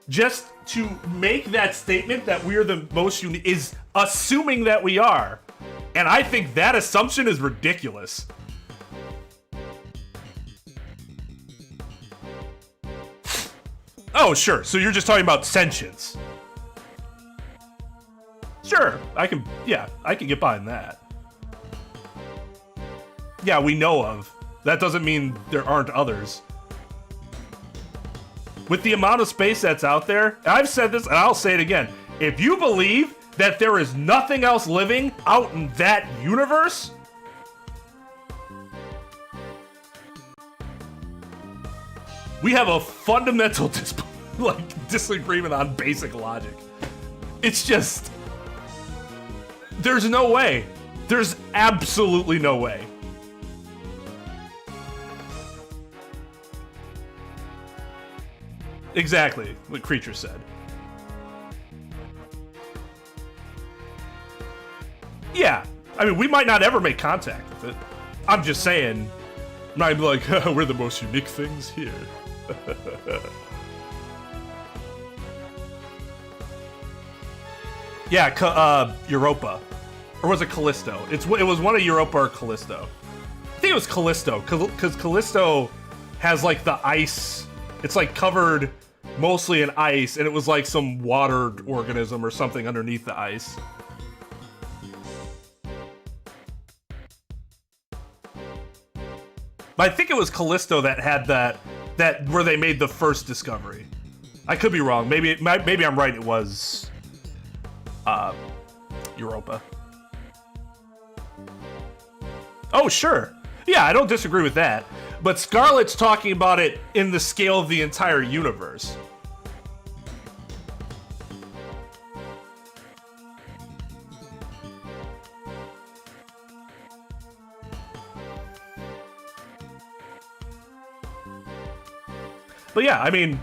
Just to make that statement that we're the most unique is assuming that we are. And I think that assumption is ridiculous. Oh, sure. So you're just talking about sentience. Sure. I can get behind that. Yeah, we know of. That doesn't mean there aren't others. With the amount of space that's out there, I've said this and I'll say it again. If you believe that there is nothing else living out in that universe, we have a fundamental disagreement on basic logic. It's just, there's no way. There's absolutely no way. Exactly what Creature said. Yeah, I mean, we might not ever make contact with it. I'm just saying, I'm not gonna be like, we're the most unique things here. Yeah, Europa. Or was it Callisto? It was one of Europa or Callisto. I think it was Callisto, because Callisto has like the ice. It's like covered mostly in ice, and it was like some water organism or something underneath the ice. But I think it was Callisto that had that where they made the first discovery. I could be wrong. Maybe I'm right. It was Europa. Oh, sure. Yeah, I don't disagree with that. But Scarlet's talking about it in the scale of the entire universe. But yeah, I mean,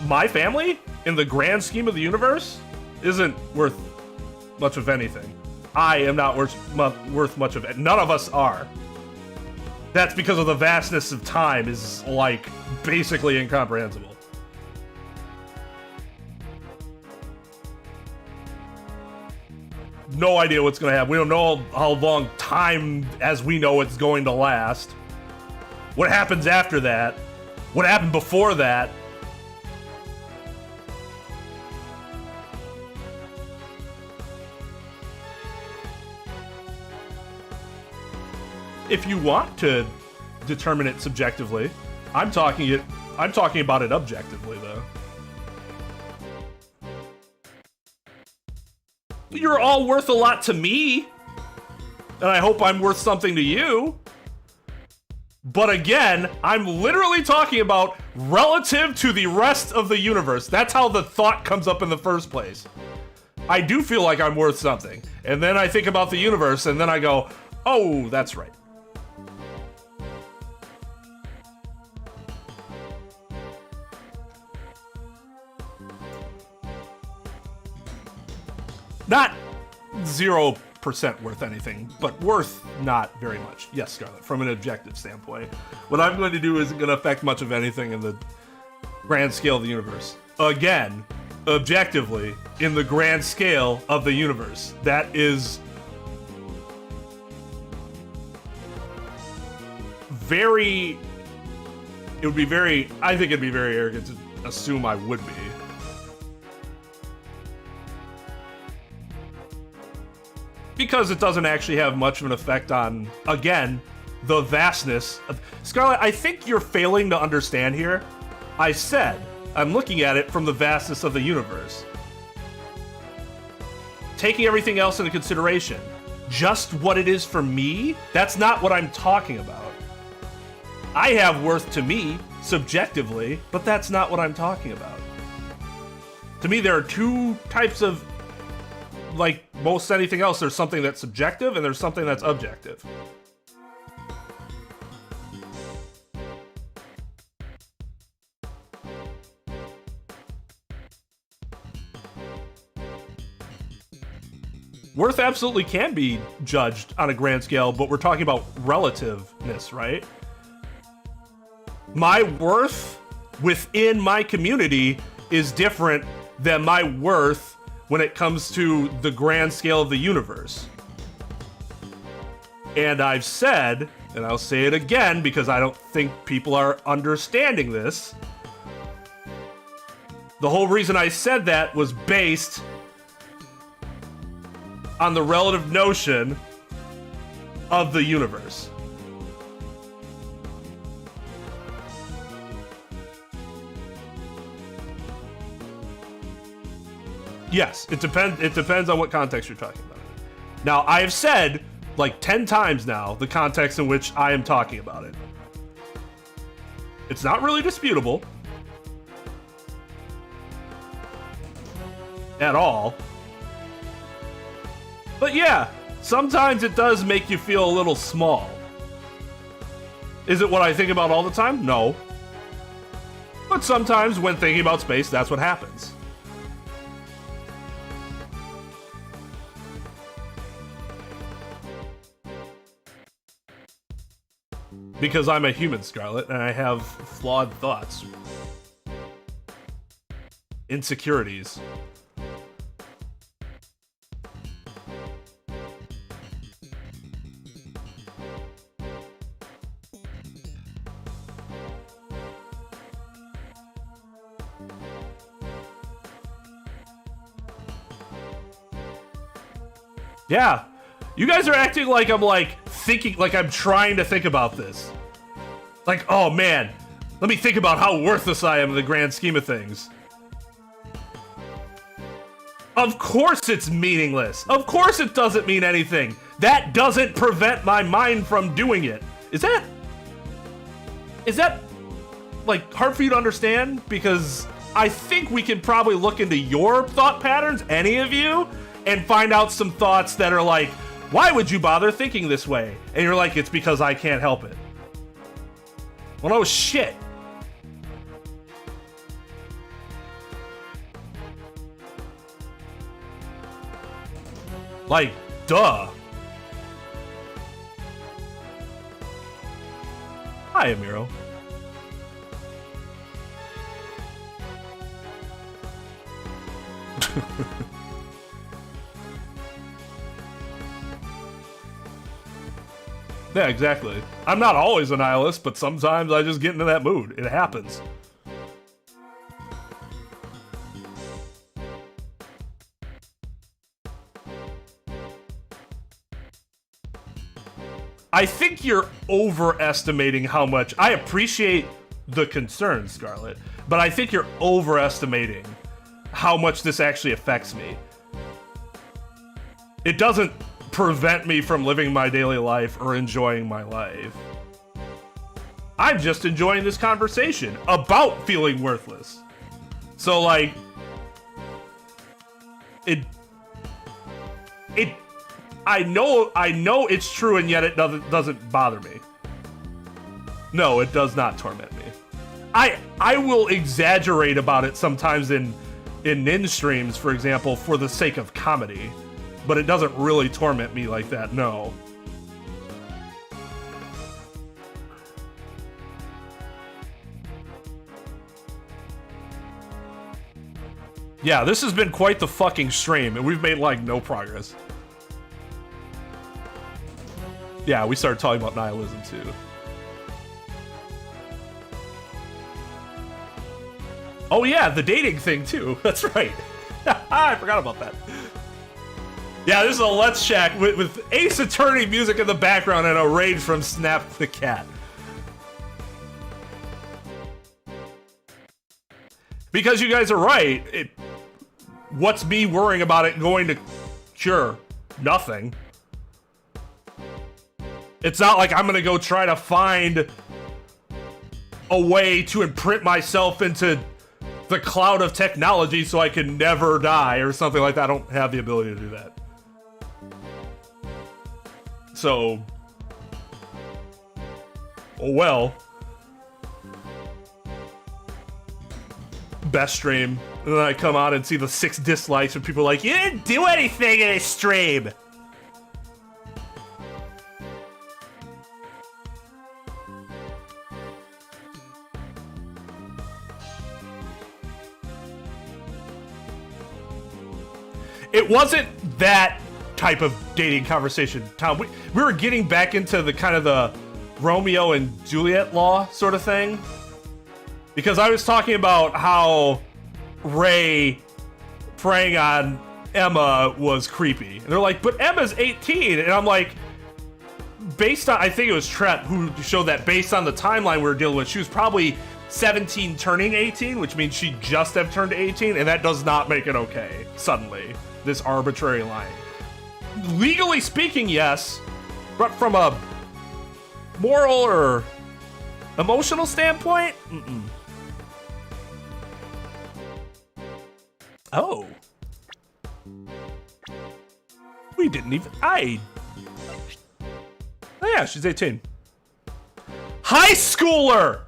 my family, in the grand scheme of the universe, isn't worth much of anything. I am not worth much of it. None of us are. That's because of the vastness of time is, like, basically incomprehensible. No idea what's gonna happen. We don't know how long time as we know it's going to last. What happens after that? What happened before that? If you want to determine it subjectively, I'm talking about it objectively, though. You're all worth a lot to me, and I hope I'm worth something to you. But again, I'm literally talking about relative to the rest of the universe. That's how the thought comes up in the first place. I do feel like I'm worth something. And then I think about the universe, and then I go, oh, that's right. Not 0% worth anything, but worth not very much. Yes, Scarlet, from an objective standpoint. What I'm going to do isn't going to affect much of anything in the grand scale of the universe. Again, objectively, in the grand scale of the universe. That is very... It would be very... I think it'd be very arrogant to assume I would be. Because it doesn't actually have much of an effect on, again, the vastness of... Scarlet, I think you're failing to understand here. I said, I'm looking at it from the vastness of the universe. Taking everything else into consideration. just what it is for me, that's not what I'm talking about. I have worth to me, subjectively, but that's not what I'm talking about. To me, there are two types of, like most anything else, there's something that's subjective and there's something that's objective. Worth absolutely can be judged on a grand scale, but we're talking about relativeness, right? My worth within my community is different than my worth when it comes to the grand scale of the universe. And I've said, and I'll say it again because I don't think people are understanding this, the whole reason I said that was based on the relative notion of the universe. Yes, it depends on what context you're talking about. Now, I have said like 10 times now the context in which I am talking about it. It's not really disputable at all. But yeah, sometimes it does make you feel a little small. Is it what I think about all the time? No. But sometimes when thinking about space, that's what happens. Because I'm a human, Scarlet, and I have flawed thoughts. Insecurities. Yeah, you guys are acting like I'm thinking, like I'm trying to think about this. Like, oh man, let me think about how worthless I am in the grand scheme of things. Of course it's meaningless. Of course it doesn't mean anything. That doesn't prevent my mind from doing it. Is that like hard for you to understand? Because I think we can probably look into your thought patterns, any of you, and find out some thoughts that are like, why would you bother thinking this way? And you're like, it's because I can't help it. Well, no shit. Like, duh. Hi, Amiro. Yeah, exactly. I'm not always a nihilist, but sometimes I just get into that mood. It happens. I think you're overestimating how much... I appreciate the concern, Scarlet, but I think you're overestimating how much this actually affects me. It doesn't prevent me from living my daily life or enjoying my life. I'm just enjoying this conversation about feeling worthless. So like, I know it's true, and yet it doesn't bother me. No, it does not torment me. I will exaggerate about it sometimes in nin streams, for example, for the sake of comedy. But it doesn't really torment me like that, no. Yeah, this has been quite the fucking stream, and we've made, like, no progress. Yeah, we started talking about nihilism, too. Oh yeah, the dating thing, too. That's right. I forgot about that. Yeah, this is a Let's Shack with Ace Attorney music in the background and a rage from Snap the Cat. Because you guys are right. What's me worrying about it going to cure? Nothing. It's not like I'm gonna go try to find a way to imprint myself into the cloud of technology so I can never die or something like that. I don't have the ability to do that. So, oh well. Best stream. And then I come out and see the 6 dislikes and people are like, you didn't do anything in this stream. It wasn't that type of dating conversation, Tom. We were getting back into the kind of the Romeo and Juliet law sort of thing. Because I was talking about how Ray preying on Emma was creepy. And they're like, but Emma's 18. And I'm like, based on, I think it was Trep who showed that based on the timeline we were dealing with, she was probably 17 turning 18, which means she just have turned 18. And that does not make it okay, suddenly. This arbitrary line. Legally speaking, yes. But from a moral or emotional standpoint, Oh. We didn't even... Oh yeah, she's 18. High schooler!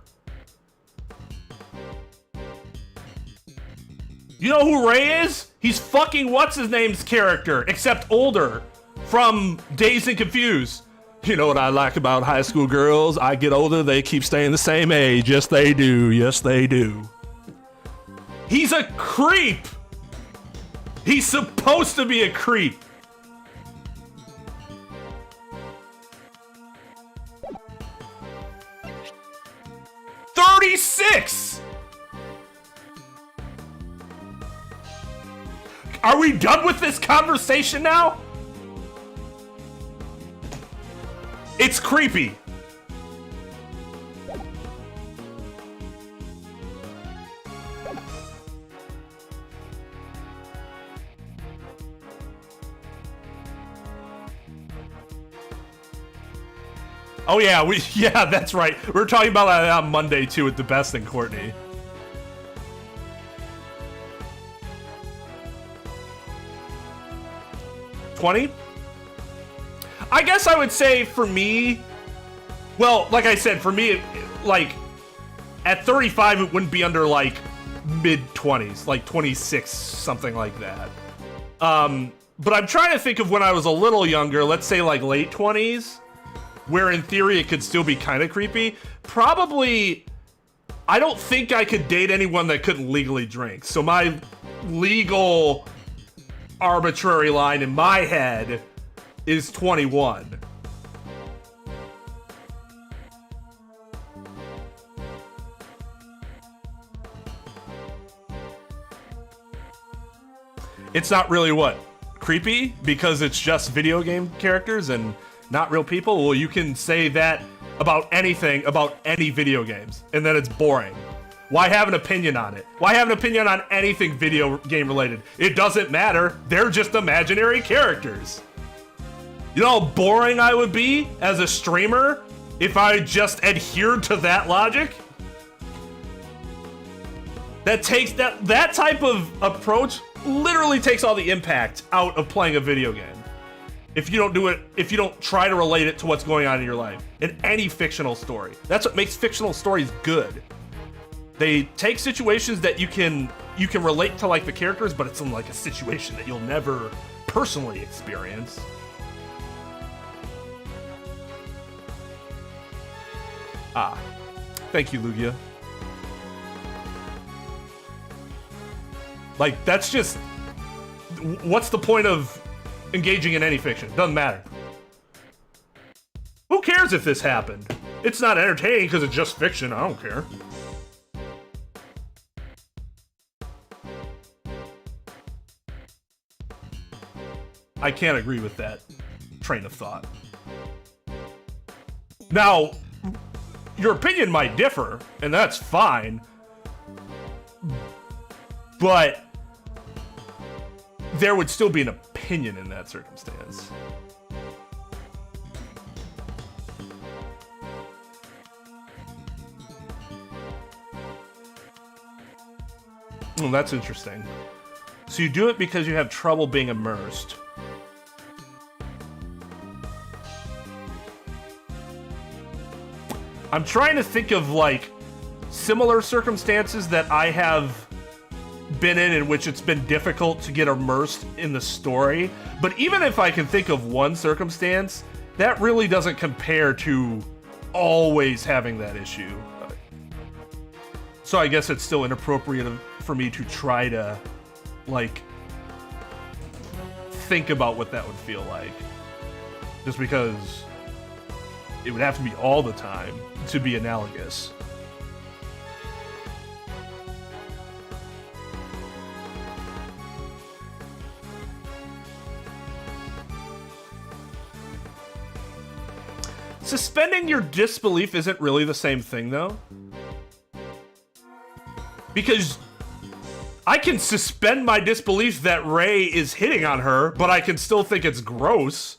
You know who Ray is? He's fucking what's-his-name's character, except older, from Dazed and Confused. You know what I like about high school girls? I get older, they keep staying the same age. Yes, they do. Yes, they do. He's a creep! He's supposed to be a creep. $36! Are we done with this conversation now? It's creepy. Oh yeah, yeah, that's right. We were talking about that on Monday too with the Best and Courtney. $20? I guess I would say for me, well, like I said, for me, like at 35, it wouldn't be under like mid-20s, like 26, something like that. But I'm trying to think of when I was a little younger, let's say like late 20s. Where in theory it could still be kind of creepy. Probably, I don't think I could date anyone that couldn't legally drink. So my legal arbitrary line in my head is 21. It's not really what? Creepy? Because it's just video game characters and not real people? Well, you can say that about anything, about any video games, and then it's boring. Why have an opinion on it? Why have an opinion on anything video game related? It doesn't matter. They're just imaginary characters. You know how boring I would be as a streamer if I just adhered to that logic? That takes that type of approach literally takes all the impact out of playing a video game. If you don't do it, if you don't try to relate it to what's going on in your life, in any fictional story. That's what makes fictional stories good. They take situations that you can relate to like the characters, but it's in like a situation that you'll never personally experience. Ah, thank you, Lugia. Like, that's just, what's the point of engaging in any fiction? Doesn't matter. Who cares if this happened? It's not entertaining because it's just fiction. I don't care. I can't agree with that train of thought. Now, your opinion might differ, and that's fine. But there would still be an opinion in that circumstance. That's interesting. So you do it because you have trouble being immersed. I'm trying to think of, like, similar circumstances that I have been in which it's been difficult to get immersed in the story. But even if I can think of one circumstance, that really doesn't compare to always having that issue. So I guess it's still inappropriate for me to try to, like, think about what that would feel like. Just because it would have to be all the time to be analogous. Suspending your disbelief isn't really the same thing, though. Because I can suspend my disbelief that Ray is hitting on her, but I can still think it's gross.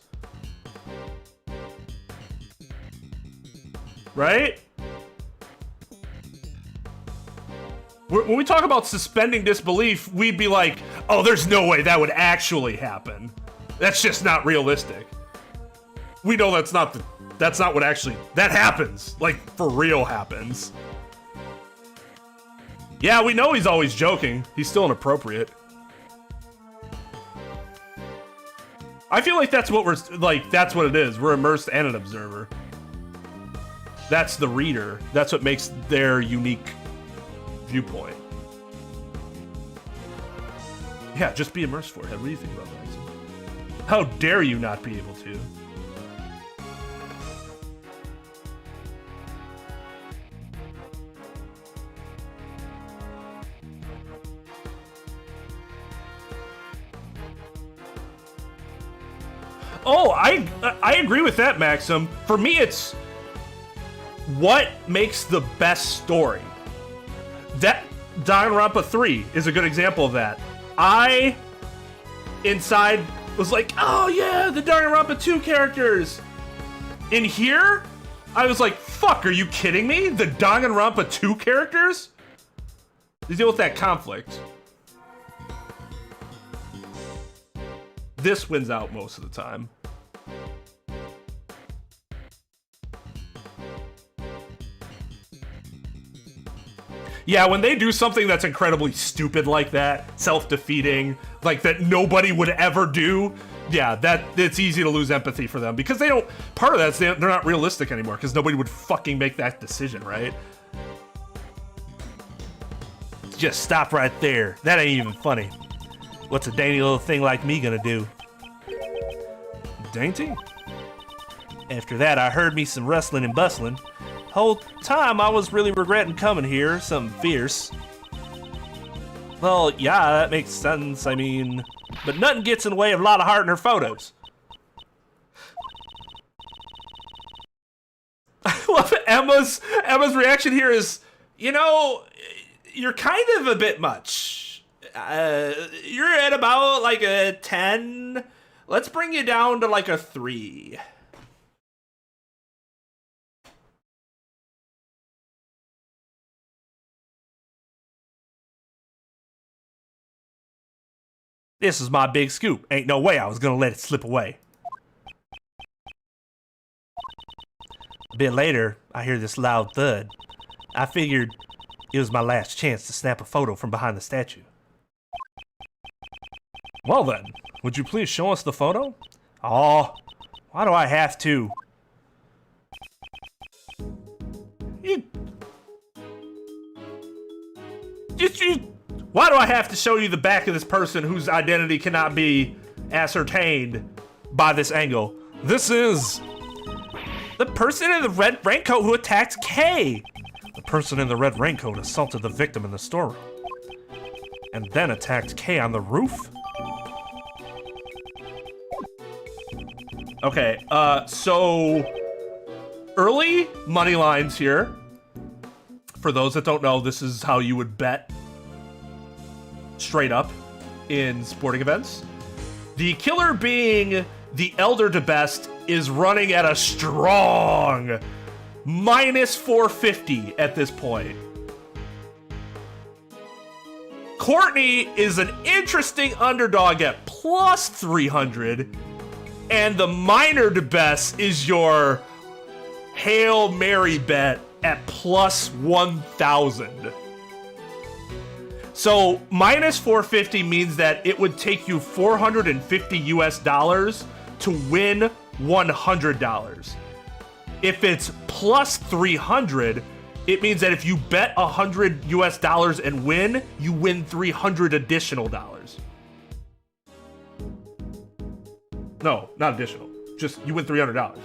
Right? When we talk about suspending disbelief, we'd be like, oh, there's no way that would actually happen. That's just not realistic. We know that's not what actually, that happens. Like, for real happens. Yeah, we know he's always joking. He's still inappropriate. I feel like that's what that's what it is. We're immersed and an observer. That's the reader. That's what makes their unique viewpoint. Yeah, just be immersed for it. What do you think about that? How dare you not be able to? Oh, I agree with that, Maxim. For me, it's what makes the best story. That Danganronpa 3 is a good example of that. I, inside, was like, oh yeah, the Danganronpa 2 characters. In here, I was like, fuck, are you kidding me? The Danganronpa 2 characters? They deal with that conflict. This wins out most of the time. Yeah, when they do something that's incredibly stupid like that, self-defeating, like that nobody would ever do, yeah, it's easy to lose empathy for them because they don't, part of that is they're not realistic anymore because nobody would fucking make that decision, right? Just stop right there. That ain't even funny. What's a dainty little thing like me gonna do? Dainty? After that, I heard me some rustling and bustling. Whole time I was really regretting coming here, something fierce. Well, yeah, that makes sense, I mean, but nothing gets in the way of Lotta Hart and her photos. I love Emma's reaction here is, you know, you're kind of a bit much. You're at about like a 10. Let's bring you down to like a 3. This is my big scoop. Ain't no way I was gonna let it slip away. A bit later, I hear this loud thud. I figured it was my last chance to snap a photo from behind the statue. Well then, would you please show us the photo? Oh, why do I have to? Why do I have to show you the back of this person whose identity cannot be ascertained by this angle? This is the person in the red raincoat who attacked Kay. The person in the red raincoat assaulted the victim in the storeroom and then attacked Kay on the roof. Okay, so early money lines here. For those that don't know, this is how you would bet straight up in sporting events. The killer, being the elder to best, is running at a strong minus 450 at this point. Courtney is an interesting underdog at plus 300. And the minor to best is your Hail Mary bet at plus 1,000. So minus 450 means that it would take you 450 US dollars to win $100. If it's plus 300, it means that if you bet 100 US dollars and win, you win 300 additional dollars. No, not additional. Just you win $300.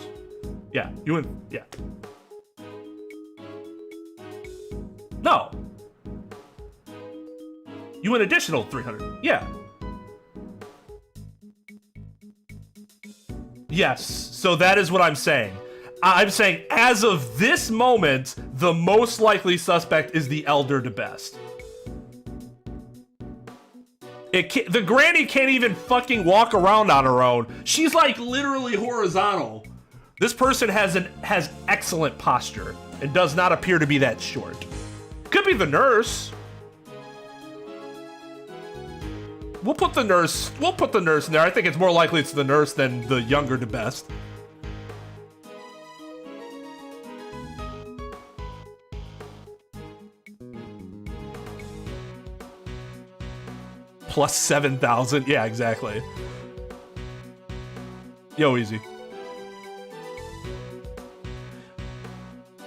Yeah, you win. Yeah. No. You win additional 300. Yeah. Yes. So that is what I'm saying. I'm saying as of this moment, the most likely suspect is the elder to best. The granny can't even fucking walk around on her own. She's like literally horizontal. This person has excellent posture and does not appear to be that short. Could be the nurse. We'll put the nurse in there. I think it's more likely it's the nurse than the younger to best. Plus 7,000. Yeah, exactly. Yo, easy.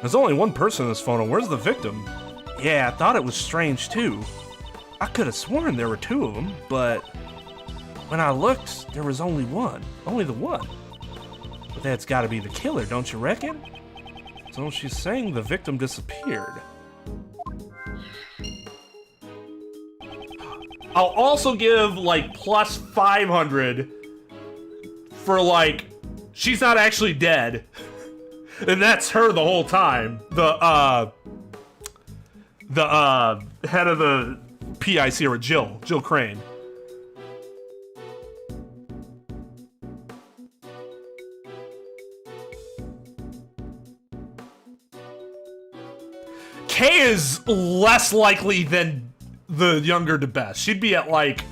There's only one person in this photo. Where's the victim? Yeah, I thought it was strange too. I could have sworn there were two of them, but when I looked, there was only one. Only the one. But that's gotta be the killer, don't you reckon? So she's saying the victim disappeared. I'll also give like plus 500 for like, she's not actually dead. And that's her the whole time. The head of the PIC, or Jill Crane. Kay is less likely than the younger to best. She'd be at like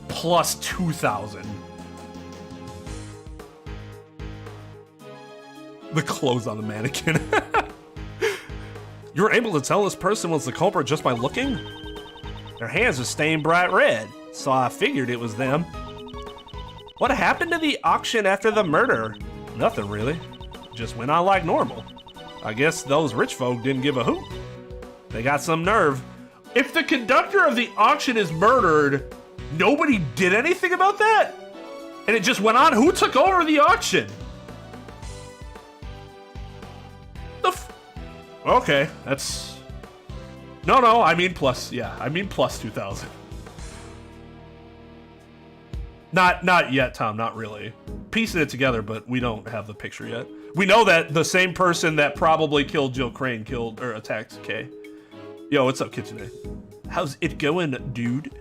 plus 2,000. The clothes on the mannequin. You were able to tell this person was the culprit just by looking? Their hands are stained bright red, so I figured it was them. What happened to the auction after the murder? Nothing really. Just went on like normal. I guess those rich folk didn't give a hoot. They got some nerve. If the conductor of the auction is murdered, nobody did anything about that? And it just went on? Who took over the auction? Okay, that's... No, I mean plus 2,000. Not yet, Tom, not really. Piecing it together, but we don't have the picture yet. We know that the same person that probably killed Jill Crane attacked Kay. Yo, what's up, Kitsune? How's it going, dude?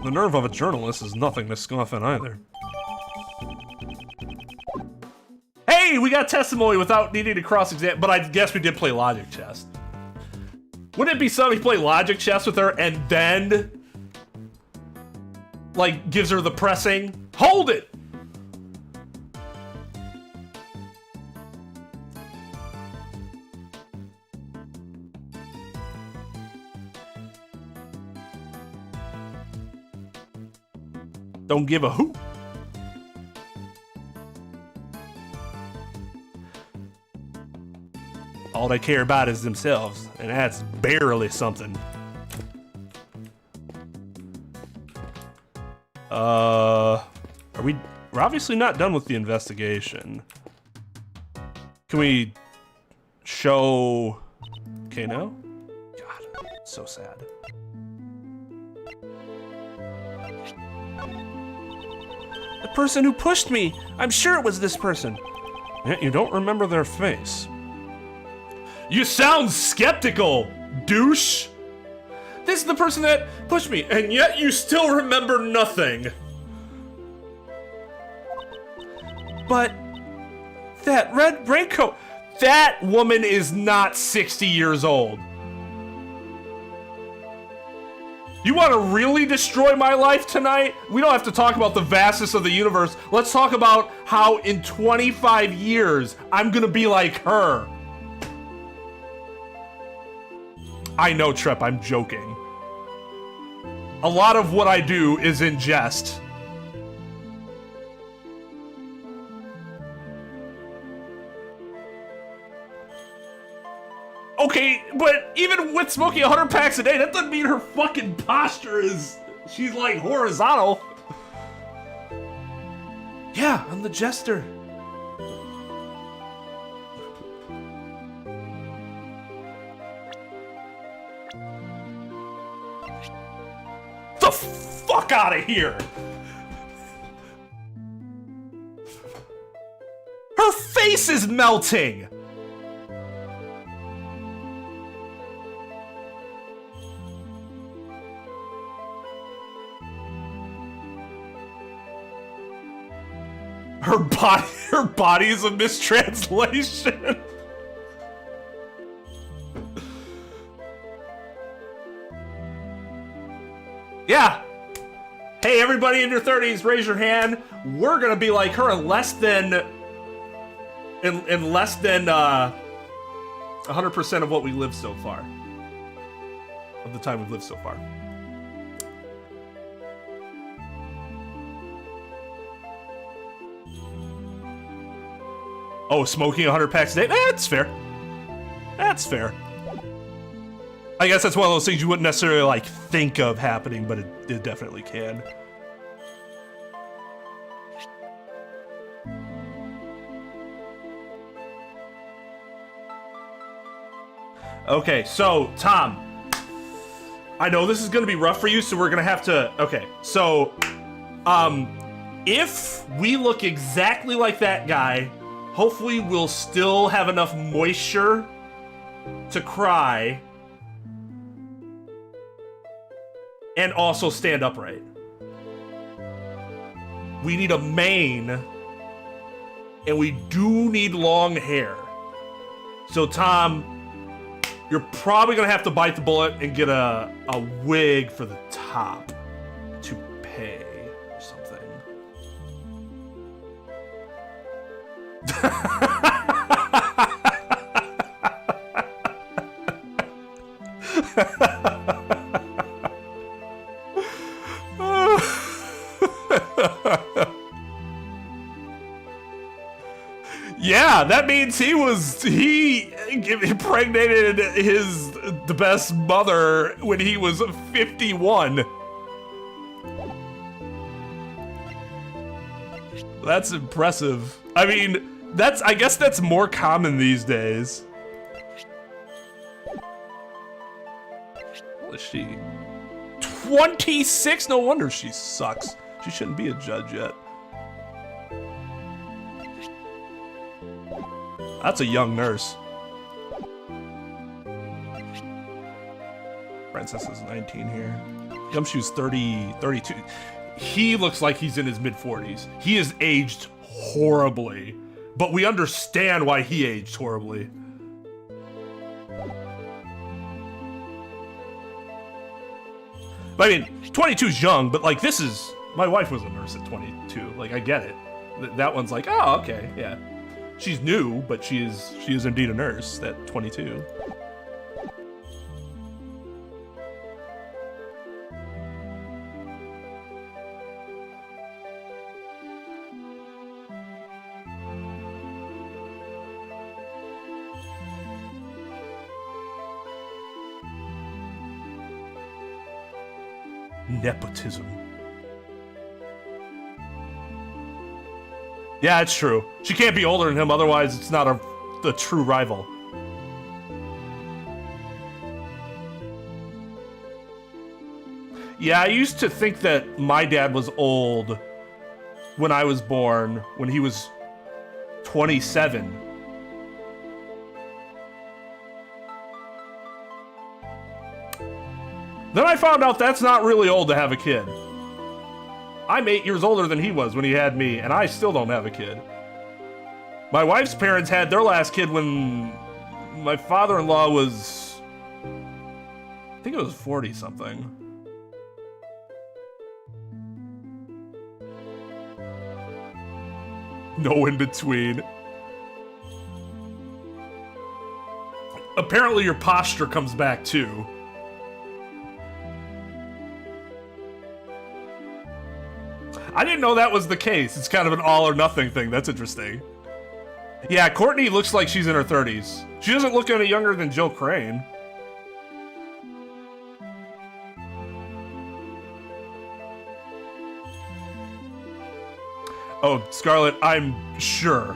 The nerve of a journalist is nothing to scoff at either. Hey, we got testimony without needing to cross-examine, but I guess we did play logic chess. Wouldn't it be something to play logic chess with her and then, like, gives her the pressing? Hold it! Don't give a hoot. All they care about is themselves, and that's barely something. We're obviously not done with the investigation. Can we show... Okay, now? God, so sad. The person who pushed me! I'm sure it was this person. Yet you don't remember their face. You sound skeptical, douche! This is the person that pushed me, and yet you still remember nothing. But that red raincoat... That woman is not 60 years old. You want to really destroy my life tonight? We don't have to talk about the vastness of the universe. Let's talk about how in 25 years, I'm gonna be like her. I know, Trep, I'm joking. A lot of what I do is in jest. Okay, but even with smoking 100 packs a day, that doesn't mean her fucking posture is... She's like horizontal. Yeah, I'm the jester. The fuck out of here! Her face is melting! Her body is a mistranslation. Yeah. Hey, everybody in your 30s, raise your hand. We're gonna be like her in less than 100% of what we lived so far. Of the time we've lived so far. Oh, smoking 100 packs a day? That's fair. That's fair. I guess that's one of those things you wouldn't necessarily like think of happening, but it definitely can. Okay, so Tom, I know this is gonna be rough for you, so we're gonna have to, okay, so, if we look exactly like that guy, hopefully we'll still have enough moisture to cry and also stand upright. We need a mane and we do need long hair. So Tom, you're probably gonna have to bite the bullet and get a wig for the top to pay or something. Yeah, that means he impregnated the best mother when he was 51. That's impressive. I mean, I guess that's more common these days. What is she? 26? No wonder she sucks. She shouldn't be a judge yet. That's a young nurse. Princess is 19 here. Gumshoe's 32. He looks like he's in his mid-40s. He has aged horribly, but we understand why he aged horribly. But I mean, 22's young, but like this is... My wife was a nurse at 22. Like, I get it. That one's like, oh, okay, yeah. She's new, but she is indeed a nurse at 22. Nepotism. Yeah, it's true. She can't be older than him, otherwise it's not a true rival. Yeah, I used to think that my dad was old when I was born, when he was 27. Then I found out that's not really old to have a kid. I'm 8 years older than he was when he had me, and I still don't have a kid. My wife's parents had their last kid when my father-in-law was... I think it was 40-something. No in between. Apparently your posture comes back too. I didn't know that was the case. It's kind of an all or nothing thing. That's interesting. Yeah, Courtney looks like she's in her 30s. She doesn't look any younger than Jill Crane. Oh, Scarlett, I'm sure.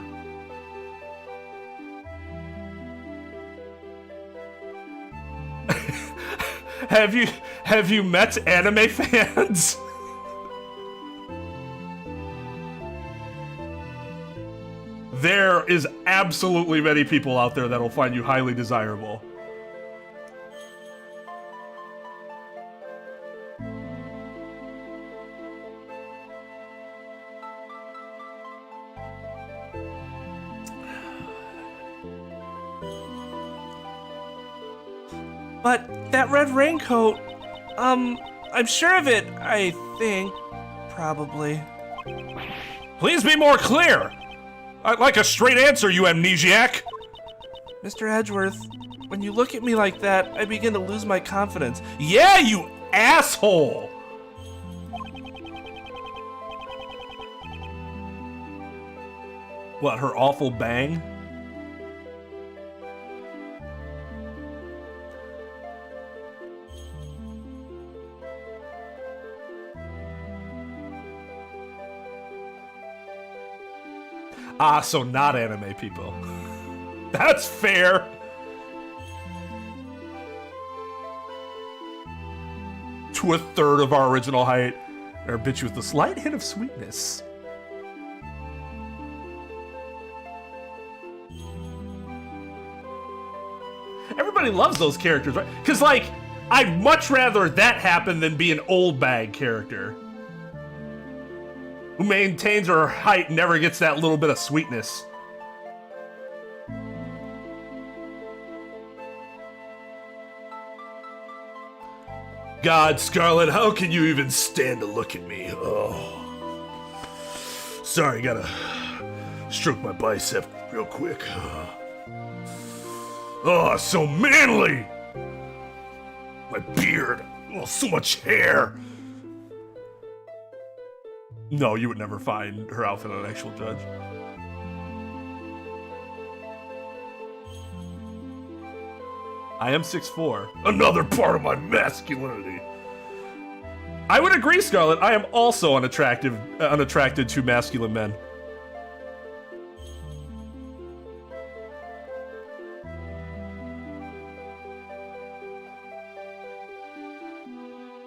Have you met anime fans? There is absolutely many people out there that'll find you highly desirable. But that red raincoat, I'm sure of it, I think. Probably. Please be more clear! I'd like a straight answer, you amnesiac! Mr. Edgeworth, when you look at me like that, I begin to lose my confidence. Yeah, you asshole! What, her awful bang? Ah, so not anime people. That's fair. To a third of our original height. Or a bitch with a slight hint of sweetness. Everybody loves those characters, right? Because, like, I'd much rather that happen than be an old bag character who maintains her height and never gets that little bit of sweetness. God, Scarlett, how can you even stand to look at me? Oh. Sorry, gotta stroke my bicep real quick. Oh, so manly! My beard. Oh, so much hair. No, you would never find her outfit on an actual judge. I am 6'4". Another part of my masculinity. I would agree, Scarlett. I am also unattracted to masculine men.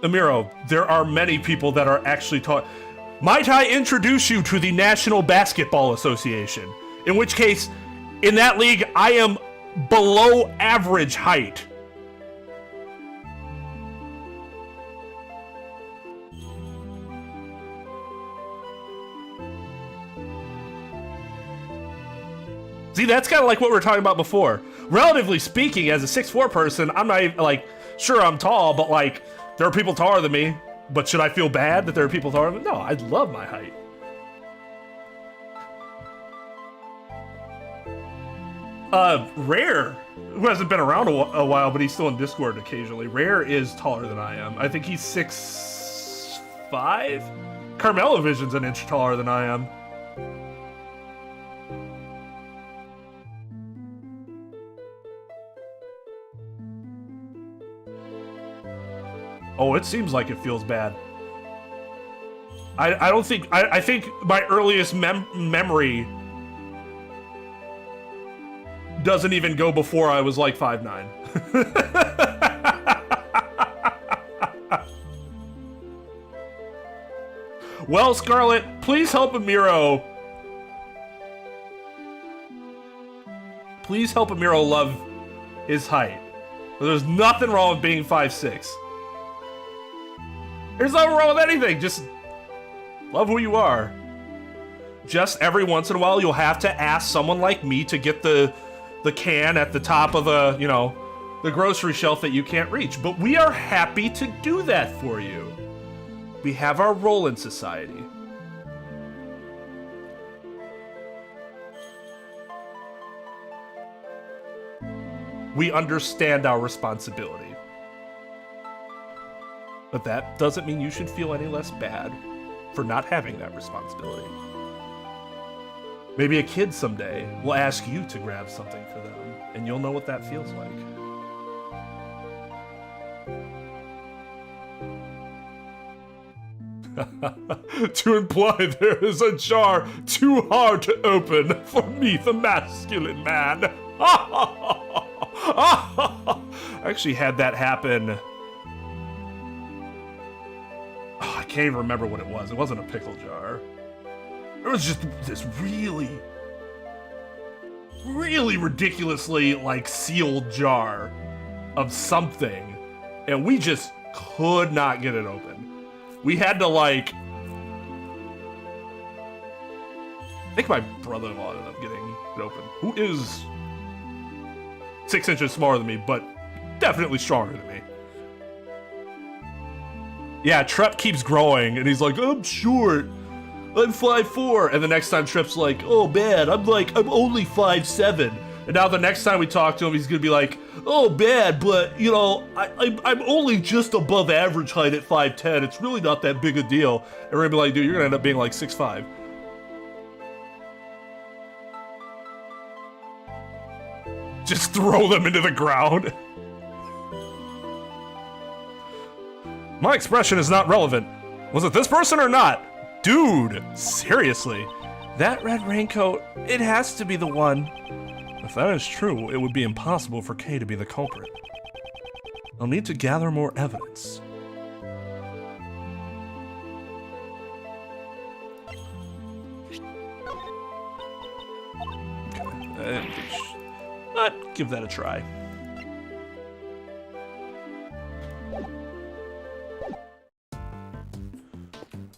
Amiro, there are many people that are actually taught. Might I introduce you to the National Basketball Association? In which case, in that league, I am below average height. See, that's kind of like what we were talking about before. Relatively speaking, as a 6'4" person, I'm not even, like, sure, I'm tall, but, like, there are people taller than me. But should I feel bad that there are people taller than me? No, I love my height. Rare, who hasn't been around a while, but he's still in Discord occasionally. Rare is taller than I am. I think he's 6'5". CarmelloVision's an inch taller than I am. Oh, it seems like it feels bad. I don't think... I think my earliest memory doesn't even go before I was like 5'9". Well, Scarlett, please help Amiro. Please help Amiro love his height. There's nothing wrong with being 5'6". There's nothing wrong with anything. Just love who you are. Just every once in a while, you'll have to ask someone like me to get the can at the top of the, you know, the grocery shelf that you can't reach. But we are happy to do that for you. We have our role in society. we understand our responsibility. But that doesn't mean you should feel any less bad for not having that responsibility. Maybe a kid someday will ask you to grab something for them, and you'll know what that feels like. To imply there is a jar too hard to open for me, the masculine man. I actually had that happen. Oh, I can't even remember what it was. It wasn't a pickle jar. It was just this really ridiculously like sealed jar of something, and we just could not get it open. We had to like, I think my brother-in-law ended up getting it open, who is 6 inches smaller than me, but definitely stronger than me. Yeah, Trep keeps growing, and he's like, I'm short. I'm 5'4", and the next time Trep's like, oh man, I'm only 5'7", and now the next time we talk to him, he's gonna be like, oh bad, but you know, I'm only just above average height at 5'10". It's really not that big a deal. And we're gonna be like, dude, you're gonna end up being like 6'5". Just throw them into the ground. My expression is not relevant. Was it this person or not? Dude, seriously. That red raincoat, it has to be the one. If that is true, it would be impossible for Kay to be the culprit. I'll need to gather more evidence. Okay, let's give that a try.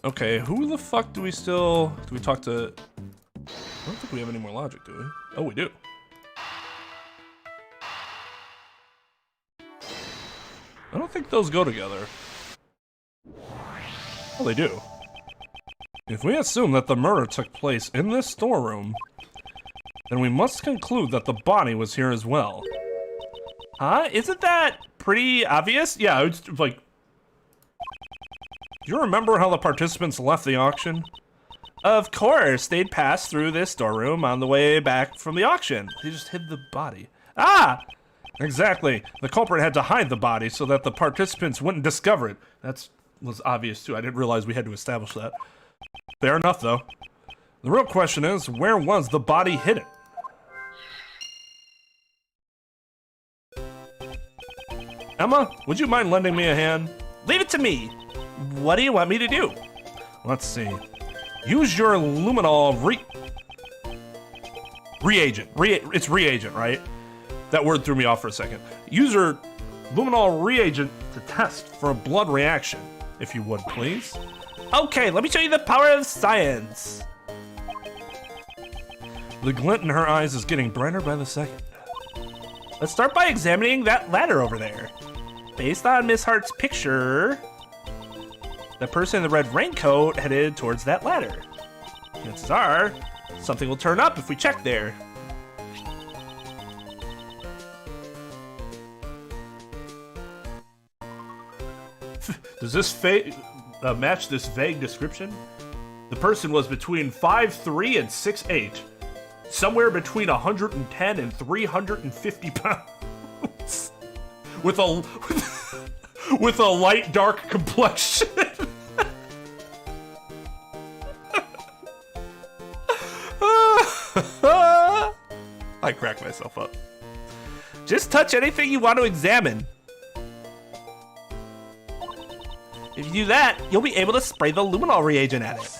Okay, who the fuck do we talk to? I don't think we have any more logic, do we? Oh, we do. I don't think those go together. Oh, they do. If we assume that the murder took place in this storeroom, then we must conclude that the body was here as well. Huh? Isn't that pretty obvious? Yeah, it's like... Do you remember how the participants left the auction? Of course, they'd passed through this storeroom on the way back from the auction. They just hid the body. Ah! Exactly. The culprit had to hide the body so that the participants wouldn't discover it. That was obvious too. I didn't realize we had to establish that. Fair enough, though. The real question is, where was the body hidden? Emma, would you mind lending me a hand? Leave it to me. What do you want me to do? Let's see. Use your luminol reagent. It's reagent, right? That word threw me off for a second. Use your luminol reagent to test for a blood reaction, if you would, please. Okay, let me show you the power of science. The glint in her eyes is getting brighter by the second. Let's start by examining that ladder over there. Based on Miss Hart's picture, the person in the red raincoat headed towards that ladder. Chances are, something will turn up if we check there. Does this match this vague description? The person was between 5'3" and 6'8", somewhere between 110 and 350 pounds, with a light dark complexion. I crack myself up. Just touch anything you want to examine. If you do that, you'll be able to spray the luminol reagent at it.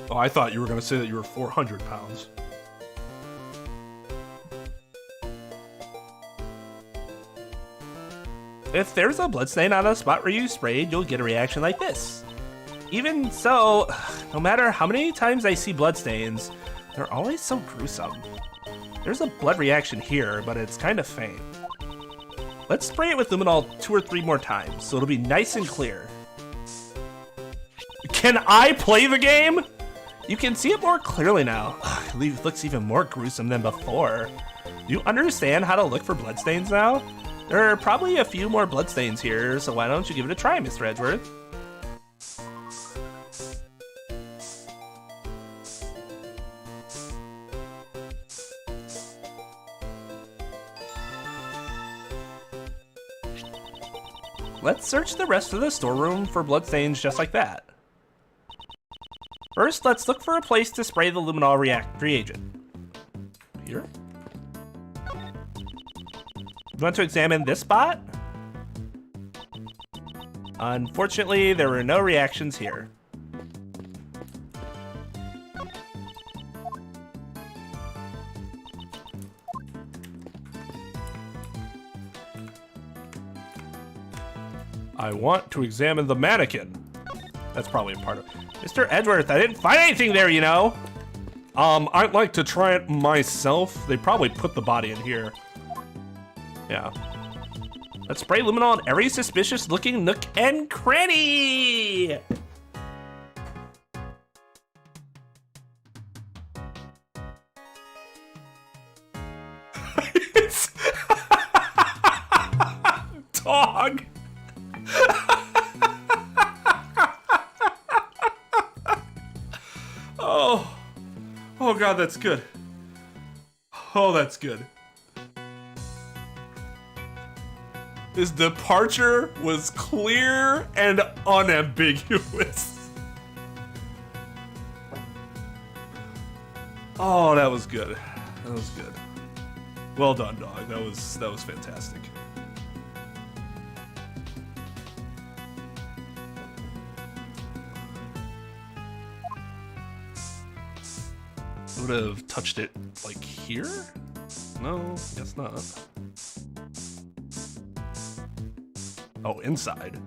Oh, I thought you were going to say that you were 400 pounds. If there's a bloodstain on a spot where you sprayed, you'll get a reaction like this. Even so, no matter how many times I see bloodstains, they're always so gruesome. There's a blood reaction here, but it's kind of faint. Let's spray it with luminol 2 or 3 more times, so it'll be nice and clear. Can I play the game? You can see it more clearly now. It looks even more gruesome than before. Do you understand how to look for bloodstains now? There are probably a few more bloodstains here, so why don't you give it a try, Mr. Edgeworth? Let's search the rest of the storeroom for bloodstains just like that. First, let's look for a place to spray the luminol reagent. Here? You want to examine this spot? Unfortunately, there were no reactions here. I want to examine the mannequin. That's probably a part of it. Mr. Edgeworth, I didn't find anything there, you know. I'd like to try it myself. They probably put the body in here. Yeah. Let's spray luminol on every suspicious looking nook and cranny. Dog. Oh God, that's good. Oh, that's good. His departure was clear and unambiguous. Oh, that was good. That was good. Well done, dog. That was fantastic. Would have touched it like here? No, guess not. Oh, inside.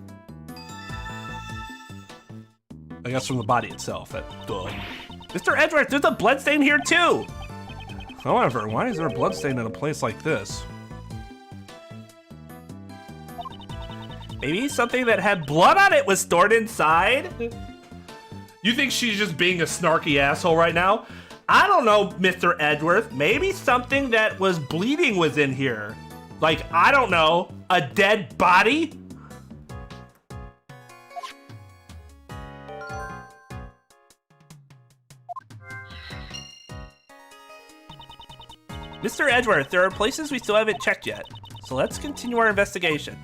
I guess from the body itself. Duh. Mr. Edgeworth, there's a bloodstain here too. However, why is there a bloodstain in a place like this? Maybe something that had blood on it was stored inside? You think she's just being a snarky asshole right now? I don't know, Mr. Edgeworth. Maybe something that was bleeding was in here. Like, I don't know, a dead body? Mr. Edgeworth, there are places we still haven't checked yet. So let's continue our investigation.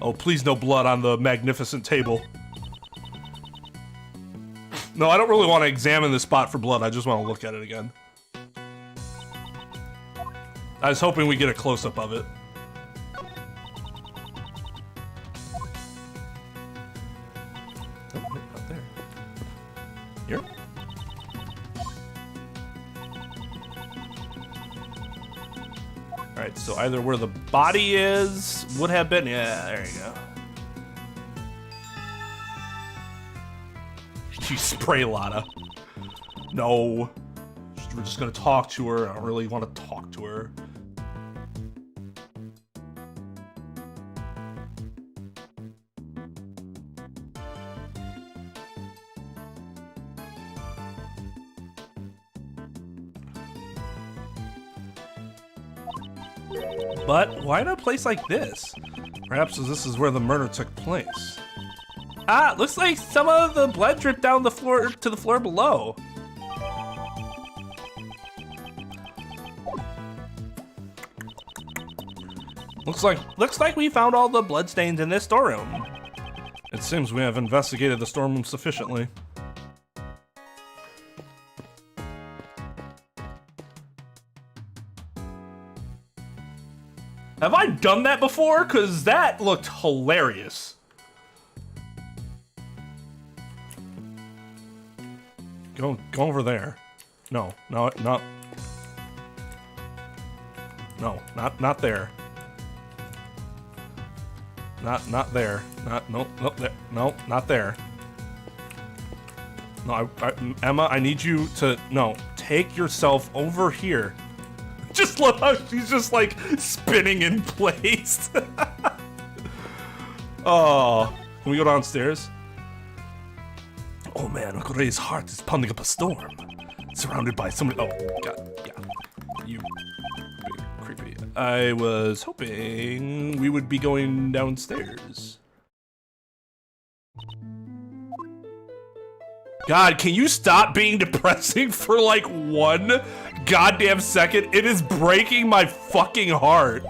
Oh, please no blood on the magnificent table. No, I don't really want to examine this spot for blood. I just want to look at it again. I was hoping we get a close-up of it. Oh, not there. Here? Alright, so either where the body is, would have been, yeah, there you go. You spray Lotta. No. We're just gonna talk to her. I don't really want to talk to her. But why in a place like this? Perhaps this is where the murder took place. Ah, looks like some of the blood dripped down the floor to the floor below. Looks like we found all the bloodstains in this storeroom. It seems we have investigated the storeroom sufficiently. Have I done that before? Because that looked hilarious. Go over there. No, not there. Not there. Nope, there. No, not there. No, Emma, I need you to, no, take yourself over here. Just love how she's just like spinning in place. Oh, can we go downstairs? Oh man, Uncle Ray's heart is pounding up a storm. Surrounded by so many. Oh, God, yeah. You big creepy. I was hoping we would be going downstairs. God, can you stop being depressing for like 1 goddamn second? It is breaking my fucking heart.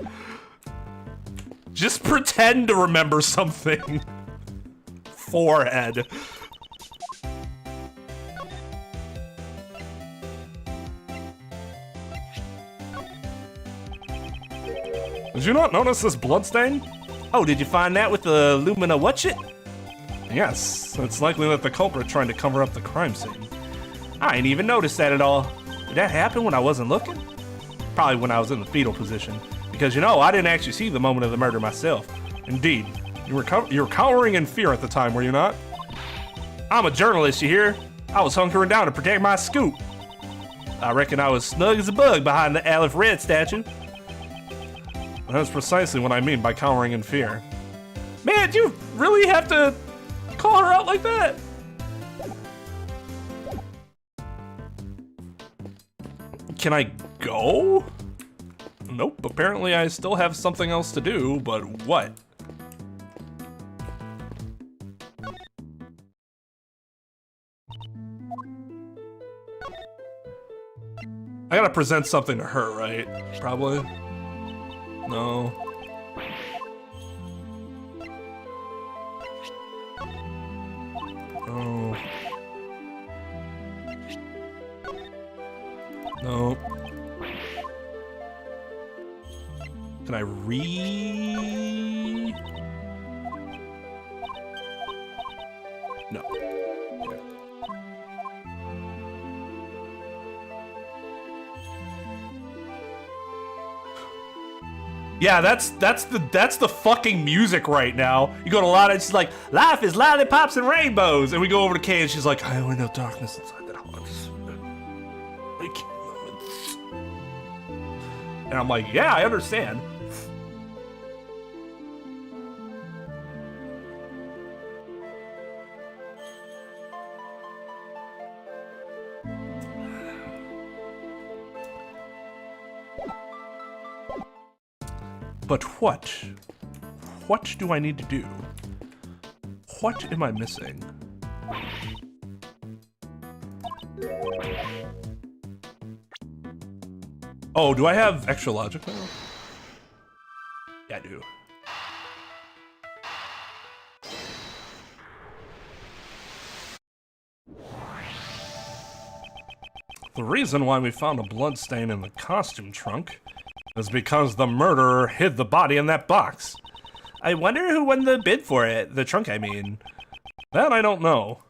Just pretend to remember something. Forehead. Did you not notice this bloodstain? Oh, did you find that with the Lumina Whatchit? Yes, it's likely that the culprit trying to cover up the crime scene. I ain't even noticed that at all. Did that happen when I wasn't looking? Probably when I was in the fetal position. Because, you know, I didn't actually see the moment of the murder myself. Indeed. You were cowering in fear at the time, were you not? I'm a journalist, you hear? I was hunkering down to protect my scoop. I reckon I was snug as a bug behind the Aleph Red statue. That's precisely what I mean by cowering in fear. Man, you really have to call her out like that? Can I go? Nope, apparently I still have something else to do, but what? I gotta present something to her, right? Probably. No. Oh. No. Can I No. Yeah, that's the fucking music right now. You go to Lotta, and she's like, life is lollipops and rainbows. And we go over to Kay and she's like, I only know darkness inside that heart. And I'm like, yeah, I understand. But what do I need to do? What am I missing? Oh, do I have extra logic now? Yeah, I do. The reason why we found a blood stain in the costume trunk is because the murderer hid the body in that box. I wonder who won the bid for it. The trunk, I mean. That I don't know.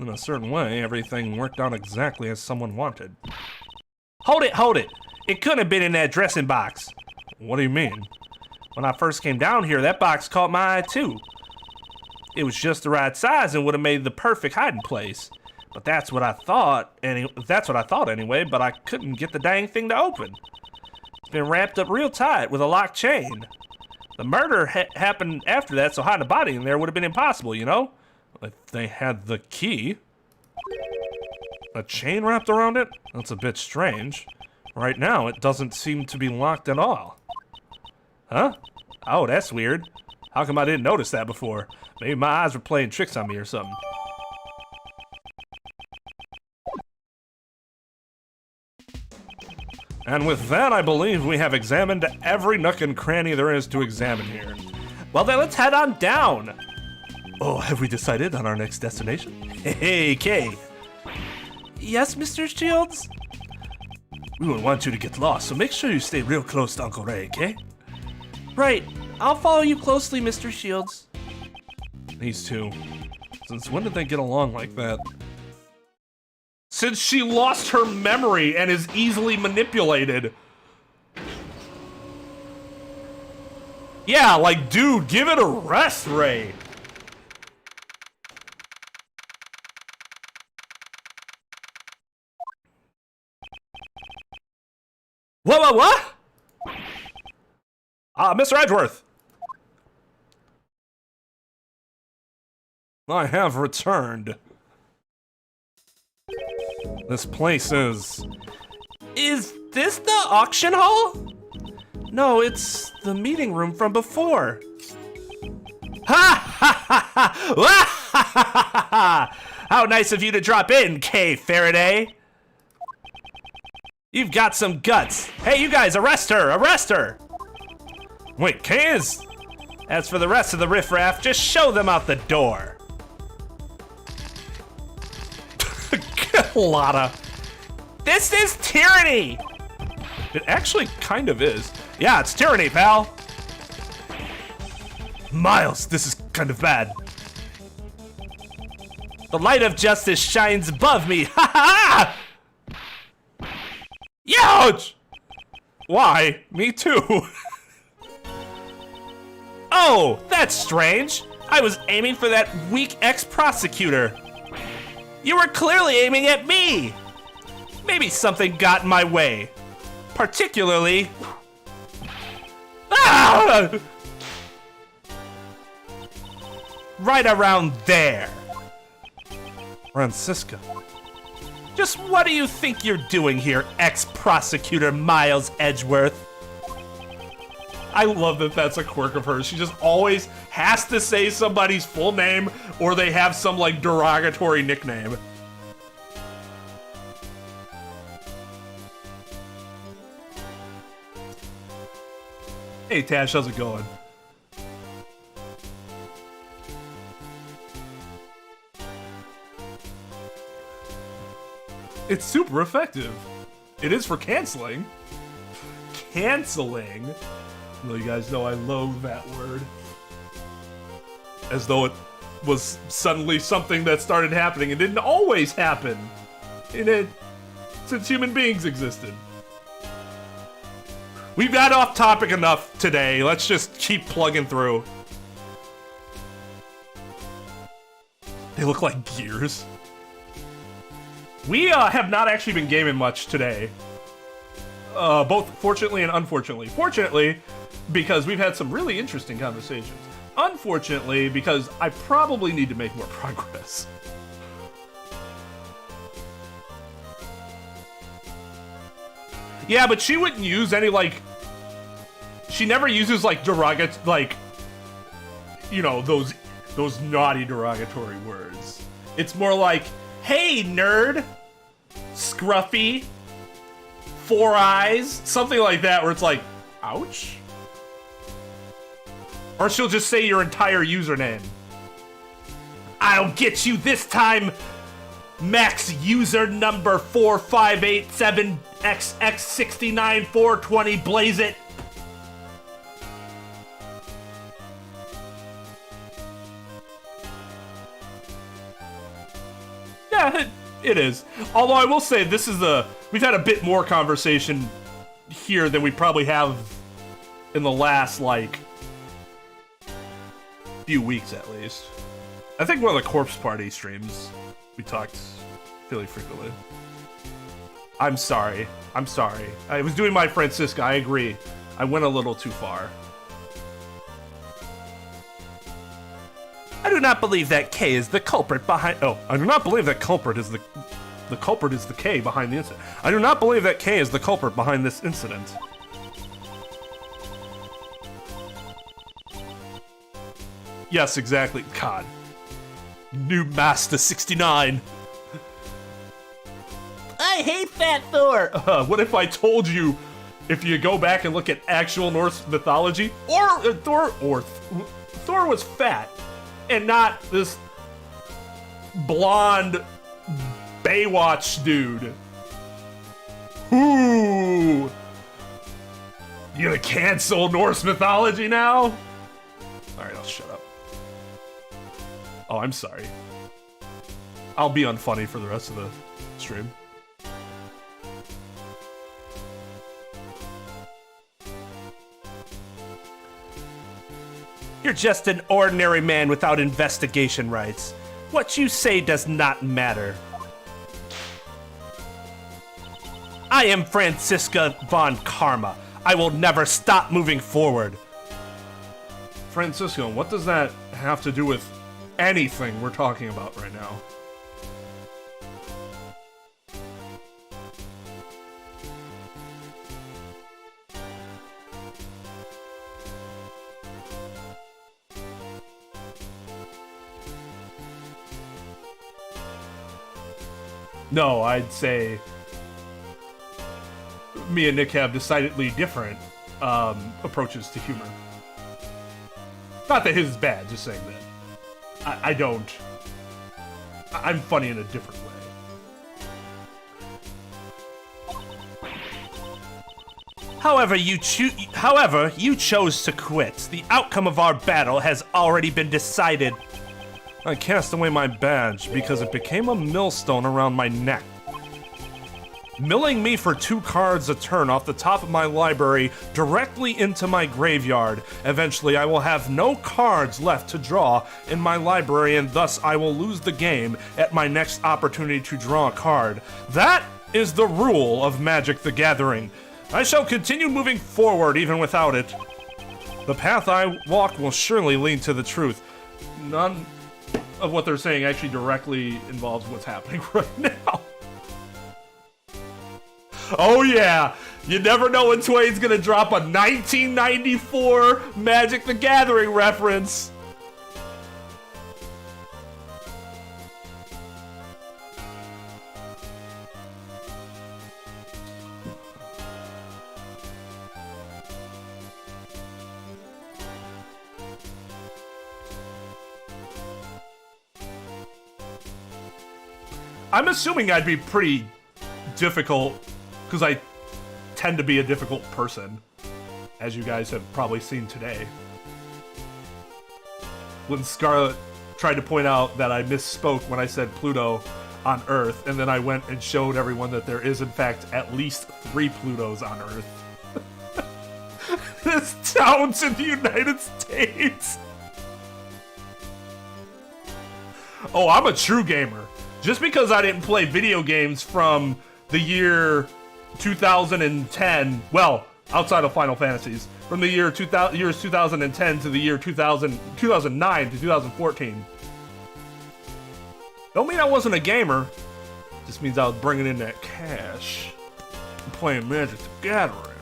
In a certain way, everything worked out exactly as someone wanted. Hold it. It couldn't have been in that dressing box. What do you mean? When I first came down here, that box caught my eye too. It was just the right size and would have made the perfect hiding place. But that's what I thought anyway, but I couldn't get the dang thing to open. It's been wrapped up real tight with a locked chain. The murder happened after that, so hiding a body in there would have been impossible, you know? If they had the key? A chain wrapped around it? That's a bit strange. Right now, it doesn't seem to be locked at all. Huh? Oh, that's weird. How come I didn't notice that before? Maybe my eyes were playing tricks on me or something. And with that, I believe we have examined every nook and cranny there is to examine here. Well then, let's head on down. Oh, have we decided on our next destination? Hey, Kay. Yes, Mr. Shields? We wouldn't want you to get lost, so make sure you stay real close to Uncle Ray, okay? Right. I'll follow you closely, Mr. Shields. These two. Since when did they get along like that? Since she lost her memory and is easily manipulated. Yeah, like, dude, give it a rest, Ray. Mr. Edgeworth. I have returned. This place is... Is this the auction hall? No, it's the meeting room from before. Ha ha ha ha! Ha ha ha! How nice of you to drop in, Kay Faraday. You've got some guts. Hey, you guys, arrest her! Arrest her! Wait, Kay is... As for the rest of the riffraff, just show them out the door. Lotta. This is tyranny! It actually kind of is. Yeah, it's tyranny, pal. Miles, this is kind of bad. The light of justice shines above me. Ha ha! Ouch! Why? Me too. Oh, that's strange. I was aiming for that weak ex-prosecutor. You were clearly aiming at me. Maybe something got in my way. Particularly... Ah! Right around there. Francisca. Just what do you think you're doing here, ex-prosecutor Miles Edgeworth? I love that that's a quirk of hers. She just always has to say somebody's full name or they have some like derogatory nickname. Hey Tash, how's it going? It's super effective. It is for canceling. Canceling. Well, you guys know I loathe that word. As though it was suddenly something that started happening. It didn't always happen. Since human beings existed. We've got off topic enough today. Let's just keep plugging through. They look like gears. We have not actually been gaming much today. Both fortunately and unfortunately. Fortunately, because we've had some really interesting conversations. Unfortunately, because I probably need to make more progress. Yeah, but she wouldn't use any, like... She never uses, like, like... You know, those naughty derogatory words. It's more like, hey, nerd! Scruffy! Four eyes! Something like that, where it's like, ouch? Or she'll just say your entire username. I'll get you this time, max user number 4587XX69420, blaze it. Yeah, it is. Although I will say this is we've had a bit more conversation here than we probably have in the last, like, few weeks at least. I think one of the Corpse Party streams, we talked fairly frequently. I'm sorry. I'm sorry. I was doing my Francisca, I agree. I went a little too far. I do not believe that K is the culprit behind... Oh, I do not believe that culprit is the culprit is the K behind the incident. I do not believe that K is the culprit behind this incident. Yes, exactly. God. New Master 69. I hate Fat Thor! What if I told you, if you go back and look at actual Norse mythology, Thor was fat, and not this blonde Baywatch dude. Ooh. You gonna cancel Norse mythology now? Alright, I'll shut up. Oh, I'm sorry. I'll be unfunny for the rest of the stream. You're just an ordinary man without investigation rights. What you say does not matter. I am Francisca von Karma. I will never stop moving forward. Francisco, what does that have to do with anything we're talking about right now? No, I'd say me and Nick have decidedly different approaches to humor. Not that his is bad, just saying that I don't. I'm funny in a different way. However, you chose to quit. The outcome of our battle has already been decided. I cast away my badge because it became a millstone around my neck, milling me for 2 cards a turn off the top of my library directly into my graveyard. Eventually, I will have no cards left to draw in my library, and thus I will lose the game at my next opportunity to draw a card. That is the rule of Magic the Gathering. I shall continue moving forward even without it. The path I walk will surely lead to the truth. None of what they're saying actually directly involves what's happening right now. Oh yeah, you never know when Twain's gonna drop a 1994 Magic the Gathering reference. I'm assuming I'd be pretty difficult, because I tend to be a difficult person, as you guys have probably seen today. When Scarlet tried to point out that I misspoke when I said Pluto on Earth, and then I went and showed everyone that there is in fact at least 3 Plutos on Earth. This town's in the United States! Oh, I'm a true gamer. Just because I didn't play video games from the year 2010, well, outside of Final Fantasies, from the years 2010 to the year 2009 to 2014. Don't mean I wasn't a gamer. Just means I was bringing in that cash and playing Magic the Gathering.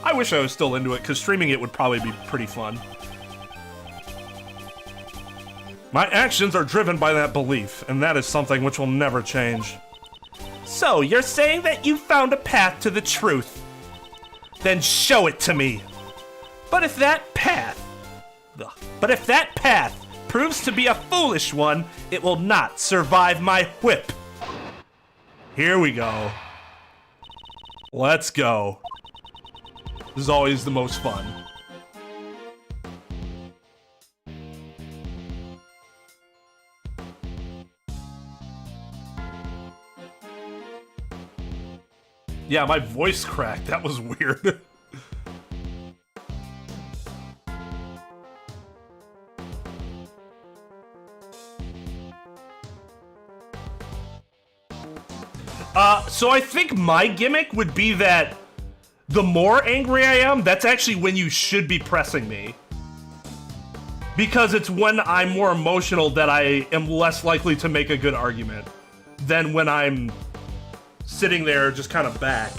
I wish I was still into it, because streaming it would probably be pretty fun. My actions are driven by that belief, and that is something which will never change. So, you're saying that you found a path to the truth? Then show it to me. But if that path proves to be a foolish one, it will not survive my whip. Here we go. Let's go. This is always the most fun. Yeah, my voice cracked. That was weird. So I think my gimmick would be that the more angry I am, that's actually when you should be pressing me. Because it's when I'm more emotional that I am less likely to make a good argument than when I'm sitting there just kind of back.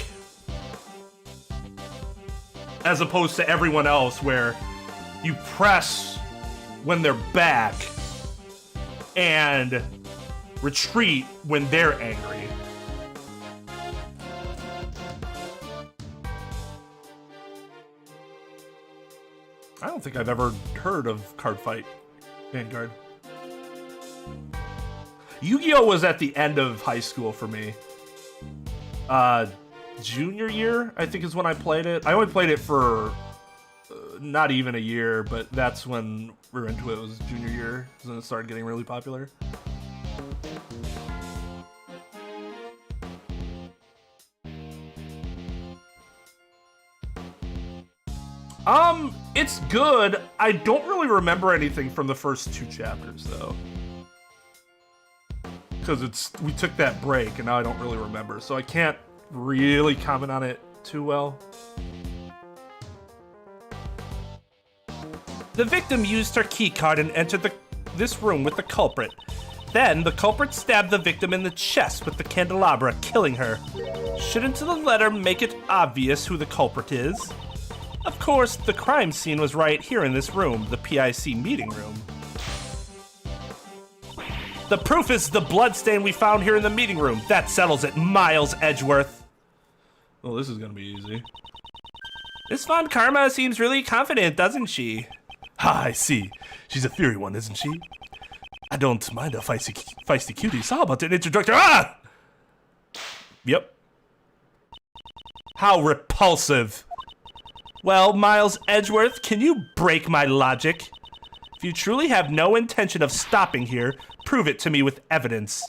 As opposed to everyone else where you press when they're back and retreat when they're angry. I don't think I've ever heard of Card Fight Vanguard. Yu-Gi-Oh! Was at the end of high school for me. Junior year, I think, is when I played it. I only played it for not even a year, but that's when we were into it. It was junior year, when it started getting really popular. It's good. I don't really remember anything from the first 2 chapters, though. because we took that break and now I don't really remember, so I can't really comment on it too well. The victim used her keycard and entered this room with the culprit. Then, the culprit stabbed the victim in the chest with the candelabra, killing her. Shouldn't the letter make it obvious who the culprit is? Of course, the crime scene was right here in this room, the PIC meeting room. The proof is the bloodstain we found here in the meeting room. That settles it, Miles Edgeworth. Oh, this is gonna be easy. This Von Karma seems really confident, doesn't she? Ah, I see. She's a fiery one, isn't she? I don't mind a feisty cutie. How about an introductory? Ah! Yep. How repulsive. Well, Miles Edgeworth, can you break my logic? If you truly have no intention of stopping here, prove it to me with evidence.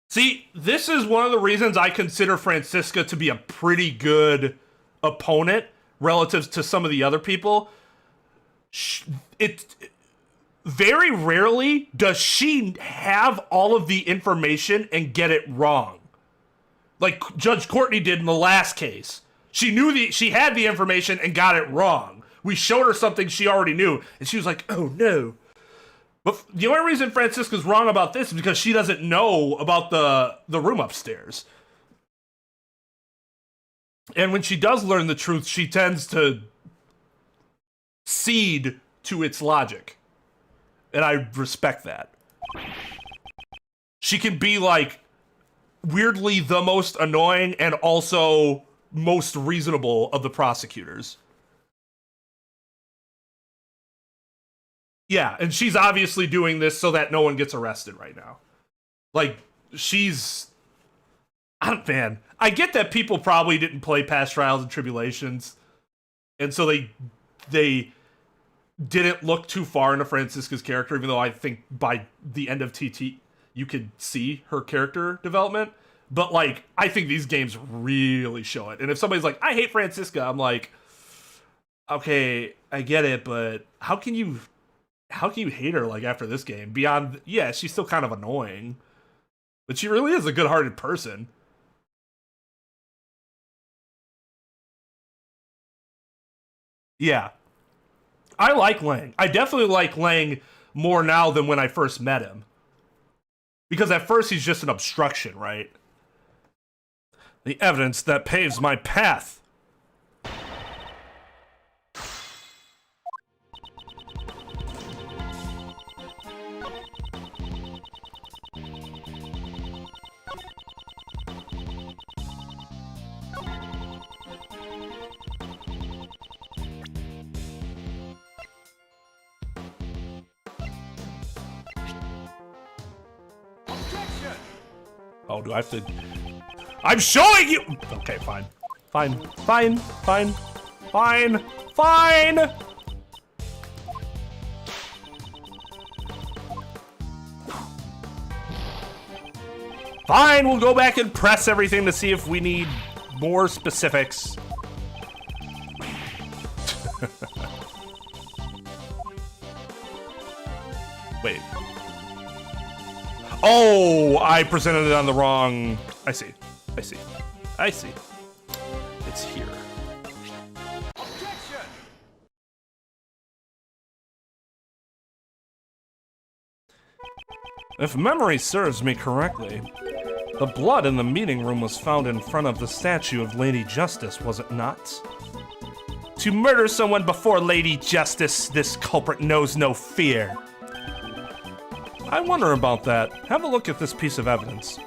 See, this is one of the reasons I consider Franziska to be a pretty good opponent relative to some of the other people. Very rarely does she have all of the information and get it wrong, like Judge Courtney did in the last case. She had the information and got it wrong. We showed her something she already knew, and she was like, "Oh no." But the only reason Franziska's wrong about this is because she doesn't know about the room upstairs. And when she does learn the truth, she tends to cede to its logic. And I respect that. She can be like weirdly the most annoying and also most reasonable of the prosecutors. Yeah, and she's obviously doing this so that no one gets arrested right now. Like, man, I get that people probably didn't play past Trials and Tribulations, and so they didn't look too far into Franziska's character, even though I think by the end of TT, you could see her character development. But, like, I think these games really show it. And if somebody's like, I hate Franziska, I'm like, okay, I get it, but how can you hate her, like, after this game? Beyond, yeah, she's still kind of annoying, but she really is a good-hearted person. Yeah. I like Lang. I definitely like Lang more now than when I first met him. Because at first he's just an obstruction, right? The evidence that paves my path. Oh, do I have to... I'm showing you! Okay, fine. Fine. Fine. Fine. Fine. Fine! Fine, we'll go back and press everything to see if we need more specifics. Wait. Oh, I presented it on the wrong... I see. It's here. If memory serves me correctly, the blood in the meeting room was found in front of the statue of Lady Justice, was it not? To murder someone before Lady Justice, this culprit knows no fear. I wonder about that. Have a look at this piece of evidence.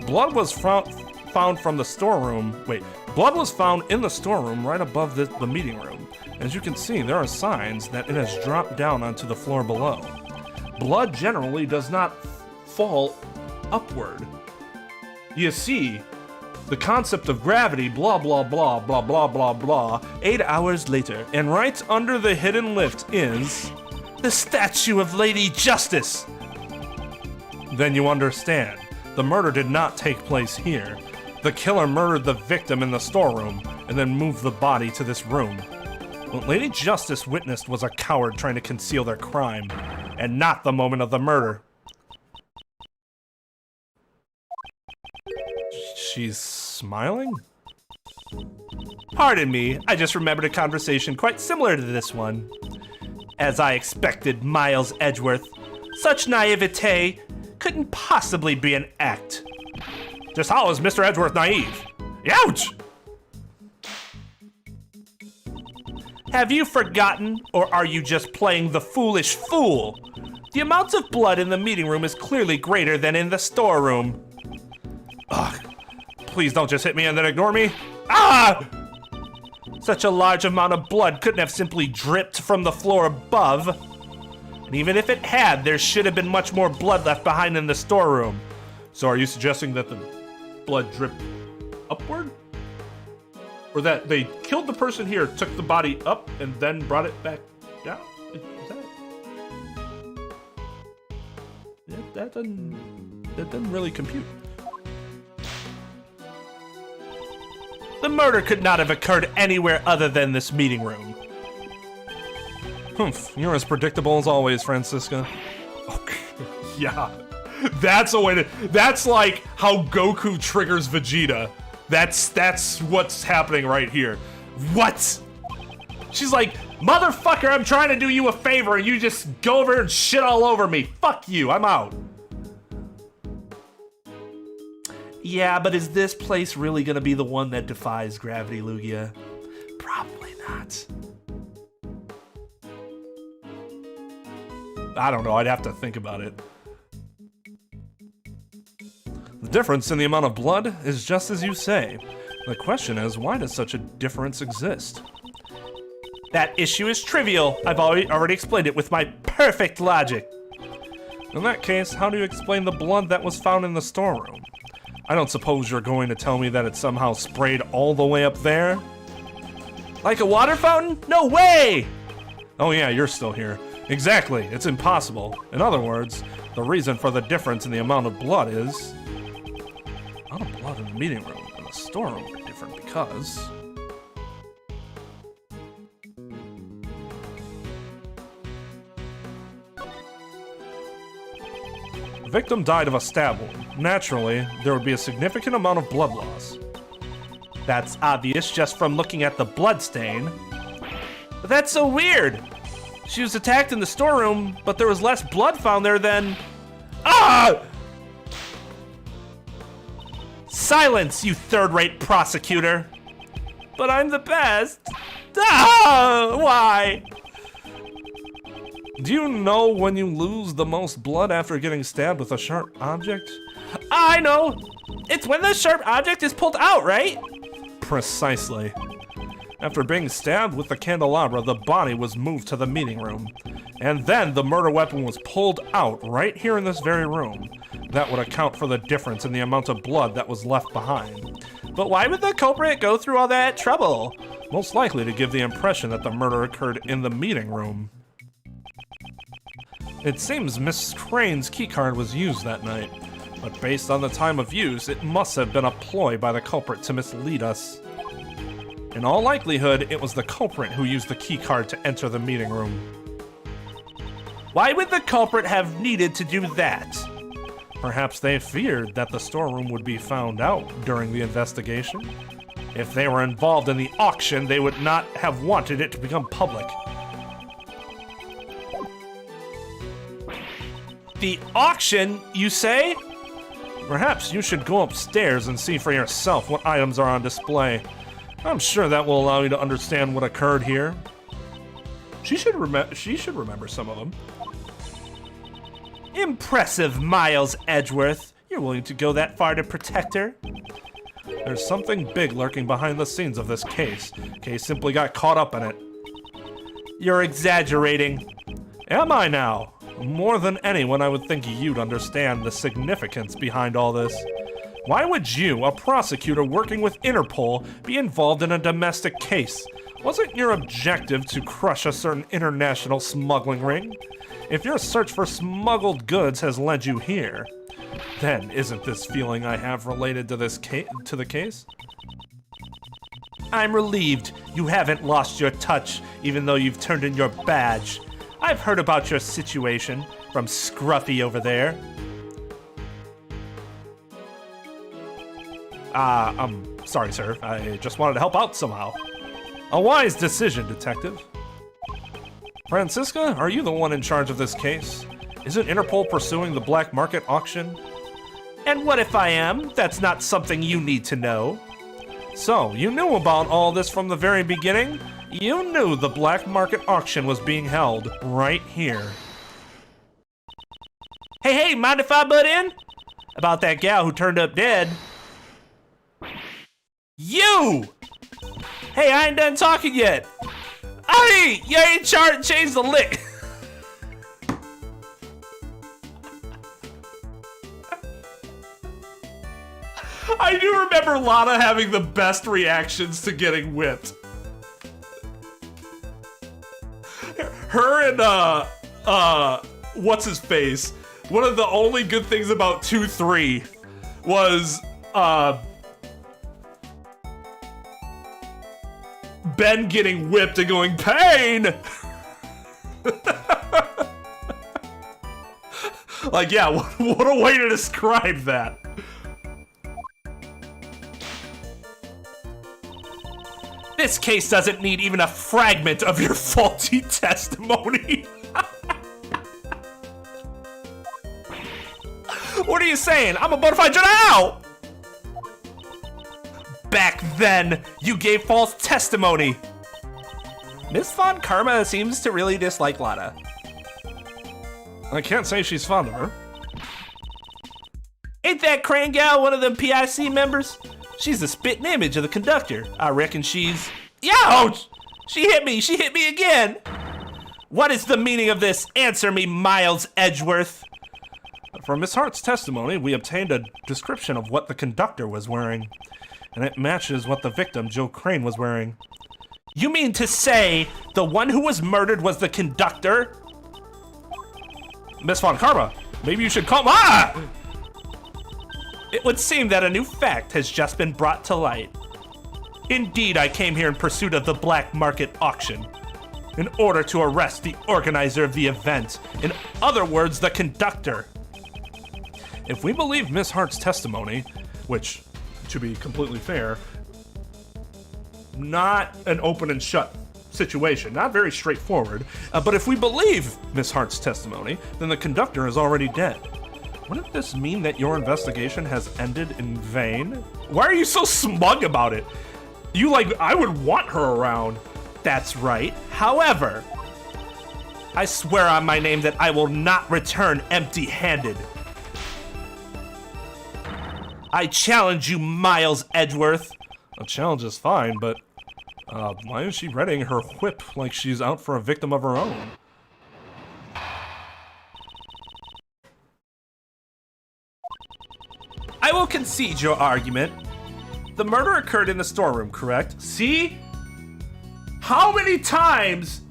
Blood was found from the storeroom. Wait, blood was found in the storeroom right above the meeting room. As you can see, there are signs that it has dropped down onto the floor below. Blood generally does not fall upward. You see, the concept of gravity, blah, blah, blah, blah, blah, blah, blah, 8 hours later, and right under the hidden lift is the statue of Lady Justice. Then you understand. The murder did not take place here. The killer murdered the victim in the storeroom and then moved the body to this room. What Lady Justice witnessed was a coward trying to conceal their crime, and not the moment of the murder. She's smiling? Pardon me, I just remembered a conversation quite similar to this one. As I expected, Miles Edgeworth. Such naivete couldn't possibly be an act. Just how is Mr. Edgeworth naive? Ouch! Have you forgotten, or are you just playing the foolish fool? The amount of blood in the meeting room is clearly greater than in the storeroom. Ugh. Please don't just hit me and then ignore me. Ah! Such a large amount of blood couldn't have simply dripped from the floor above. And even if it had, there should have been much more blood left behind in the storeroom. So are you suggesting that the blood dripped upward? Or that they killed the person here, took the body up, and then brought it back down? Is that... Yeah, that doesn't really compute. The murder could not have occurred anywhere other than this meeting room. Humph, you're as predictable as always, Francisca. Okay. Yeah. That's a way to... That's like how Goku triggers Vegeta. That's what's happening right here. What? She's like, motherfucker, I'm trying to do you a favor and you just go over and shit all over me. Fuck you, I'm out. Yeah, but is this place really gonna be the one that defies gravity, Lugia? Probably not. I don't know, I'd have to think about it. The difference in the amount of blood is just as you say. The question is, why does such a difference exist? That issue is trivial. I've already explained it with my perfect logic. In that case, how do you explain the blood that was found in the storeroom? I don't suppose you're going to tell me that it somehow sprayed all the way up there? Like a water fountain? No way! Oh yeah, you're still here. Exactly, it's impossible. In other words, the reason for the difference in the amount of blood is... The amount of blood in the meeting room and the storeroom are different because... The victim died of a stab wound. Naturally, there would be a significant amount of blood loss. That's obvious just from looking at the blood stain. But that's so weird. She was attacked in the storeroom, but there was less blood found there than... Ah! Silence, you third-rate prosecutor. But I'm the best. Ah! Why? Do you know when you lose the most blood after getting stabbed with a sharp object? I know. It's when the sharp object is pulled out, right? Precisely. After being stabbed with the candelabra, the body was moved to the meeting room. And then the murder weapon was pulled out right here in this very room. That would account for the difference in the amount of blood that was left behind. But why would the culprit go through all that trouble? Most likely to give the impression that the murder occurred in the meeting room. It seems Miss Crane's keycard was used that night, but based on the time of use, it must have been a ploy by the culprit to mislead us. In all likelihood, it was the culprit who used the keycard to enter the meeting room. Why would the culprit have needed to do that? Perhaps they feared that the storeroom would be found out during the investigation. If they were involved in the auction, they would not have wanted it to become public. The auction, you say? Perhaps you should go upstairs and see for yourself what items are on display. I'm sure that will allow you to understand what occurred here. She should remember some of them. Impressive, Miles Edgeworth. You're willing to go that far to protect her? There's something big lurking behind the scenes of this case. Kay simply got caught up in it. You're exaggerating. Am I now? More than anyone, I would think you'd understand the significance behind all this. Why would you, a prosecutor working with Interpol, be involved in a domestic case? Wasn't your objective to crush a certain international smuggling ring? If your search for smuggled goods has led you here, then isn't this feeling I have related to this to the case? I'm relieved you haven't lost your touch, even though you've turned in your badge. I've heard about your situation from Scruffy over there. I'm sorry, sir. I just wanted to help out somehow. A wise decision, Detective. Francisca, are you the one in charge of this case? Isn't Interpol pursuing the black market auction? And what if I am? That's not something you need to know. So, you knew about all this from the very beginning? You knew the black market auction was being held right here. Hey, mind if I butt in? About that gal who turned up dead. You! Hey, I ain't done talking yet. Hey, you ain't changed the lick. I do remember Lotta having the best reactions to getting whipped. Her and, what's his face? One of the only good things about 2-3 was, Ben getting whipped and going, pain! Like, yeah, what a way to describe that. This case doesn't need even a fragment of your faulty testimony. What are you saying? I'm a bona fide out. Back then, you gave false testimony. Miss Von Karma seems to really dislike Lotta. I can't say she's fond of her. Ain't that Crane gal one of them PIC members? She's the spitting image of the conductor. I reckon she's... Ouch! She hit me again! What is the meaning of this? Answer me, Miles Edgeworth. From Miss Hart's testimony, we obtained a description of what the conductor was wearing, and it matches what the victim, Joe Crane, was wearing. You mean to say the one who was murdered was the conductor? Miss Von Karma, maybe you should call... It would seem that a new fact has just been brought to light. Indeed, I came here in pursuit of the black market auction, in order to arrest the organizer of the event. In other words, the conductor. If we believe Miss Hart's testimony, which, to be completely fair, not an open and shut situation, not very straightforward, but if we believe Miss Hart's testimony, then the conductor is already dead. Wouldn't this mean that your investigation has ended in vain? Why are you so smug about it? You I would want her around. That's right. However, I swear on my name that I will not return empty-handed. I challenge you, Miles Edgeworth. A challenge is fine, but why is she readying her whip like she's out for a victim of her own? I will concede your argument. The murder occurred in the storeroom, correct? See? How many times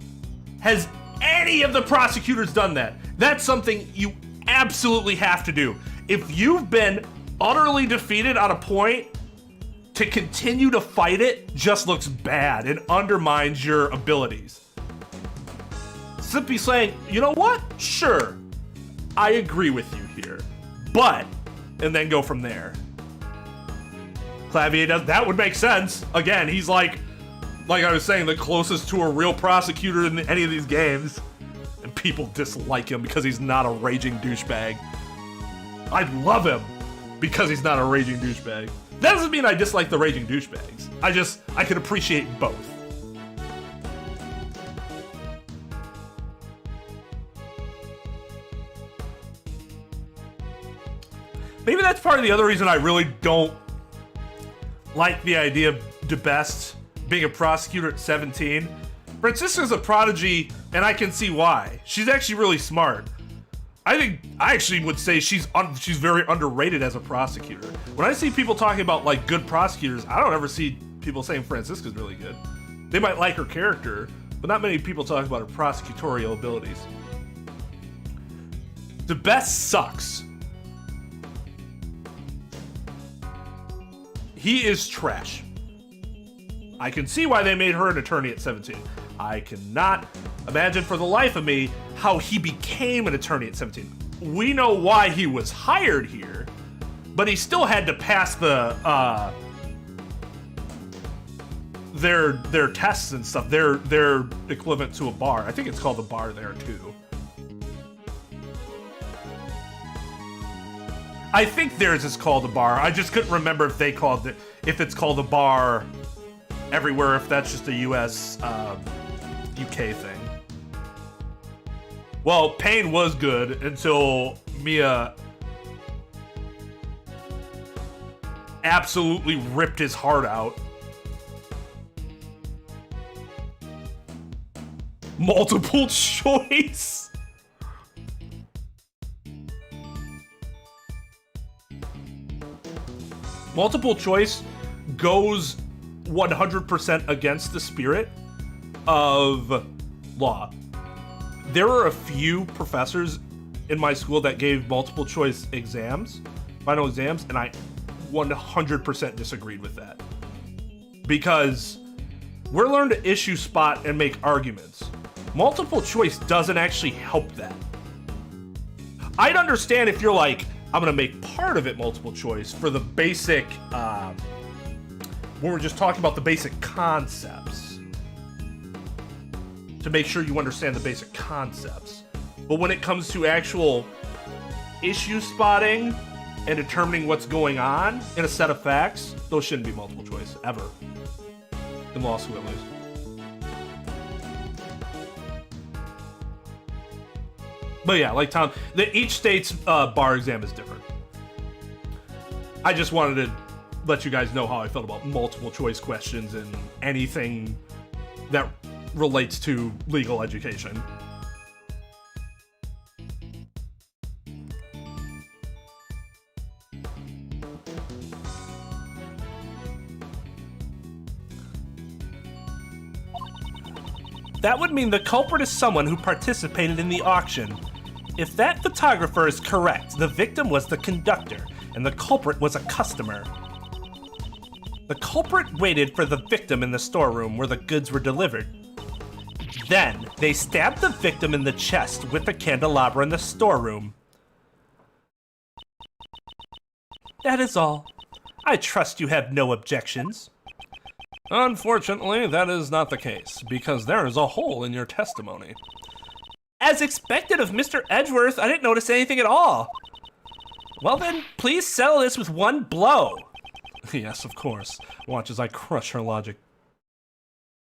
has any of the prosecutors done that? That's something you absolutely have to do. If you've been utterly defeated on a point, to continue to fight it just looks bad and undermines your abilities. Simply saying, you know what? Sure, I agree with you here, but, and then go from there. Clavier does, that would make sense. Again, he's like I was saying, the closest to a real prosecutor in any of these games. And people dislike him because he's not a raging douchebag. I love him because he's not a raging douchebag. That doesn't mean I dislike the raging douchebags. I can appreciate both. Maybe that's part of the other reason I really don't like the idea of DeBest being a prosecutor at 17. Francisca's a prodigy, and I can see why. She's actually really smart. I actually would say she's very underrated as a prosecutor. When I see people talking about good prosecutors, I don't ever see people saying Francisca's really good. They might like her character, but not many people talk about her prosecutorial abilities. DeBest sucks. He is trash. I can see why they made her an attorney at 17. I cannot imagine for the life of me how he became an attorney at 17. We know why he was hired here, but he still had to pass the their tests and stuff. They're equivalent to a bar. I think it's called a bar there too. I think theirs is called a bar. I just couldn't remember if they called it, if it's called a bar everywhere, if that's just a US UK thing. Well, Pain was good until Mia absolutely ripped his heart out. Multiple choice. Multiple choice goes 100% against the spirit of law. There are a few professors in my school that gave multiple choice exams, final exams, and I 100% disagreed with that. Because we're learned to issue spot and make arguments. Multiple choice doesn't actually help that. I'd understand if you're like, I'm gonna make part of it multiple choice for the basic, when we're just talking about the basic concepts. To make sure you understand the basic concepts. But when it comes to actual issue spotting and determining what's going on in a set of facts, those shouldn't be multiple choice, ever. In law school, at least. But yeah, like Tom, each state's bar exam is different. I just wanted to let you guys know how I felt about multiple choice questions and anything that relates to legal education. That would mean the culprit is someone who participated in the auction. If that photographer is correct, the victim was the conductor, and the culprit was a customer. The culprit waited for the victim in the storeroom where the goods were delivered. Then, they stabbed the victim in the chest with the candelabra in the storeroom. That is all. I trust you have no objections. Unfortunately, that is not the case, because there is a hole in your testimony. As expected of Mr. Edgeworth, I didn't notice anything at all. Well then, please settle this with one blow. Yes, of course. Watch as I crush her logic.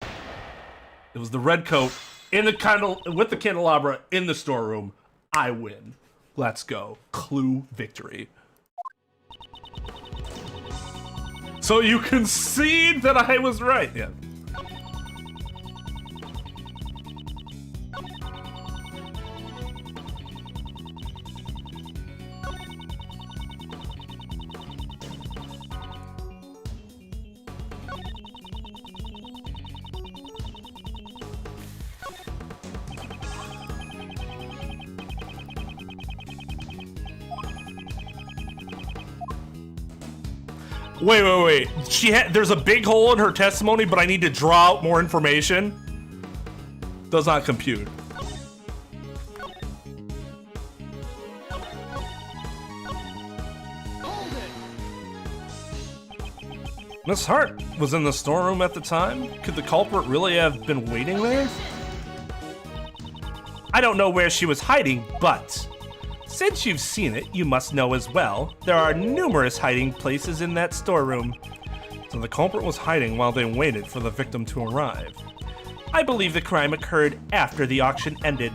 It was the red coat in the with the candelabra in the storeroom. I win. Let's go. Clue victory. So you concede that I was right. Yeah. Wait. There's a big hole in her testimony, but I need to draw out more information. Does not compute. Miss Hart was in the storeroom at the time. Could the culprit really have been waiting there? I don't know where she was hiding, but since you've seen it, you must know as well, there are numerous hiding places in that storeroom. So the culprit was hiding while they waited for the victim to arrive. I believe the crime occurred after the auction ended.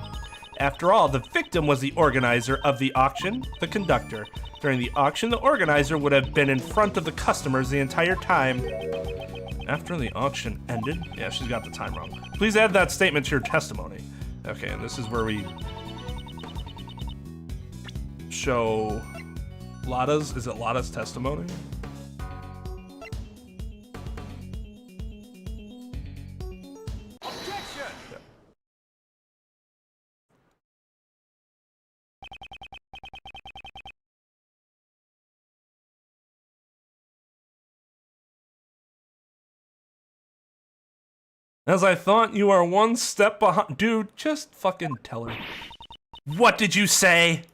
After all, the victim was the organizer of the auction, the conductor. During the auction, the organizer would have been in front of the customers the entire time. After the auction ended? Yeah, she's got the time wrong. Please add that statement to your testimony. Okay, and this is where we show Lotta's, is it Lotta's testimony? Objection! Yeah. As I thought, you are one step behind. Dude, just fucking tell her. What did you say?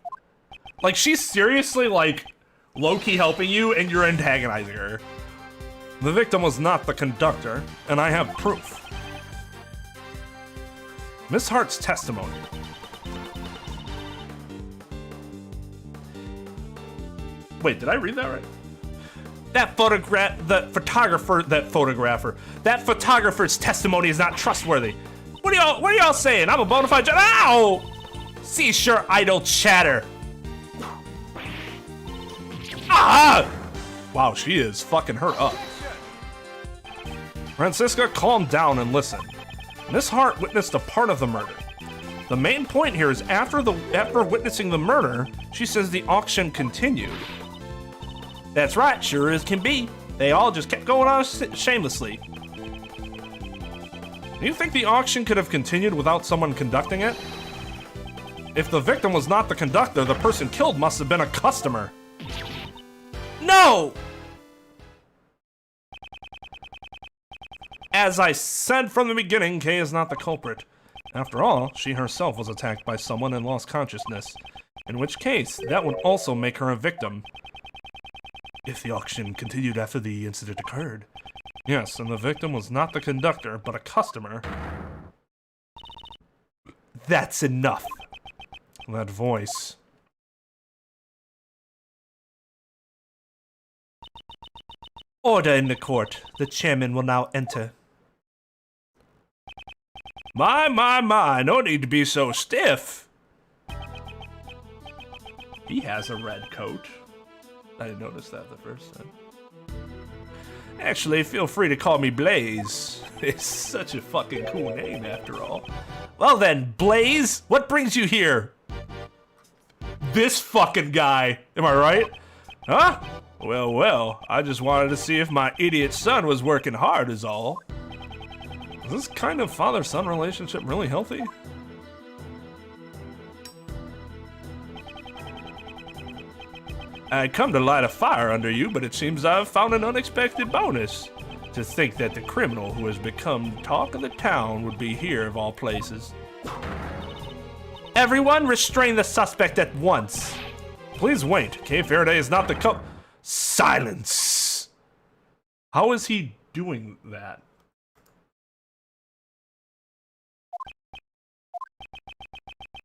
Like, she's seriously, like, low-key helping you, and you're antagonizing her. The victim was not the conductor, and I have proof. Miss Hart's testimony. Wait, did I read that right? That photographer's testimony is not trustworthy. What are y'all saying? I'm a bona fide Ow! Cease your idle chatter. Ah! Wow, she is fucking her up. Francisca, calm down and listen. Miss Hart witnessed a part of the murder. The main point here is after witnessing the murder, she says the auction continued. That's right, sure as can be. They all just kept going on shamelessly. Do you think the auction could have continued without someone conducting it? If the victim was not the conductor, the person killed must have been a customer. No! As I said from the beginning, Kay is not the culprit. After all, she herself was attacked by someone and lost consciousness, in which case, that would also make her a victim. If the auction continued after the incident occurred. Yes, and the victim was not the conductor, but a customer. That's enough. That voice. Order in the court. The chairman will now enter. My, no need to be so stiff. He has a red coat. I didn't notice that the first time. Actually, feel free to call me Blaze. It's such a fucking cool name after all. Well then, Blaze, what brings you here? This fucking guy, am I right? Huh? Well, I just wanted to see if my idiot son was working hard is all. Is this kind of father-son relationship really healthy? I'd come to light a fire under you, but it seems I've found an unexpected bonus. To think that the criminal who has become talk of the town would be here of all places. Everyone restrain the suspect at once. Please wait. Kay Faraday is not the Silence! How is he doing that?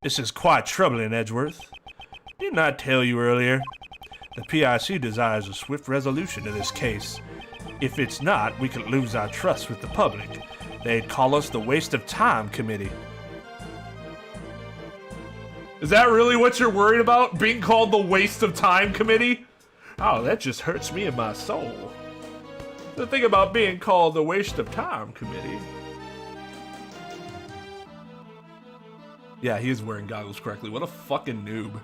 This is quite troubling, Edgeworth. Didn't I tell you earlier? The PIC desires a swift resolution to this case. If it's not, we could lose our trust with the public. They'd call us the Waste of Time Committee. Is that really what you're worried about? Being called the Waste of Time Committee? Oh, that just hurts me in my soul. The thing about being called the Waste of Time Committee. Yeah, he is wearing goggles correctly. What a fucking noob.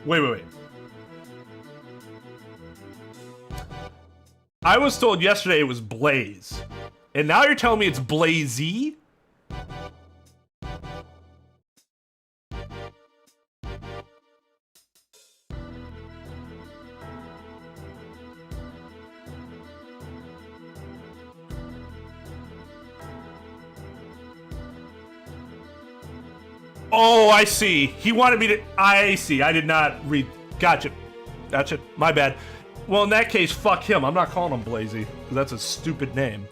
Wait. I was told yesterday it was Blaze. And now you're telling me it's Blazy? Oh, I see. He wanted me to... I see. I did not read... Gotcha. My bad. Well, in that case, fuck him. I'm not calling him Blazy, because that's a stupid name.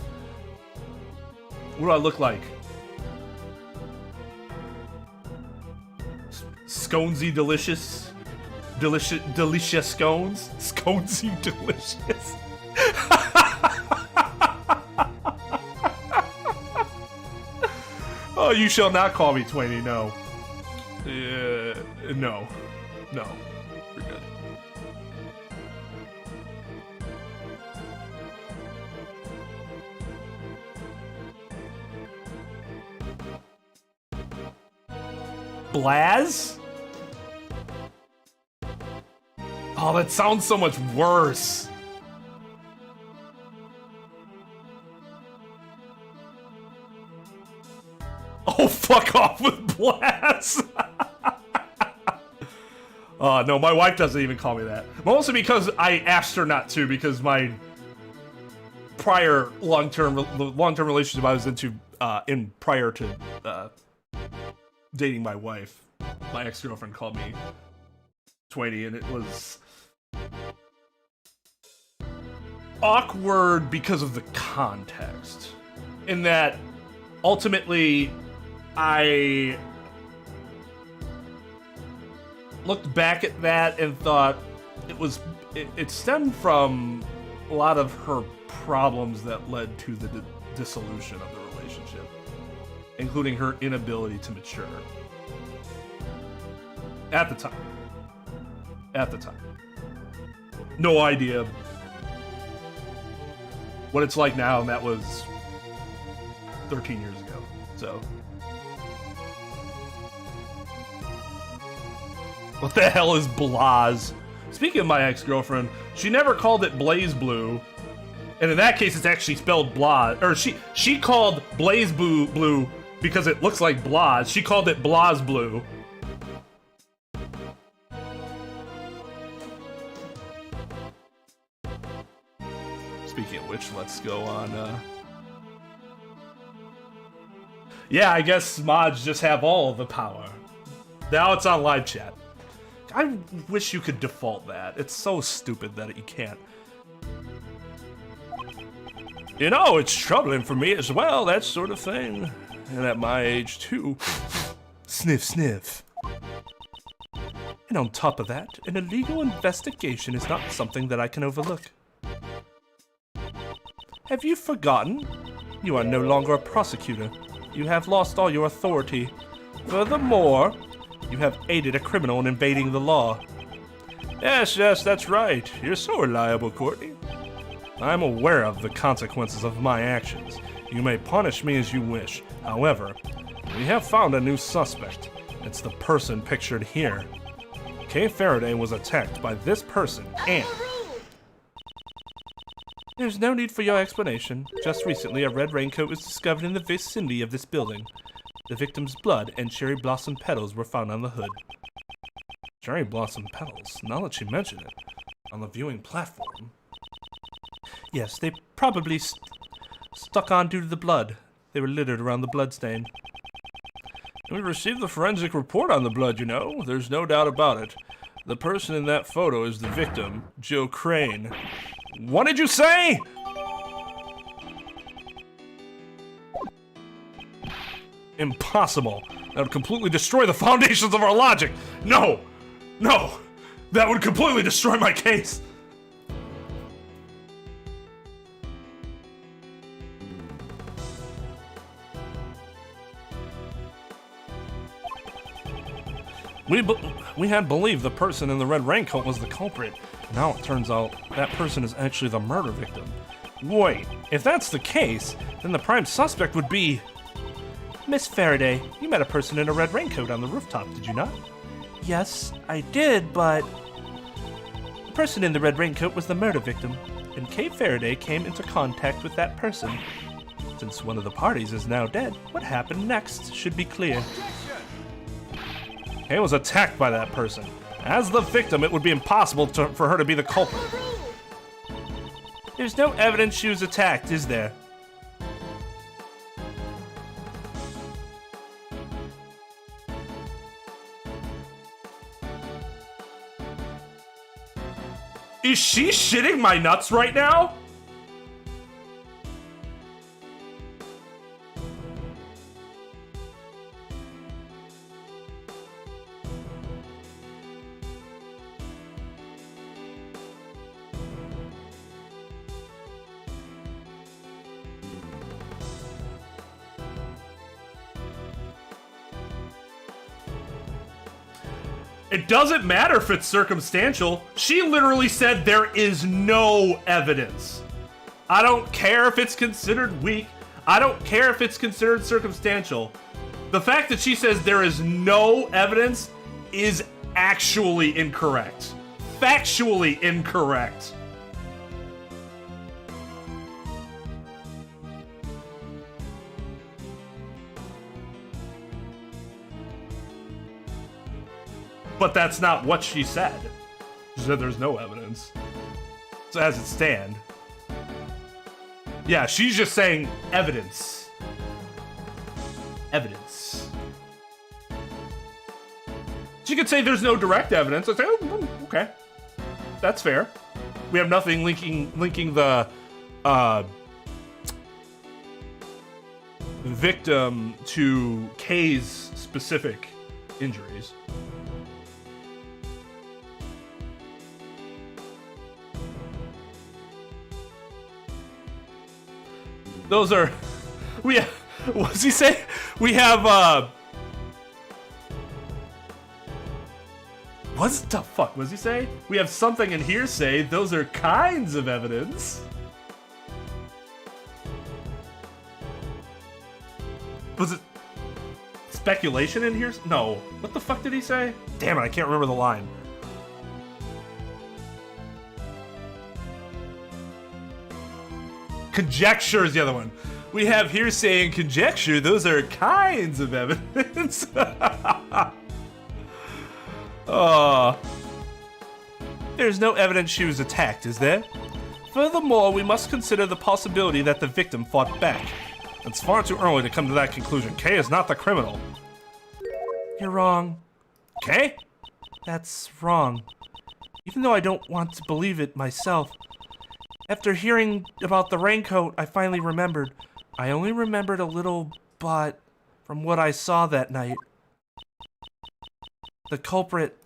What do I look like? Sconesy delicious? Delicious scones? Sconesy delicious? Oh, you shall not call me Twainy, no. No. We're good. Blaz? Oh, that sounds so much worse. Oh, fuck off with Blaz. Oh, no, my wife doesn't even call me that. Mostly because I asked her not to, because my prior long-term relationship I was into in prior to dating my wife, my ex-girlfriend called me Twain, and it was awkward because of the context. In that, ultimately, I looked back at that and thought it stemmed from a lot of her problems that led to the dissolution of the relationship, including her inability to mature. At the time. No idea what it's like now, and that was 13 years ago. So, what the hell is Blaz? Speaking of my ex-girlfriend, she never called it Blaze Blue, and in that case, it's actually spelled Blaz. Or she called Blaze Blue because it looks like Blaz. She called it Blaz Blue. Speaking of which, let's go on. Yeah, I guess mods just have all the power. Now it's on live chat. I wish you could default that. It's so stupid that you can't. You know, it's troubling for me as well, that sort of thing. And at my age, too. Sniff, sniff. And on top of that, an illegal investigation is not something that I can overlook. Have you forgotten? You are no longer a prosecutor. You have lost all your authority. Furthermore, you have aided a criminal in invading the law. Yes, that's right. You're so reliable, Courtney. I'm aware of the consequences of my actions. You may punish me as you wish. However, we have found a new suspect. It's the person pictured here. Kay Faraday was attacked by this person, and... There's no need for your explanation. Just recently, a red raincoat was discovered in the vicinity of this building. The victim's blood and cherry blossom petals were found on the hood. Cherry blossom petals, now that you mention it, on the viewing platform. Yes, they probably stuck on due to the blood. They were littered around the bloodstain. We received the forensic report on the blood, you know. There's no doubt about it. The person in that photo is the victim, Joe Crane. What did you say? Impossible. That would completely destroy the foundations of our logic. No! No! That would completely destroy my case. We had believed the person in the red raincoat was the culprit. Now it turns out that person is actually the murder victim. Wait, if that's the case, then the prime suspect would be... Miss Faraday, you met a person in a red raincoat on the rooftop, did you not? Yes, I did, but... The person in the red raincoat was the murder victim, and Kay Faraday came into contact with that person. Since one of the parties is now dead, what happened next should be clear. Kay was attacked by that person. As the victim, it would be impossible for her to be the culprit. There's no evidence she was attacked, is there? Is she shitting my nuts right now? It doesn't matter if it's circumstantial. She literally said there is no evidence. I don't care if it's considered weak. I don't care if it's considered circumstantial. The fact that she says there is no evidence is actually incorrect. Factually incorrect. But that's not what she said. She said there's no evidence. So as it stands. Yeah, she's just saying evidence. Evidence. She could say there's no direct evidence. I'd say, oh, okay. That's fair. We have nothing linking the victim to Kay's specific injuries. Those are, what does he say? We have, what the fuck was he say? We have something in hearsay. Those are kinds of evidence. Was it speculation in here? No. What the fuck did he say? Damn it, I can't remember the line. Conjecture is the other one. We have hearsay and conjecture. Those are kinds of evidence. There's no evidence she was attacked, is there? Furthermore, we must consider the possibility that the victim fought back. It's far too early to come to that conclusion. Kay is not the criminal. You're wrong. Kay? That's wrong. Even though I don't want to believe it myself. After hearing about the raincoat, I finally remembered. I only remembered a little, but from what I saw that night, the culprit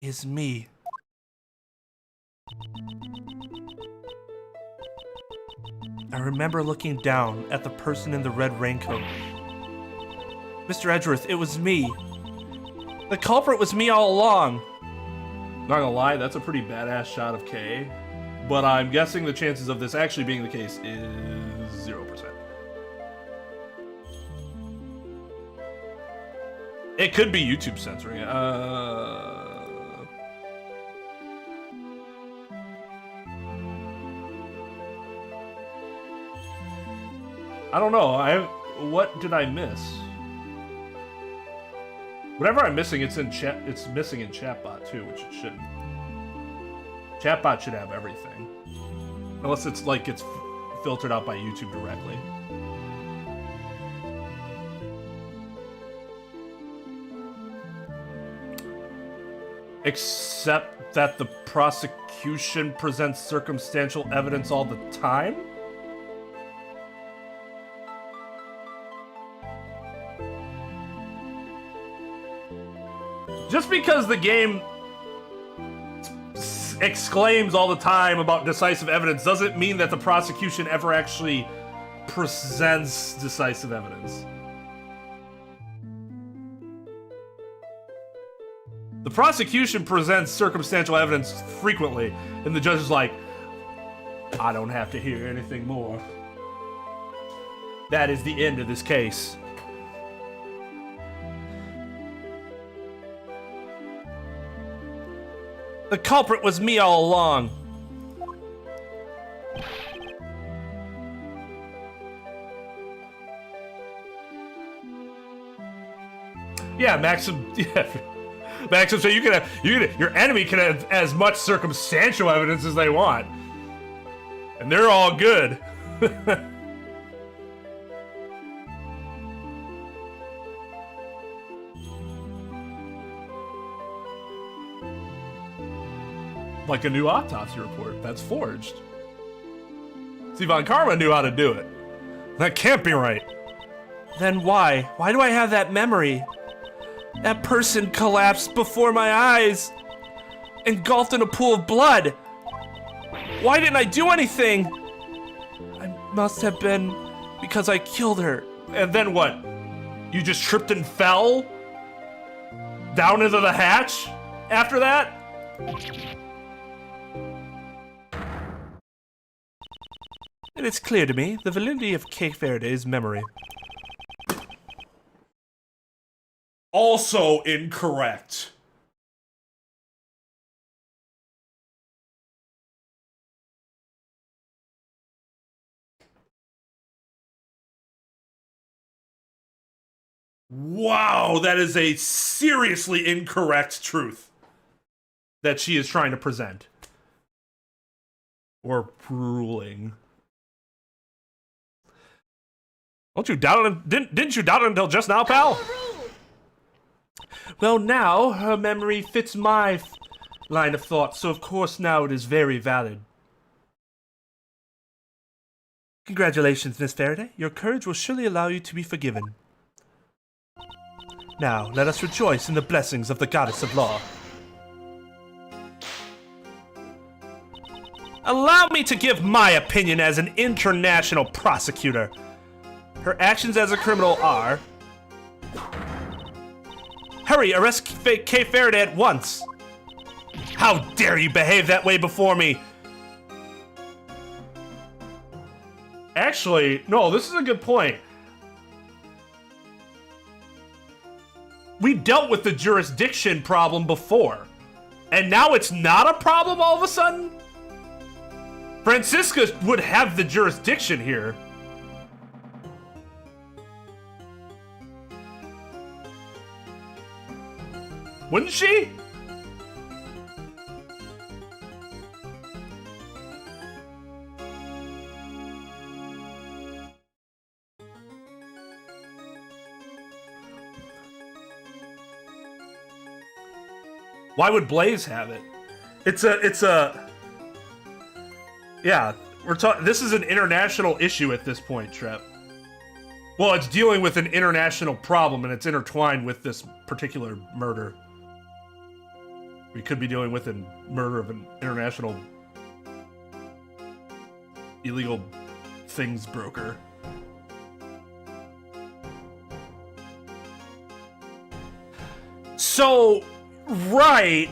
is me. I remember looking down at the person in the red raincoat. Mr. Edgeworth, it was me. The culprit was me all along. Not gonna lie, that's a pretty badass shot of Kay. But I'm guessing the chances of this actually being the case is 0%. It could be YouTube censoring it. I don't know. What did I miss? Whatever I'm missing, it's in chat. It's missing in chatbot too, which it shouldn't. Chatbot should have everything, unless it's like it's filtered out by YouTube directly. Except that the prosecution presents circumstantial evidence all the time? Just because the game exclaims all the time about decisive evidence doesn't mean that the prosecution ever actually presents decisive evidence. The prosecution presents circumstantial evidence frequently, and the judge is like, I don't have to hear anything more. That is the end of this case. The culprit was me all along. Yeah, Maxim. Yeah, Maxim. So your enemy can have as much circumstantial evidence as they want, and they're all good. Like a new autopsy report that's forged. See, Von Karma knew how to do it. That can't be right. Then why? Why do I have that memory? That person collapsed before my eyes, engulfed in a pool of blood. Why didn't I do anything? I must have been because I killed her. And then what? You just tripped and fell down into the hatch after that? And it's clear to me the validity of Kay Faraday's memory. Also incorrect. Wow, that is a seriously incorrect truth that she is trying to present. Or ruling. Don't you doubt it? Didn't you doubt it until just now, pal? Well, now her memory fits my line of thought, so of course now it is very valid. Congratulations, Miss Faraday. Your courage will surely allow you to be forgiven. Now, let us rejoice in the blessings of the goddess of law. Allow me to give my opinion as an international prosecutor. Her actions as a criminal are... Hurry, arrest K. Faraday at once! How dare you behave that way before me? Actually, no, this is a good point. We dealt with the jurisdiction problem before, and now it's not a problem all of a sudden? Francisca would have the jurisdiction here. Wouldn't she? Why would Blaze have it? It's a yeah, we're talking, this is an international issue at this point, Trep. Well, it's dealing with an international problem and it's intertwined with this particular murder. We could be dealing with a murder of an international illegal things broker. So, right,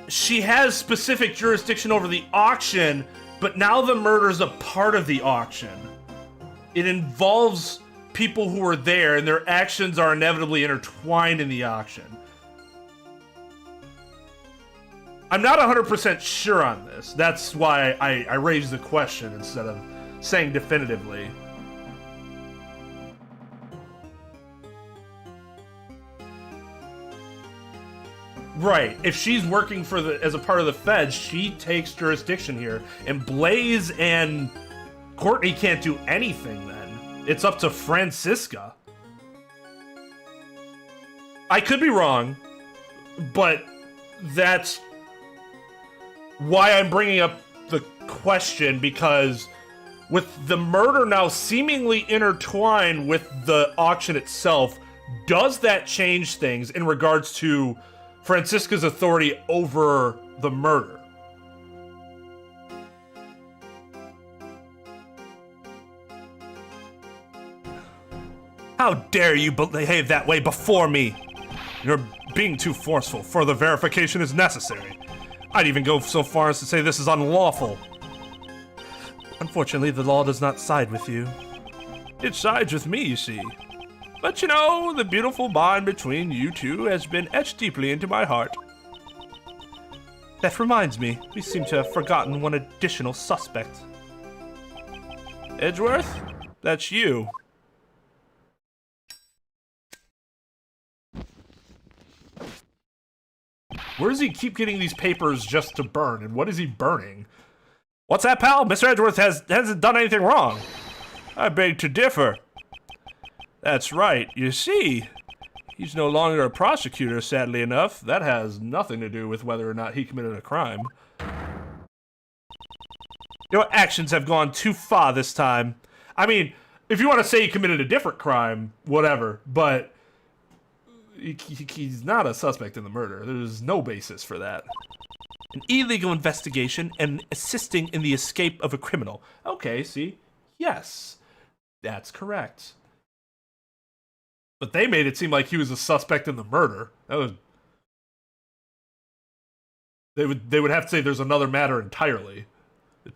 she has specific jurisdiction over the auction, but now the murder's a part of the auction. It involves people who are there, and their actions are inevitably intertwined in the auction. I'm not 100% sure on this. That's why I raised the question instead of saying definitively. Right. If she's working for as a part of the feds, she takes jurisdiction here. And Blaze and Courtney can't do anything then. It's up to Francisca. I could be wrong, but that's why I'm bringing up the question, because with the murder now seemingly intertwined with the auction itself, does that change things in regards to Francisca's authority over the murder? How dare you behave that way before me? You're being too forceful. Further verification is necessary. I'd even go so far as to say this is unlawful. Unfortunately, the law does not side with you. It sides with me, you see. But you know, the beautiful bond between you two has been etched deeply into my heart. That reminds me, we seem to have forgotten one additional suspect. Edgeworth? That's you. Where does he keep getting these papers just to burn, and what is he burning? What's that, pal? Mr. Edgeworth hasn't done anything wrong. I beg to differ. That's right, you see. He's no longer a prosecutor, sadly enough. That has nothing to do with whether or not he committed a crime. Your actions have gone too far this time. I mean, if you want to say he committed a different crime, whatever, but he's not a suspect in the murder. There's no basis for that. An illegal investigation and assisting in the escape of a criminal. Okay, see? Yes, that's correct. But they made it seem like he was a suspect in the murder. That was... They would have to say there's another matter entirely.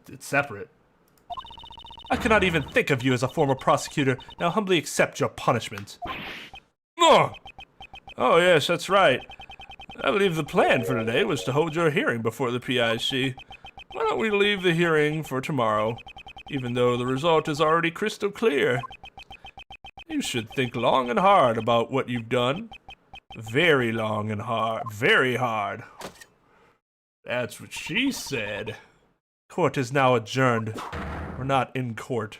It's separate. I cannot even think of you as a former prosecutor. Now humbly accept your punishment. Oh, yes, that's right. I believe the plan for today was to hold your hearing before the PIC. Why don't we leave the hearing for tomorrow, even though the result is already crystal clear? You should think long and hard about what you've done. Very long and hard. Very hard. That's what she said. Court is now adjourned. We're not in court.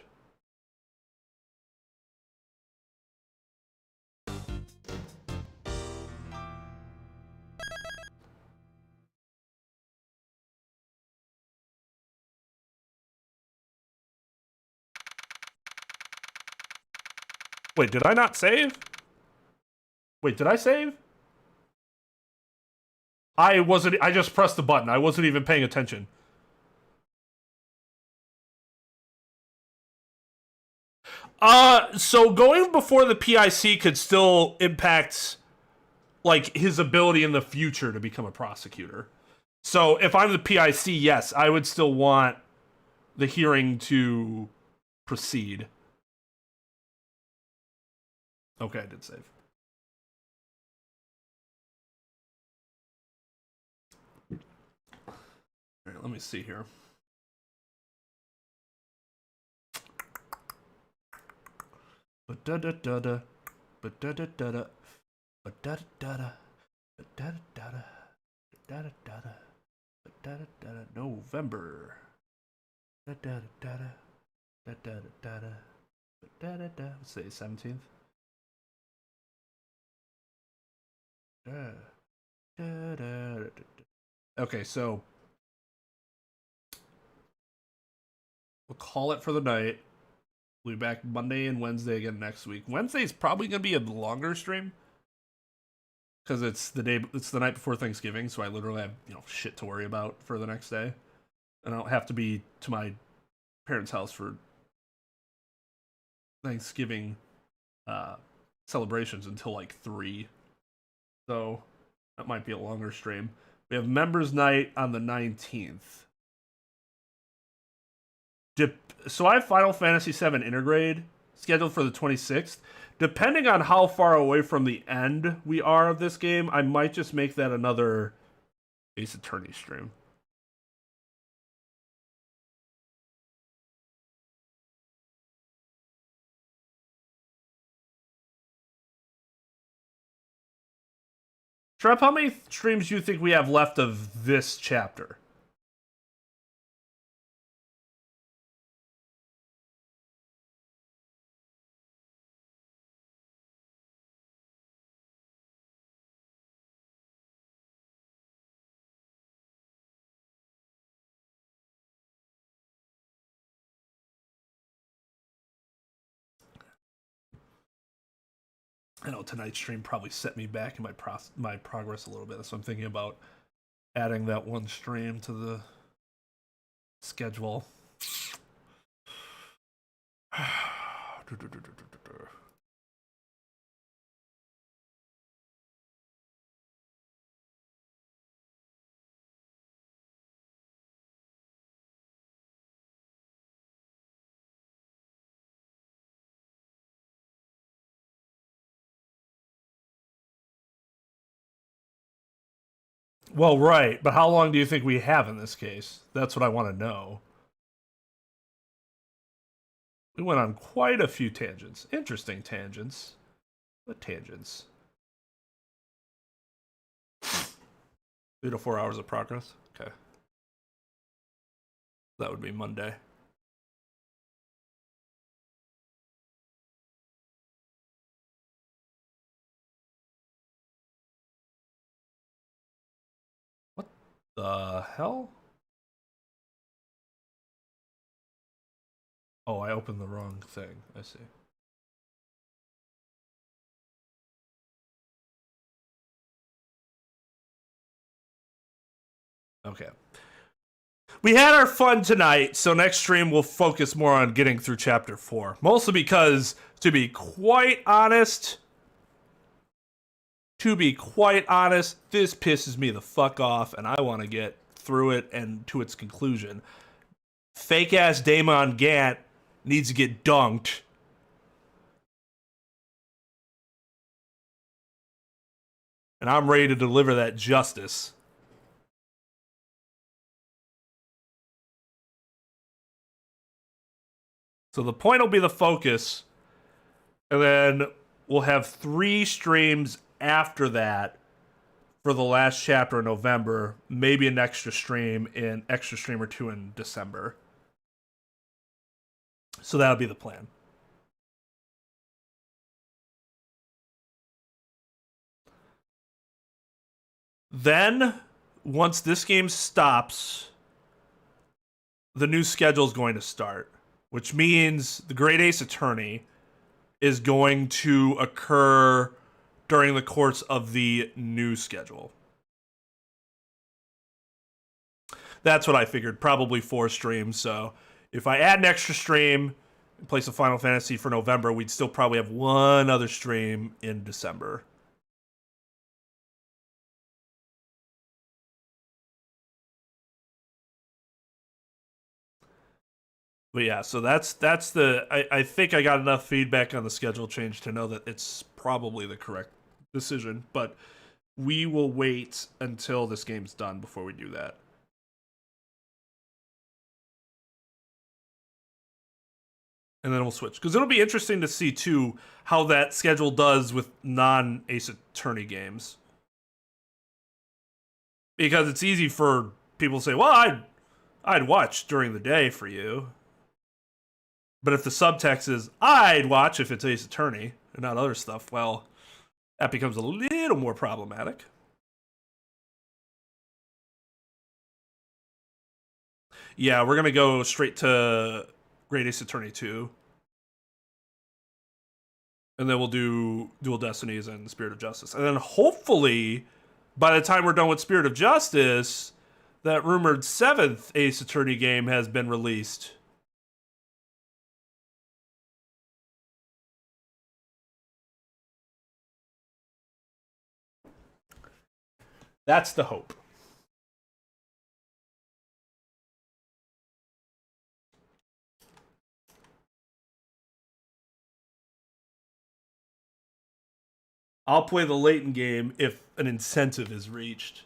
Wait, did I not save? Wait, did I save? I just pressed the button. I wasn't even paying attention. So going before the PIC could still impact, like, his ability in the future to become a prosecutor. So if I'm the PIC, yes, I would still want the hearing to proceed. Okay, I did save. All right, let me see here. Ba-da-da-da-da. Ba-da-da-da-da. Ba-da-da-da-da. Ba-da-da-da-da. Ba-da-da-da-da. Ba-da-da-da-da. November. Da-da-da-da-da. Da-da-da-da-da. Ba-da-da-da. Let's say 17th. Okay, so we'll call it for the night. We'll be back Monday and Wednesday again next week. Wednesday's probably gonna be a longer stream because it's the night before Thanksgiving, so I literally have shit to worry about for the next day, and I don't have to be to my parents' house for Thanksgiving celebrations until like 3. So that might be a longer stream. We have members night on the 19th. So I have Final Fantasy VII Intergrade scheduled for the 26th. Depending on how far away from the end we are of this game, I might just make that another Ace Attorney stream. Trep, how many streams do you think we have left of this chapter? I know tonight's stream probably set me back in my progress a little bit, so I'm thinking about adding that one stream to the schedule. Well, right, but how long do you think we have in this case? That's what I want to know. We went on quite a few tangents. Interesting tangents. What tangents? 3 to 4 hours of progress? Okay. That would be Monday. What the hell? Oh, I opened the wrong thing. I see. Okay. We had our fun tonight, so next stream we'll focus more on getting through chapter 4. Mostly because, to be quite honest, this pisses me the fuck off, and I want to get through it and to its conclusion. Fake-ass Damon Gant needs to get dunked. And I'm ready to deliver that justice. So the point will be the focus, and then we'll have 3 streams after that for the last chapter in November, maybe an extra stream or 2 in December. So that'll be the plan. Then, once this game stops, the new schedule is going to start, which means the Great Ace Attorney is going to occur during the course of the new schedule. That's what I figured. Probably 4 streams. So if I add an extra stream in place of Final Fantasy for November, we'd still probably have 1 other stream in December. But yeah, so that's the... I think I got enough feedback on the schedule change to know that it's probably the correct decision. But we will wait until this game's done before we do that. And then we'll switch. Because it'll be interesting to see, too, how that schedule does with non-Ace Attorney games. Because it's easy for people to say, well, I'd watch during the day for you. But if the subtext is, I'd watch if it's Ace Attorney and not other stuff, well, that becomes a little more problematic. Yeah, we're going to go straight to Great Ace Attorney 2. And then we'll do Dual Destinies and Spirit of Justice. And then hopefully, by the time we're done with Spirit of Justice, that rumored 7th Ace Attorney game has been released. That's the hope. I'll play the Leighton game if an incentive is reached.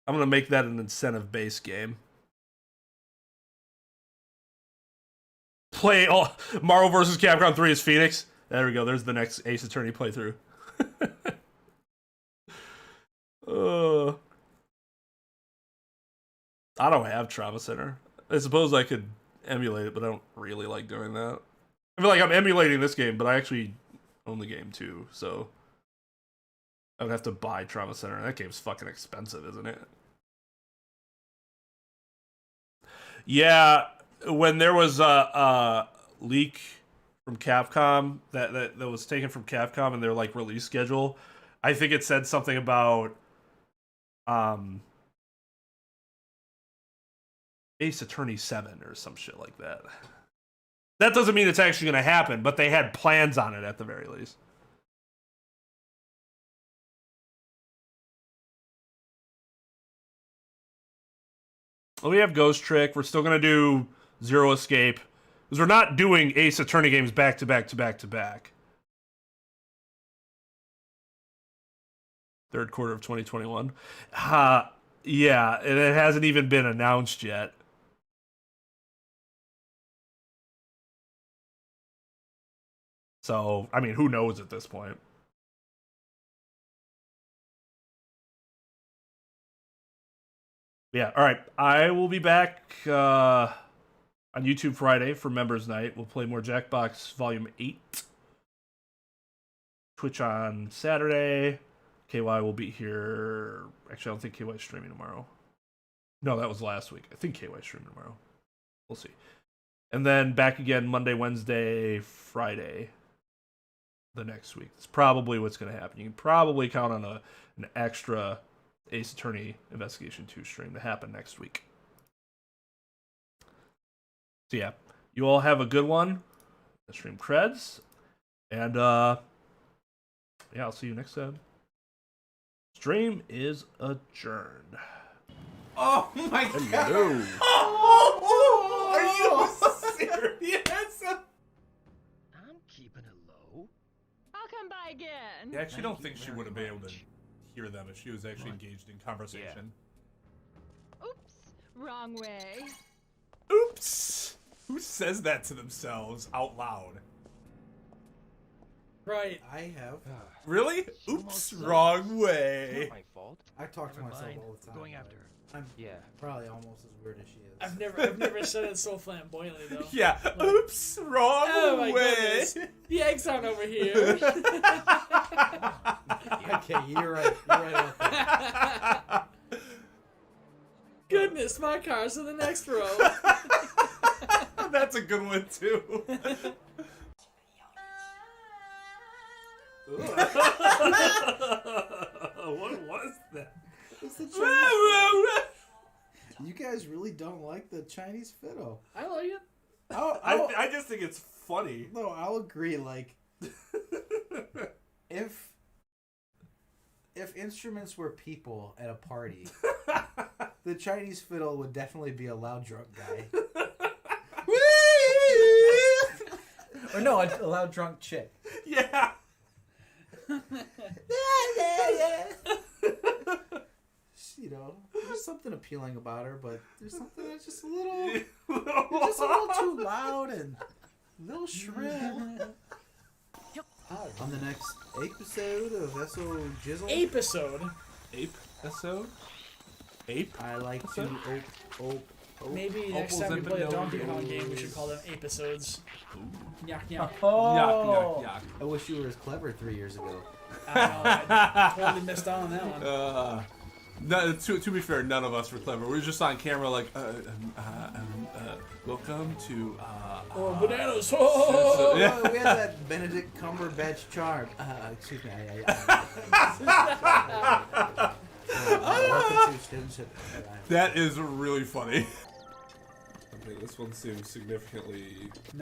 I'm going to make that an incentive-based game. Play Marvel vs. Capcom 3 as Phoenix. There we go. There's the next Ace Attorney playthrough. I don't have Trauma Center. I suppose I could emulate it, but I don't really like doing that. I feel like I'm emulating this game, but I actually own the game too, so I would have to buy Trauma Center. That game's fucking expensive, isn't it? Yeah, when there was a leak from Capcom that was taken from Capcom and their like release schedule, I think it said something about Ace Attorney 7 or some shit like that. That doesn't mean it's actually going to happen, but they had plans on it at the very least. Well, we have Ghost Trick. We're still going to do Zero Escape. Because we're not doing Ace Attorney games back to back to back to back. Third quarter of 2021. Yeah, and it hasn't even been announced yet. So, I mean, who knows at this point? Yeah, all right. I will be back on YouTube Friday for Members Night. We'll play more Jackbox Volume 8. Twitch on Saturday. KY will be here. Actually, I don't think KY's streaming tomorrow. No, that was last week. I think KY's streaming tomorrow. We'll see. And then back again Monday, Wednesday, Friday. The next week. That's probably what's going to happen. You can probably count on an extra Ace Attorney Investigation 2 stream to happen next week. So yeah, you all have a good one. Stream creds. And yeah, I'll see you next time. Stream is adjourned. Oh my god! Hello. Oh, are you serious? I'm keeping it low. I'll come by again. I actually don't think she would have been able to hear them if she was actually engaged in conversation. Oops, wrong way. Oops! Who says that to themselves out loud? Right, I have. Really? Oops, wrong way. My fault. I talk to Never myself mind. all the time. Going after her. I'm Yeah. probably almost as weird as she is. I've never said it so flamboyantly though. Yeah. Oops, wrong Oh my way. goodness. The eggs aren't over here. Okay, you're right. You're right about that. Goodness, my car's in the next row. That's a good one too. What was that? It's the Chinese. You guys really don't like the Chinese fiddle. I like it. I just think it's funny. No, I'll agree. Like, if instruments were people at a party, the Chinese fiddle would definitely be a loud drunk guy. Or no, a loud drunk chick. Yeah. You know, there's something appealing about her, but there's something that's just a little, just a little too loud and a little shrill. On the next episode of SO Jizzle, Episode. Episode? Ape? I like to ope. Maybe next time we play a Donkey Kong game, we should call them episodes. Yuck, yuck. Yuck, yuck, yuck. I wish you were as clever 3 years ago. I totally missed out on that one. No, to be fair, none of us were clever. We were just on camera like, welcome to, Or bananas. So, we had that Benedict Cumberbatch charm. Excuse me. Welcome to Students of... that is really funny. Okay, this one seems significantly